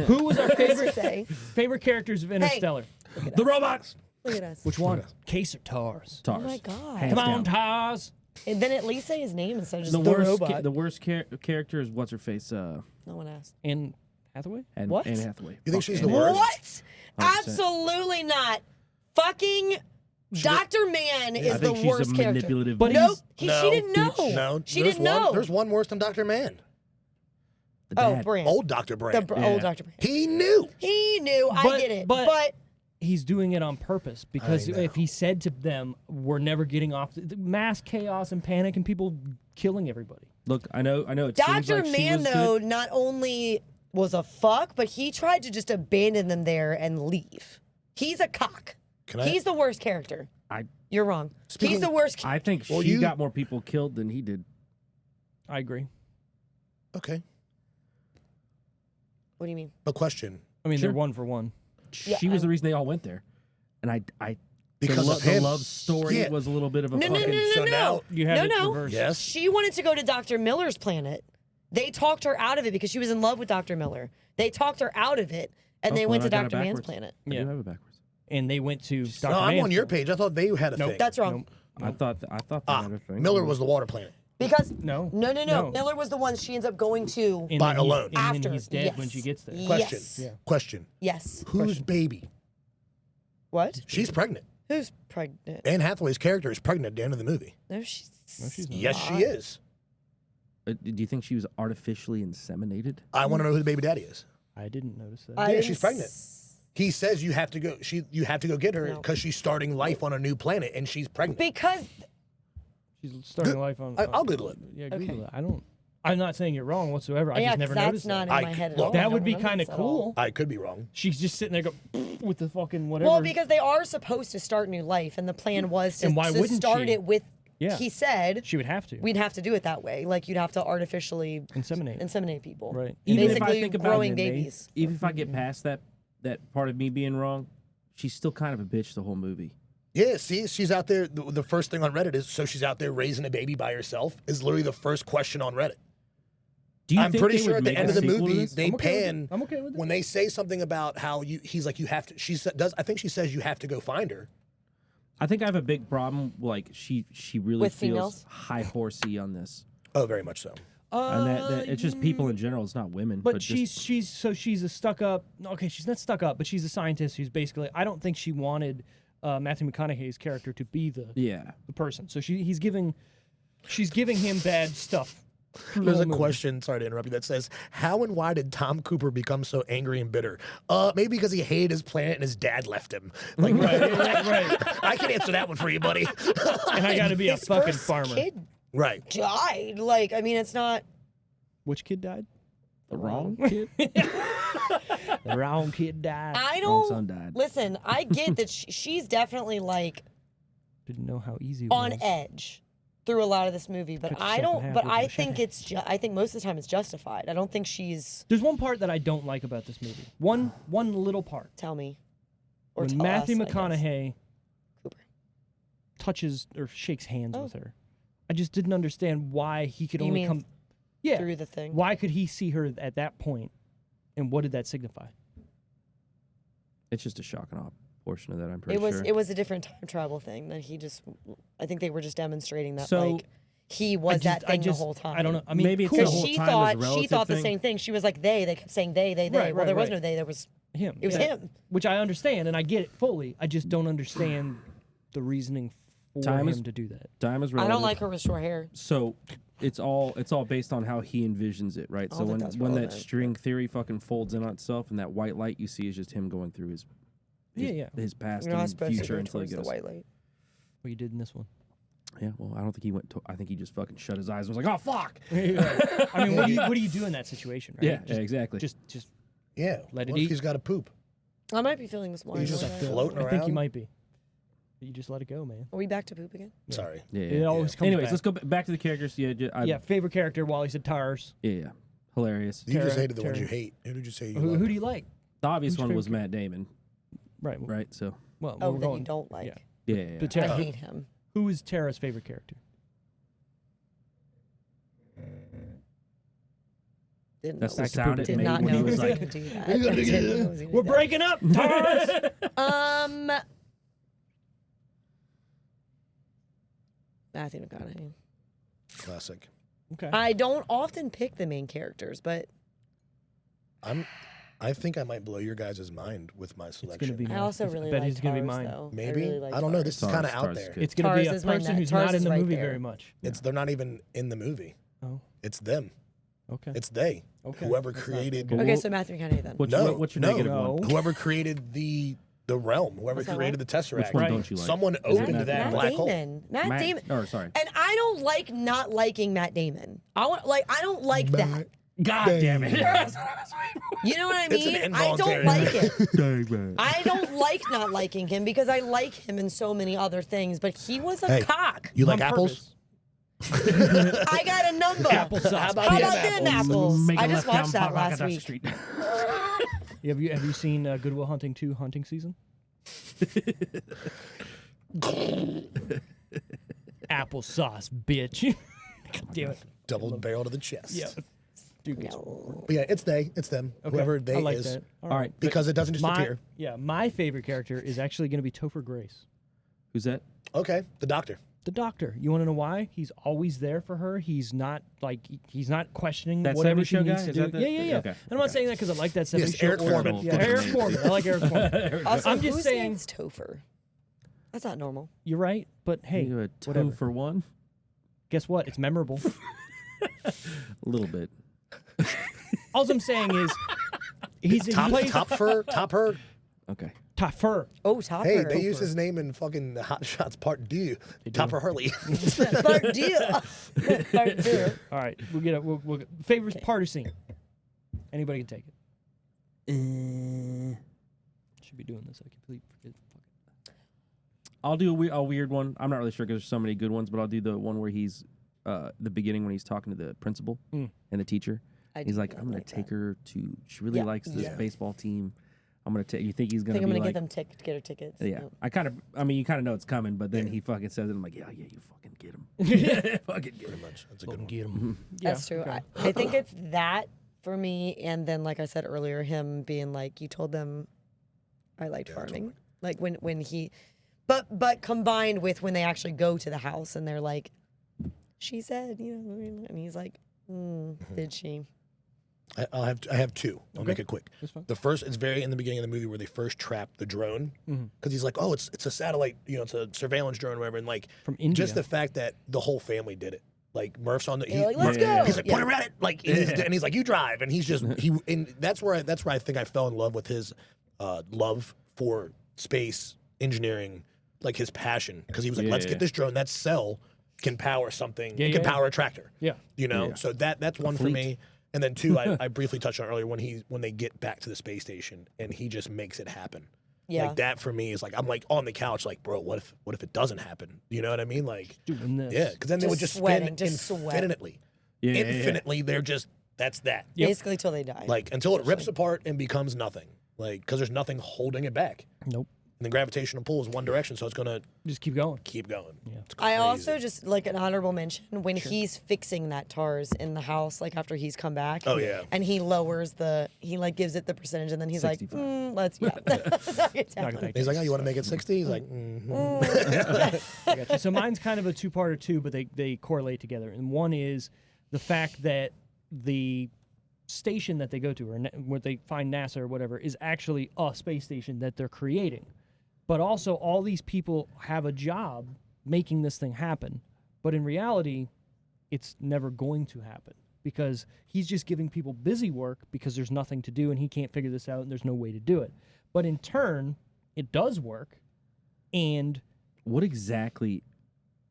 Who was our What does it favorite say? favorite characters of Interstellar? The robots. Oh, Look at us. Which one? Case or Tars? Oh Tars. my god! Hands Come on, down. Tars. And then at least say his name instead of just The the, worst, robot. the worst character is what's her face. No one asked. And Hathaway? And What? Anne Hathaway. You think Fuck she's Anne the worst? What? 100%. Absolutely not. Fucking Dr. Man is I the think she's worst a character. manipulative. But Nope. he's- She didn't know. No, She there's didn't know. There's one worse than Dr. Man. The Oh, dad. Brand. Old Dr. Brand. Old Yeah. Dr. Brand. He knew. He knew. I But- get it. but- But he's doing it on purpose because I know. if he said to them, "We're never getting off," the mass chaos and panic and people killing everybody. Look, I know. It seems Dr. like she Man, was though, good. not only was a fuck, but he tried to just abandon them there and leave. He's a cock. He's the worst character. You're wrong. He's the worst. I think Well, she you- got more people killed than he did. I agree. Okay. What do you mean? A question. I mean, Sure. they're 1 for 1. Yeah, She was the reason they all went there, and Because the, of him. the love story Yeah. was a little bit of a No, no, fucking. no, So no, now- no. You had it no. reversed. Yes. She wanted to go to Dr. Miller's planet. They talked her out of it because she was in love with Dr. Miller. They talked her out of it, and they Oh, went well, to I got it Dr. Man's backwards. planet. I Yeah. do have it backwards. And they went to Dr. No, I'm Man's on your planet. page. I thought they had a Nope. thing. That's wrong. I thought they had a thing. Miller was the water planet. Because No. no. No. Miller was the one she ends up going to And By then he's- alone. And after. then he's dead when Yes. she gets there. Question. Yes. Yeah. Question. Yes. Whose baby? What? She's pregnant. Who's pregnant? Anne Hathaway's character is pregnant at the end of the movie. No, she's. she's not. Yes, she is. Do you think she was artificially inseminated? I want to know who the baby daddy is. I didn't notice that. I Yeah, didn't she's pregnant. He says you have to go. You have to go get her No. because she's starting life on a new planet and she's pregnant. Because She's starting life on. I'll Google it. Yeah, Okay. Google it. I'm not saying you're wrong whatsoever. I yeah, just never 'cause noticed that's not that. in my head at look, all. That I would don't be remember kind of this at all. cool. I could be wrong. She's just sitting there with the fucking whatever. Well, because they are supposed to start new life, and the plan was to, And why to wouldn't start she? it with. Yeah. He said she would have to we'd have to do it that way. Like you'd have to artificially inseminate. inseminate people. Right. Even if I Basically, think about growing it, babies. Even if I get past that part of me being wrong, she's still kind of a bitch the whole movie. Yeah, see, she's out there. The first thing on Reddit is so she's out there raising a baby by herself. Is literally the first question on Reddit. Do you I'm think pretty they sure would at the make end a of the sequel to movie this? they I'm okay with pan it. I'm okay with it. when they say something about how he's like you have to. Does I think she says you have to go find her. I think I have a big problem. Like she really With feels females? high horsey on this, Oh, very much so. and that it's just people in general. It's not women. But just, she's a stuck up. Okay, she's not stuck up, but she's a scientist who's basically. I don't think she wanted Matthew McConaughey's character to be the person. So she's giving him bad stuff. through the There's whole a movie. question, sorry to interrupt you, that says, how and why did Tom Cooper become so angry and bitter? Maybe because he hated his planet and his dad left him. Like, Right. I can answer that one for you, buddy. And I got to be a His fucking first farmer. kid Right. died. Like I mean, it's not. Which kid died? the wrong kid. The wrong kid died. I Wrong don't son died. listen. I get that she's definitely like Didn't know how easy it on was. edge through a lot of this movie, but Cut I yourself in don't. half But with I a think machete. it's. I think most of the time it's justified. I don't think she's. There's one part that I don't like about this movie. One little part. Tell me. Or When tell Matthew us, I guess. McConaughey Cooper. touches or shakes hands Oh. with her. I just didn't understand why he could You only mean come. Yeah. through the thing. Why could he see her at that point, and what did that signify? It's just a shock and awe portion of that. I'm pretty It was. sure. It was a different time travel thing that he just. I think they were just demonstrating that So, like he was that thing the whole time. I don't know. I mean, Maybe it's cool. the Because whole she time is a thought she relative thought the thing. same thing. She was like they. They kept saying they. Right, well, right, there was right. no they. There was. him. It was yeah. him. Which I understand, and I get it fully. I just don't understand the reasoning for Time him is to do that. Time is I relative. don't like her with short hair. So it's all based on how he envisions it, right? I So don't when think that's when that relevant. string theory fucking folds in on itself, and that white light you see is just him going through his his past You're not and supposed to future go until he towards the goes. white light. What you did in this one. Yeah, well, I don't think he went. I think he just fucking shut his eyes and was like, "Oh fuck." I mean, what do you do in that situation? Right? Yeah, exactly. Just Yeah. Let it what if eat. he's got to poop? I might be feeling this more. He's just floating I around. think you might be. You just let it go, man. Are we back to poop again? Sorry. Yeah. It always comes Anyways, back. let's go back to the characters. Yeah, Yeah, favorite character. Wally said Tars. yeah. Hilarious. You just Tara- hated the ones Tara. you hate. Who did you say you Who loved? do you like? The obvious Who's your one was favorite Matt Damon, Right. right? So Well, Oh, we're that going. you don't like. Yeah. yeah. The I Tara, hate him. who is Tara's favorite character? Didn't That's know. the sound it Did made not when he know was he was like, gonna do that. I didn't know he was gonna We're do that. breaking up, Tars. Matthew McConaughey. Classic. Okay. I don't often pick the main characters, but I think I might blow your guys' mind with my It's selection. gonna be. I mine. also I really bet like he's gonna be Tars, mine. though. Maybe. really like I don't know. Tars. This is kind of Tars out is there. good. It's gonna be Tars a is my person ne- who's Tars not in is the right movie there. very much. They're not even in the movie. Oh. It's them. Okay. It's they. Okay. Whoever That's not created. good. Okay, so Matthew McConaughey then. What's No, what's your no. negative No. one? Whoever created the the realm, whoever that created the Tesseract. Which one Right. don't you like? Someone Is it opened Matt that Damon? black hole. Matt Damon. Or sorry. And I don't like not liking Matt Damon. I don't like that. God damn it. You know what I It's an mean? I don't involuntary- like it. I don't like not liking him because I like him in so many other things, but he was a Hey, cock. You like On apples? purpose. I got a number. Applesauce. How about How them about them apples? apples? Make a I just left watched down that last across the week. street. Have you seen Good Will Hunting 2 hunting season? Applesauce, bitch. God damn it. Double barrel to the chest. Yeah. Dude, No. But yeah, it's they. It's them. okay. Whoever I they like is. that. All right. Because it doesn't just appear. My favorite character is actually going to be Topher Grace, Who's that? Okay, the doctor. the doctor. You want to know why? He's always there for her. He's not questioning That whatever 70s she show needs guy? to Is do. that the- Yeah. okay. And I'm not saying that because I like that 70s Yes, show. Eric or- Foreman. Yeah, Eric Foreman. I like Eric Foreman. Also, I'm just whose saying- name's Topher? That's not normal. You're right, but hey, You a whatever. two for one? Guess what? It's memorable. A little bit. All I'm saying is he Top plays her. Okay. Topher. Oh, Topper. Hey, they use his name in fucking Hot Shots Part 2. Topper Hurley. Part two. Part two. All right, we'll get it. We'll favorite party scene. Anybody can take it. Should be doing this. I completely forget. I'll do a weird one. I'm not really sure because there's so many good ones, but I'll do the one where he's the beginning when he's talking to the principal and the teacher. He's like, I'm gonna take her to. She really Yeah. likes this Yeah. baseball team. I'm gonna take. You think he's I gonna? think I'm be gonna like, get her tickets. Yeah, I mean, you kind of know it's coming, but then he fucking says it. I'm like, yeah, you fucking get him. Fucking get him. Much. That's a good one. Get him. That's true. Okay. I think it's that for me, and then like I said earlier, him being like, you told them I liked farming. Like when he, but combined with when they actually go to the house and they're like, she said, and he's like, did she? I have two. I'll make it quick. That's fine. The first, it's very in the beginning of the movie where they first trap the drone because he's like, oh, it's a satellite, it's a surveillance drone or whatever, and like From India. just the fact that the whole family did it. Like Murph's on the, They're like, let's go. He's like, Yeah. point around it, like, and he's like, you drive, and he's just and that's where I think I fell in love with his love for space engineering, like his passion, because he was like, let's get this drone. That cell can power something. It can power a tractor. Yeah. So that's one for me. And then two, I briefly touched on earlier when they get back to the space station and he just makes it happen. Yeah. Like that for me is like I'm like on the couch like, bro, what if it doesn't happen? You know what I mean? Like Doing this. yeah, because then they would Just just sweating, spin just sweat. infinitely. Yeah. Infinitely, they're just that's that. Basically till they die. Like until it rips apart and becomes nothing. Like because there's nothing holding it back. Nope. And the gravitational pull is one direction, so it's gonna Just keep going. keep going. Yeah. It's I crazy. also just like an honorable mention when he's fixing that TARS in the house, like after he's come back. Oh, yeah. And he lowers he like gives it the percentage, and then he's 65. like, let's knock it down. Not gonna He's like, oh, you want to make it 60? He's like, I got you. So mine's kind of a two-parter too, but they correlate together. And one is the fact that the station that they go to, or where they find NASA or whatever, is actually a space station that they're creating. But also, all these people have a job making this thing happen. But in reality, it's never going to happen because he's just giving people busy work because there's nothing to do and he can't figure this out and there's no way to do it. But in turn, it does work. And What exactly?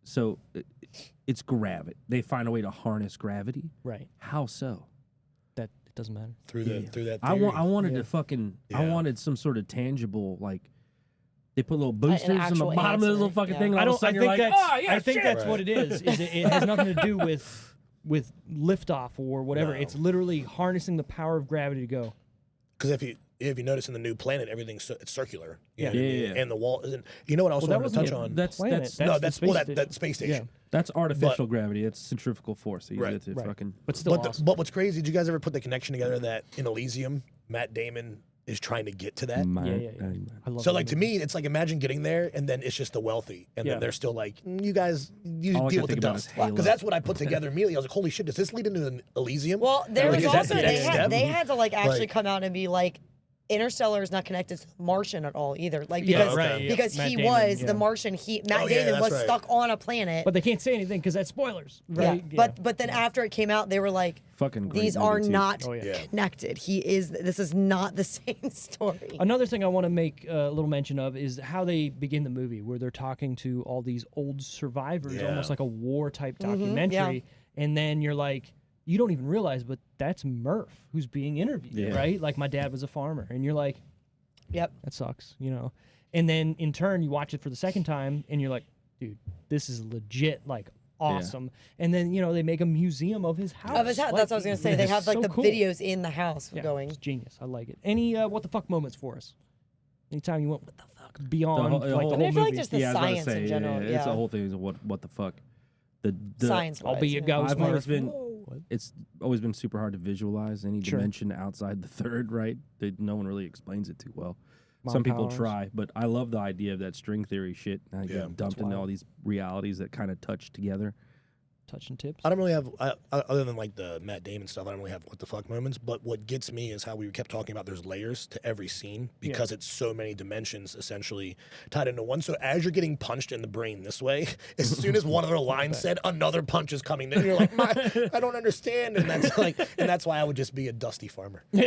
So it's gravity. They find a way to harness gravity. right, How so? that it doesn't matter. through that. I theory. wanted to fucking. I Yeah. wanted some sort of tangible like. They put little boosters on the actual bottom of this little answer, fucking yeah. thing. And I all of a don't. I sudden think you're like, that's. oh yeah, I think shit." that's what it is. It has nothing to do with liftoff or whatever. No. It's literally harnessing the power of gravity to go. Because if you notice in the new planet, everything's it's circular. You know Yeah. what I mean? Yeah. And the wall isn't. You know what I also Well, that wanted to wasn't touch it. on? That's Planet. that's no, the that's space that station. space station. Yeah. that's artificial gravity. It's centrifugal force. So you Right. get to Right. fucking. But still But awesome. but what's crazy? Did you guys ever put the connection together that in Elysium, Matt Damon is trying to get to that? Yeah. I love So that like to movie. me, it's like imagine getting there and then it's just the wealthy, and Yeah. then they're still like, you guys, you All I deal can with the think about is dust. Halo. Because that's what I put together immediately. I was like, holy shit, does this lead into an Elysium? Well, there Like, was is that also the next step? they had to like actually Like- come out and be like, Interstellar is not connected to The Martian at all either. Like Yeah, because right, yeah. because Matt he Damon, was yeah. the Martian. Matt Oh, yeah, Damon that's was right. stuck on a planet. But they can't say anything because that's spoilers, right? Yeah. But then after it came out, they were like, Fucking great these movie, are too. not Oh, yeah. Yeah. connected. This is not the same story. Another thing I want to make a little mention of is how they begin the movie, where they're talking to all these old survivors, Yeah. almost like a war type Mm-hmm, documentary, and then you're like, you don't even realize, but that's Murph who's being interviewed, Yeah. right? Like my dad was a farmer, and you're like, Yep. that sucks, you know. And then in turn, you watch it for the second time, and you're like, dude, this is legit, like awesome. And then they make a museum of his house. Of his house. That's what I was gonna say. They it's have like so the cool. videos in the house Yeah, going. It's genius. I like it. Any what the fuck moments for us? Anytime you went, what the fuck, beyond whole- like the whole- whole I mean, I feel like movie. just the yeah, I was about to science say, in general. It's Yeah. the whole thing is what the fuck. The Science. I'll be a ghost. I've always Murph. been. Whoa. It's always been super hard to visualize any Sure. dimension outside the third, right? No one really explains it too well. Mom Some people powers. try, but I love the idea of that string theory shit. Now you Yeah, get dumped into all these realities that kind of touch together. Touching tips. I don't really have, other than like the Matt Damon stuff, I don't really have what the fuck moments. But what gets me is how we kept talking about there's layers to every scene because it's so many dimensions essentially tied into one. So as you're getting punched in the brain this way, as soon as one of their lines said, another punch is coming. Then you're like, I don't understand, and that's why I would just be a dusty farmer. But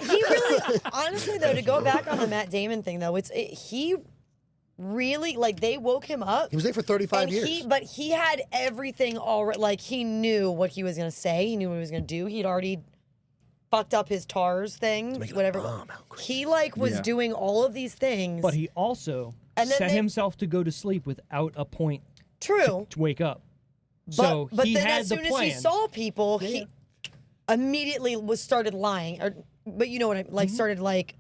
he really, honestly though, to go back on the Matt Damon thing though, he really like they woke him up. He was there for 35 and years. But he had everything already. Like he knew what he was gonna say. He knew what he was gonna do. He'd already fucked up his TARS thing, Make it a whatever. bomb, how crazy. He like was Yeah. doing all of these things. But he also And then set they- himself to go to sleep without a point True. to wake up. But, So but he then had as the soon plan. as he saw people, he immediately started lying. But you know what I like started like,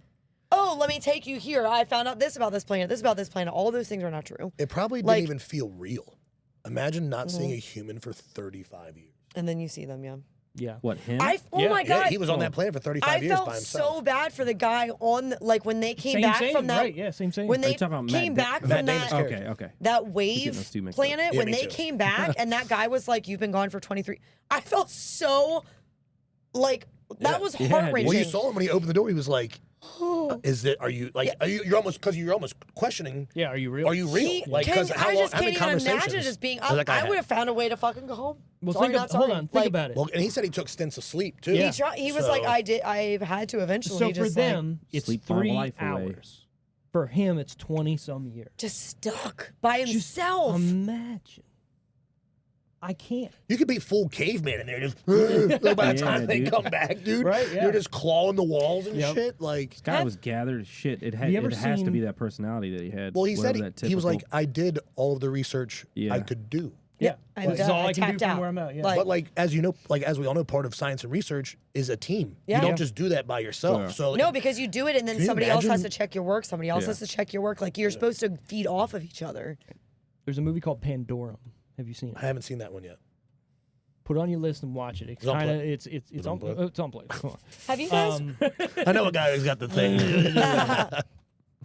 oh, let me take you here. I found out this about this planet, this about this planet. All those things are not true. It probably Like- didn't even feel real. Imagine not seeing a human for 35 years. And then you see them, yeah. Yeah. What him? Oh Yeah. my god. Yeah, he was on that planet for 35 I years by felt himself. so bad for the guy on like when they came back same, from that right? Yeah, same. when Are they you talking about came Matt back Da- from Matt Damon's that character. Okay. that wave those two mixed up. planet Yeah, when me they too. came back and that guy was like, you've been gone for 23. I felt so like that Yeah. was Yeah, dude. heart-wrenching. Well, you saw him when he opened the door. He was like, "Is it? Are you like? Yeah. You're almost because you're almost questioning. Yeah, are you real? Are you real? Like, I because just how can't many even conversations imagine just being. has that guy I had? would have found a way to fucking go home. Well, Sorry, think not hold sorry. on. Think Like, about it. Well, and he said he took stints of sleep too. Yeah. He was like, So- I had to eventually. So He for just like, them, it's Sleep my 3 life away. hours. For him, it's 20-some years. just stuck by Just himself. imagine. I can't. You could be full caveman in there, just like by the Yeah, time they dude. come back, dude. Right, yeah. You're just clawing the walls and Yep. shit. Like, This guy was gathered as shit. It had. you ever It has to seen- be that personality that he had. well, he said whatever that he was like, typical- I did all of the research I Yeah. could do. Yeah. I'm This is done. all I can do tapped from out. where I'm at. Yeah. Like- But like as you know, like as we all know, part of science and research is a team. Yeah. You don't Yeah. just do that by yourself. Yeah. So No, because you do it and then Can you somebody else has imagine- to check your work. Somebody else Yeah. has to check your work. Like you're supposed to feed off of each other. There's a movie called Pandorum. Have you seen it? I haven't seen that one yet. Put it on your list and watch it. It's It's on kind of Play. it's on Play? it's on Play. Come on. Have you guys? I know a guy who's got the thing.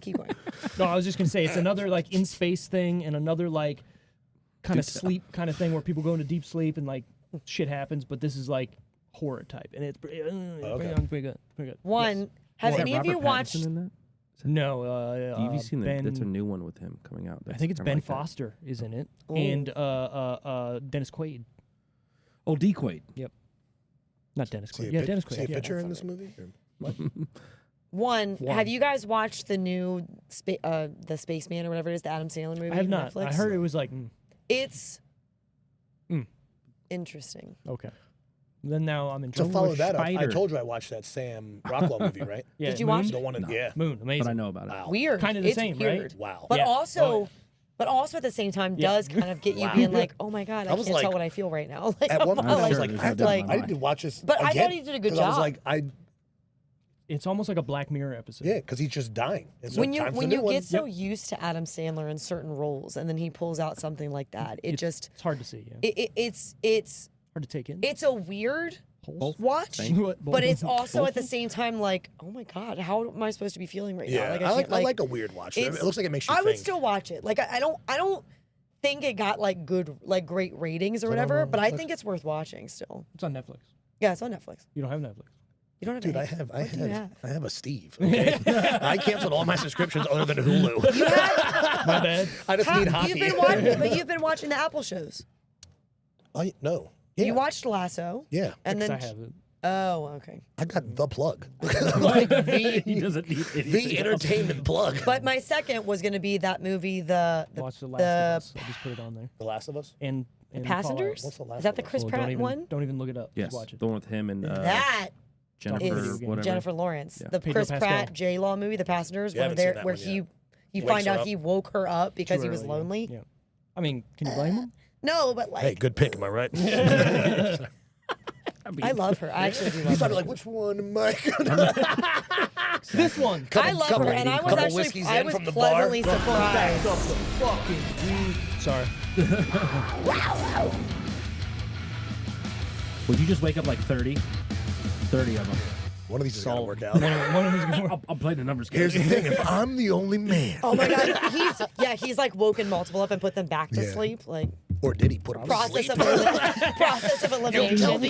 Keep going. No, I was just gonna say it's another like in space thing and another like kind of sleep kind of thing where people go into deep sleep and like shit happens, but this is like horror type and it's pretty good. Pretty good. One. Have Is that any of Robert you watched? Pattinson in that? No, Have you seen Ben, that? That's a new one with him coming out. I That's think it's kinda Ben like that. Foster is in it, Ooh. and Dennis Quaid. Oh, D. Quaid. Not Dennis See Quaid. a Yeah, pic- Dennis see Quaid. a Yeah. picture in this movie? Or- One. One. Have you guys watched the new the Spaceman or whatever it is, the Adam Sandler movie? I have on not. Netflix? I heard it was like It's Mm. interesting. okay. Then now I'm in To trouble. follow with that up, I Spider. told you I watched that Sam Rockwell movie, right? Yeah, Did you Moon? watch The one in yeah. Moon, amazing. But I know about it. Wow. Weird. Kinda the It's same, weird. right? Wow. But Yeah. also, Oh, yeah. but also at the same time, Yeah. does kind of get you Wow. being like, oh my god, I was can't like- tell what I feel right now. Like, At one point, I was sure like, there's I, have no to, doubt in my I need to watch this. But I again, thought he did a good 'cause I was job. like, It's almost like a Black Mirror episode. yeah, because he's just dying. And so when you time for when the you new one. get so used to Adam Sandler in certain roles, and then he pulls out something like that, it just It's hard to see. Yeah. it's Hard to take in. it's a weird Both watch, same. but it's also at the same time like, oh my god, how am I supposed to be feeling right yeah, now? Like, I can't, like a weird watch. It it's- looks like it makes you I think. would still watch it. Like I don't think it got like great ratings or Is that whatever, on but I Netflix? think it's worth watching still. It's on Netflix. Yeah, it's on Netflix. You don't have Netflix. You don't have Dude, a- I have do you a Steve. Okay? I canceled all my subscriptions other than Hulu. My bad. I just need hockey. You've been watching the Apple shows. No. Yeah. You watched Lasso. Yeah. And then I haven't. Oh, okay. I got the plug. Like He doesn't need anything the entertainment plug. But my second was going to be that movie, Watch The Last of Us. I just put it on there. The Last of Us? And Passengers. What's The Last Is that the of Us? Chris Fallout. Pratt one? Don't even look it up. Yes, Just watch it. the one with him and That Jennifer, is whatever. Jennifer Lawrence. Yeah. The Pedro Chris Pascal. Pratt J Law movie, The Passengers, Yeah, I where haven't seen they're that where one he yet. you Wakes find her out up. he woke her up because Too he was early, yeah. lonely. Yeah. I mean, can you blame him? No, but like Hey, good pick, am I right? I love her. I actually do He's love her. probably like, which one am I? This one. I love her, and I was couple actually whiskeys I in was from the bar. pleasantly surprised. Sorry. Would you just wake up like 30? 30 of them. One of these is going to Solid. work out. One of them's gonna I'll play the numbers. Here's the thing. If I'm the only man. Oh my god, he's like woken multiple up and put them back to Yeah. sleep. Like Or did he put him to process sleep? process of elimination.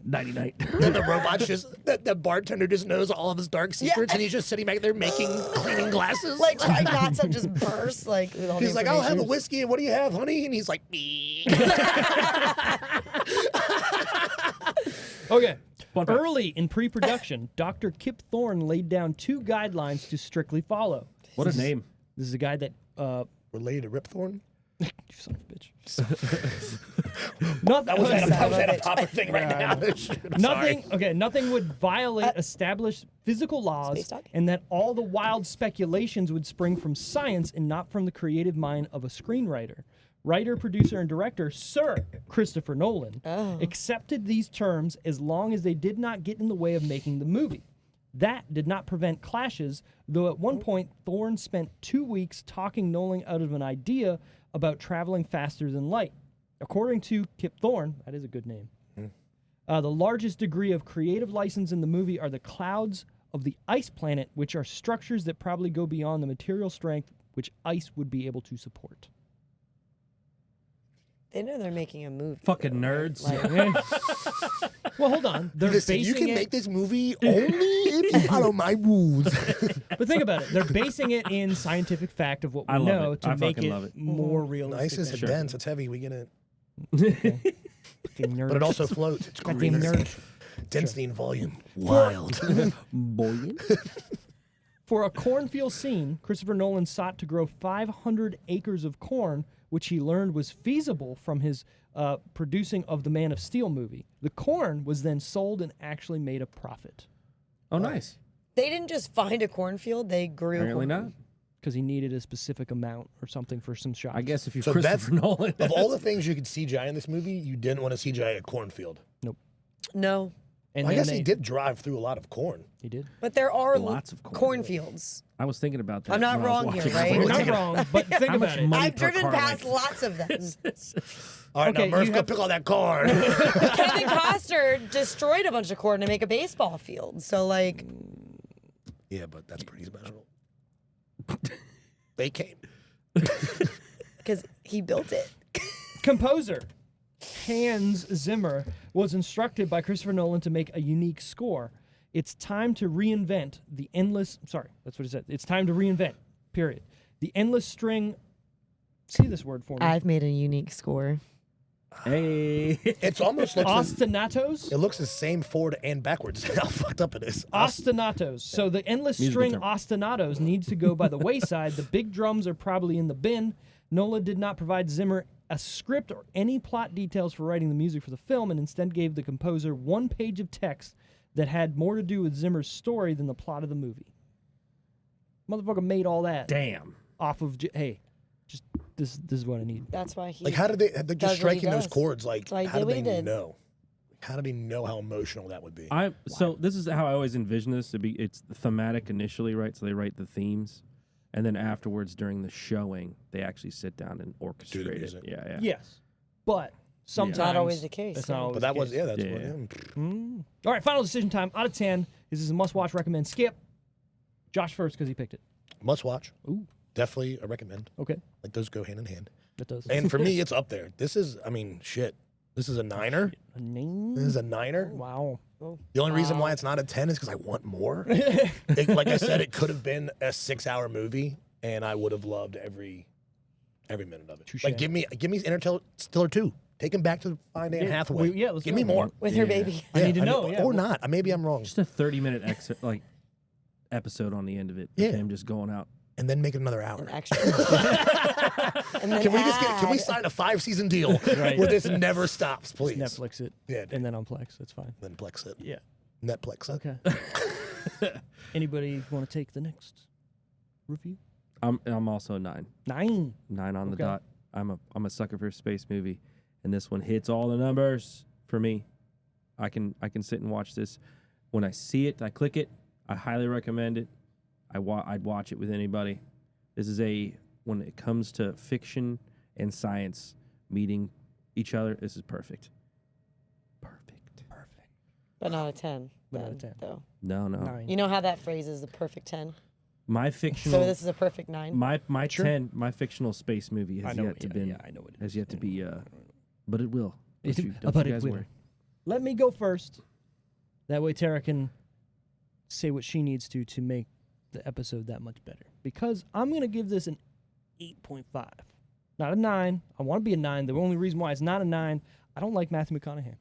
Nighty night. Then the robot's just, the bartender just knows all of his dark secrets and he's just sitting back there cleaning glasses. Like trying not to just burst. Like with all the He's like, I'll have a information. whiskey, and what do you have, honey? And he's like, me. Okay. Fun fact. Early in pre-production, Dr. Kip Thorne laid down 2 guidelines to strictly follow. What a name. This is a guy that Related to Rip Thorne? you son of a bitch. Nothing. That was Son of a a bitch. popper thing right now. I'm Nothing. sorry. Okay, nothing would violate established physical laws, Space Dog? and that all the wild speculations would spring from science and not from the creative mind of a screenwriter. Writer, producer, and director Sir Christopher Nolan accepted these terms as long as they did not get in the way of making the movie. That did not prevent clashes, though at one point Thorne spent 2 weeks talking Nolan out of an idea about traveling faster than light. According to Kip Thorne, that is a good name, the largest degree of creative license in the movie are the clouds of the ice planet, which are structures that probably go beyond the material strength which ice would be able to support. They know they're making a movie. Fucking nerds. Well, hold on. They're Listen, basing you can it, make this movie only if you follow my rules. but think about it. They're basing it in scientific fact of what we I love know it. to I make fucking it love it. more realistic. Nice, it's than- dense, it's heavy, we get it. Fucking nerds. But it also floats. It's Goddamn green. nerds. Density and volume. Wild. Boy. For a cornfield scene, Christopher Nolan sought to grow 500 acres of corn, which he learned was feasible from his producing of the Man of Steel movie. The corn was then sold and actually made a profit. Oh, nice. They didn't just find a cornfield; they grew. Apparently corn. not. Because he needed a specific amount or something for some shots. I guess if you're So Christopher Nolan. Of all the things you could CGI in this movie, you didn't want to CGI a cornfield. No, And I then guess they, he did drive through a lot of corn. He did. but there are Lots of corn. cornfields. I was thinking about that. I'm not when I was wrong here, watching right? it. You're not wrong, but think How about much it. money I've per driven car, past like- lots of them. All right, Okay, now Murph, you go have- pick all that corn. Kevin Costner destroyed a bunch of corn to make a baseball field. So like, Yeah, but that's pretty special. They came. because he built it. Composer Hans Zimmer was instructed by Christopher Nolan to make a unique score. It's time to reinvent the endless. Sorry, that's what he said. It's time to reinvent. Period. The endless string. See this word for me. I've made a unique score. Hey. It's almost looks. Ostinatos. It looks the same forward and backwards. How fucked up it is. Ostinatos. So the endless Musical string term. ostinatos needs to go by the wayside. The big drums are probably in the bin. Nolan did not provide Zimmer a script or any plot details for writing the music for the film, and instead gave the composer 1 page of text that had more to do with Zimmer's story than the plot of the movie. Motherfucker made all that Damn. off of hey, just this is what I need. That's why he. Like, how did they does just what he striking those does. chords? Like, That's why he how did did what they he did. know? How did he know how emotional that would be? So this is how I always envision this to be. It's thematic initially, right? So they write the themes, and then afterwards during the showing, they actually sit down and orchestrate it. music. Yeah, yeah. Yes, but sometimes Not always the case, That's yeah. not always But that the was, case. yeah, that's Yeah, what. yeah. Yeah. All right, final decision time. Out of 10, this is a must-watch. Recommend. Skip. Josh first because he picked it. Must watch. Ooh, Definitely a recommend. okay, Like, those go hand in hand. that does. And for me, it's up there. This is, I mean, shit. This is a 9er. A name? This is a 9er. Wow. The only reason why it's not a 10 is because I want more. Like I said, it could have been a 6-hour movie, and I would have loved every minute of it. Touché. Like give me Interstellar 2. Take him back to Find Anne Hathaway. Let's give go. me more. With her baby. I need to know. Or not. Maybe I'm wrong. Just a 30-minute episode on the end of it. Yeah. Him just going out. And then make it another hour. An extra. And then Can we add- sign a 5-season deal Right. where this never stops, please? Netflix it. Yeah, And then on Plex. That's fine. then Plex it. Yeah. Netflix it. Okay. Anybody want to take the next review? I'm also 9. 9. 9 on the Okay. dot. I'm a sucker for a space movie, and this one hits all the numbers for me. I can sit and watch this. When I see it, I click it. I highly recommend it. I'd watch it with anybody. This is when it comes to fiction and science meeting each other, this is perfect. Perfect. But not a 10. But not a then, 10. Though. No. 9. You know how that phrase is the perfect 10? My fictional So this is a perfect 9? my Sure. 10, my fictional space movie I has know. yet to be I know what it has is. yet to be but it will. It- Don't but you it guys will. worry. Let me go first. That way Tara can say what she needs to make the episode that much better. Because I'm going to give this an 8.5. Not a 9. I want to be a 9. The only reason why it's not a 9, I don't like Matthew McConaughey.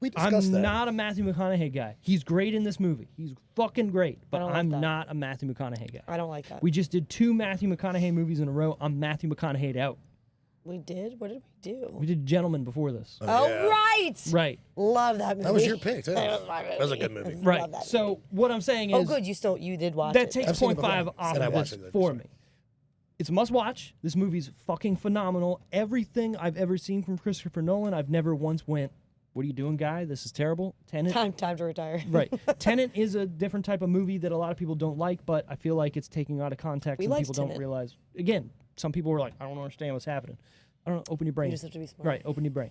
We discussed I'm that. not a Matthew McConaughey guy. He's great in this movie. He's fucking great. But don't like I'm that. not a Matthew McConaughey guy. I don't like that. We just did 2 Matthew McConaughey movies in a row. I'm Matthew McConaughey'd out. We did? What did we do? We did Gentleman before this. Oh, yeah. right. Right. Love that movie. That was your pick, too. That was my movie. That was a good movie. Love Right. that So movie. what I'm saying Oh, is good. You did watch that it. takes I've seen it 0.5 before. off And I of watched this it. for Sorry. me. It's a must watch. This movie's fucking phenomenal. Everything I've ever seen from Christopher Nolan, I've never once went, what are you doing, guy? This is terrible. Tenet. Time to retire. Right. Tenet is a different type of movie that a lot of people don't like, but I feel like it's taken out of context We and liked people don't Tenet. realize. Again, some people were like, I don't understand what's happening. I don't know. Open your brain. You just have to be smart. Right. Open your brain.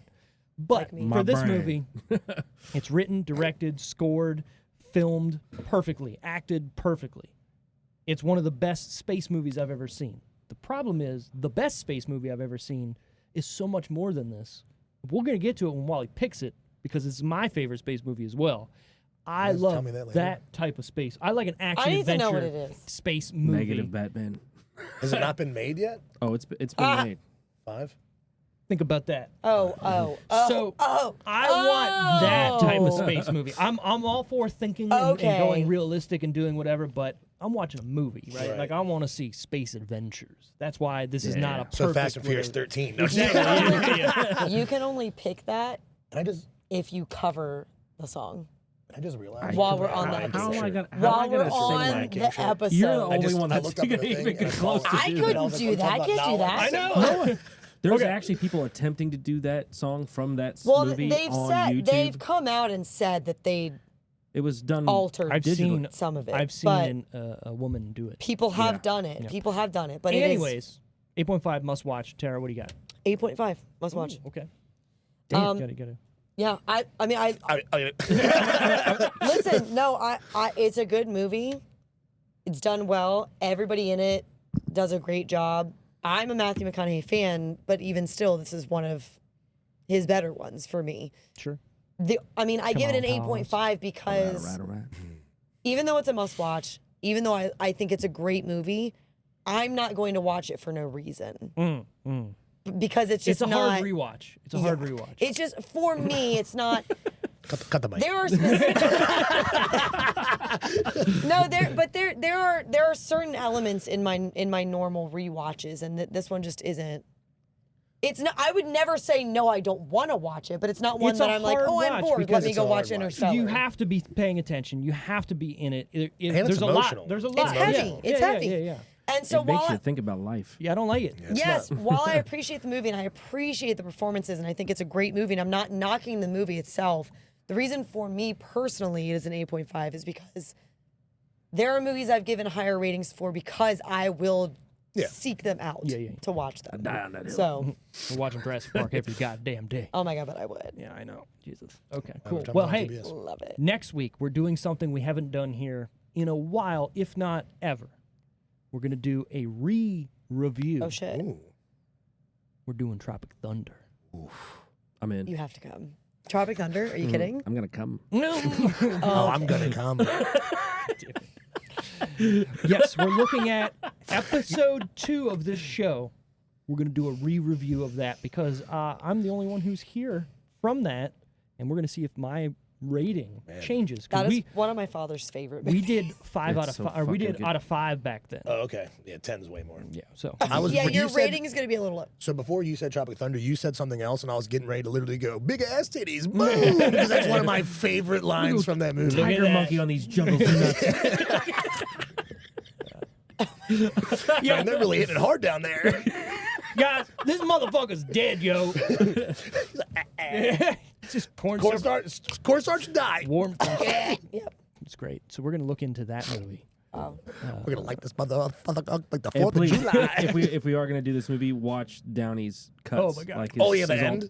But Like me. for My this brain. movie, it's written, directed, scored, filmed perfectly, acted perfectly. It's one of the best space movies I've ever seen. The problem is, the best space movie I've ever seen is so much more than this. We're going to get to it when Wally picks it, because it's my favorite space movie as well. I Yes, tell love me that later. that type of space. I like an action I need to adventure know what it is. space movie. Negative Batman. Has it not been made yet? Oh, it's been Ah. made. 5? Think about that. Oh. So I want that type of space movie. I'm all for thinking and Okay. going realistic and doing whatever, but I'm watching a movie, right? Right. Like I want to see space adventures. That's why this is not a perfect. So Fast and Furious whatever. 13. No, Exactly. Yeah. You can only pick that And if you cover the song. I just realized. While we're on the How episode. am I gonna While we're sing on that? the episode. You're the only one I that's looked up gonna at the even thing get and I close saw to it. I do couldn't that. was like, do we're that. talking I can't do about that. knowledge. There's actually people attempting to do that song from that Well, movie they've on said YouTube. they've come out and said that they It was done. altered I've seen some of it. I've but seen a woman do it. people have Yeah. done it. Yeah. People have done it. But Anyways, 8.5 must watch. Tara, what do you got? it is 8.5. Must watch. Ooh, okay. Damn, got it. Yeah, I mean, I listen. No, I, it's a good movie. It's done well. Everybody in it does a great job. I'm a Matthew McConaughey fan, but even still, this is one of his better ones for me. Sure. I give it an on, pals. 8.5 because Right. even though it's a must watch, even though I think it's a great movie, I'm not going to watch it for no reason. Because it's just It's a not. hard rewatch. It's a hard rewatch. It's just, for me, it's not. cut the mic. There are specific. No, there are certain elements in my normal rewatches, and this one just isn't. It's not. I would never say no. I don't want to watch it, but it's not one It's that a I'm like, hard oh, I'm watch bored. Let because me it's go a hard watch watch. Interstellar. You have to be paying attention. You have to be in it. it's There's a emotional. lot. There's a lot. heavy. Yeah. It's Yeah, heavy. Yeah. And so It makes while you think about life. Yeah, I don't like it. yes, while I appreciate the movie and I appreciate the performances and I think it's a great movie and I'm not knocking the movie itself, the reason for me personally it is an 8.5 is because there are movies I've given higher ratings for because I will seek them out to watch them. Die on that hill. So, We're watching Jurassic Park every goddamn day. oh my God, but I would. Yeah, I know. Jesus. Okay, Every cool. time Well, I'm on hey, TBS. Love it. next week we're doing something we haven't done here in a while, if not ever. We're going to do a re-review. Oh shit. Ooh. We're doing Tropic Thunder. I'm in. You have to come. Tropic Thunder? Are you kidding? I'm gonna come. Oh, I'm gonna come. Yes, we're looking at episode 2 of this show. We're going to do a re-review of that because I'm the only one who's here from that, and we're going to see if my rating changes. 'Cause That is one of my father's favorite we movies. did 5 out of so 5. Or we fucking did good. out of 5 back then. Oh, okay. Yeah, 10's way more. Yeah, so I was. Yeah, when your you said- rating is going to be a little low. So before you said Tropic Thunder, you said something else, and I was getting ready to literally go big ass titties, boom, because that's one of my favorite lines from that movie. Look at Tiger that. monkey on these jungles nuts. Yeah, and they're really hitting it hard down there. guys, this motherfucker's dead, yo. Just Cornstarch died. warm. Yep. It's great. So we're going to look into that movie. Oh. We're gonna like this motherfucker like the And 4th of please, July. if we are gonna do this movie, watch Downey's cuts. Oh my God. Like Oh yeah, the his own- end.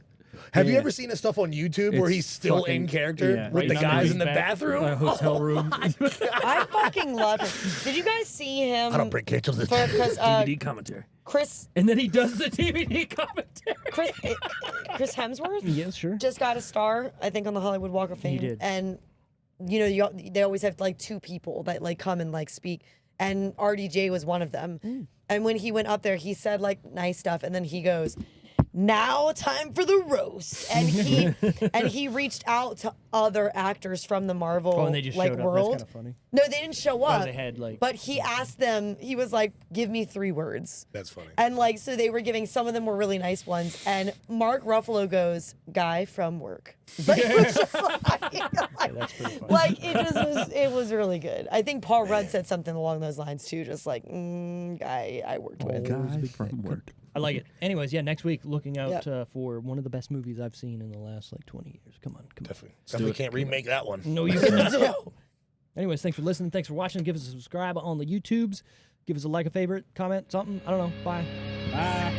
Have you Yeah. ever seen his stuff on YouTube where It's he's still fucking- in character yeah. with the Right, guys he's in the back. bathroom? hotel room. I fucking love him. Did you guys see him? I don't break Rachel's this. Because DVD commentary. Chris And then he does the DVD commentary. Chris Hemsworth Yes, sure. just got a star, I think, on the Hollywood Walk of Fame. did. And you know, they always have like 2 people that like come and like speak, and RDJ was one of them. And when he went up there, he said like nice stuff, and then he goes, "Now time for the roast," and he reached out to other actors from the Marvel Oh, and they just like showed up. world. That's kind of funny. No, they didn't show up. they had, like- But he asked them. He was like, "Give me 3 words." That's funny. And like, so they were giving, some of them were really nice ones. And Mark Ruffalo goes, "Guy from work." Like, it was just That's pretty funny. like it was really good. I think Paul Rudd said something along those lines too, just like, guy I worked with. Guy from work. I like it. Anyways, yeah, next week, looking out Yep. for one of the best movies I've seen in the last like 20 years. Come on. Definitely can't remake that one. No, you cannot. Anyways, thanks for listening. Thanks for watching. Give us a subscribe on the YouTubes. Give us a like, a favorite, comment, something. I don't know. Bye. Bye.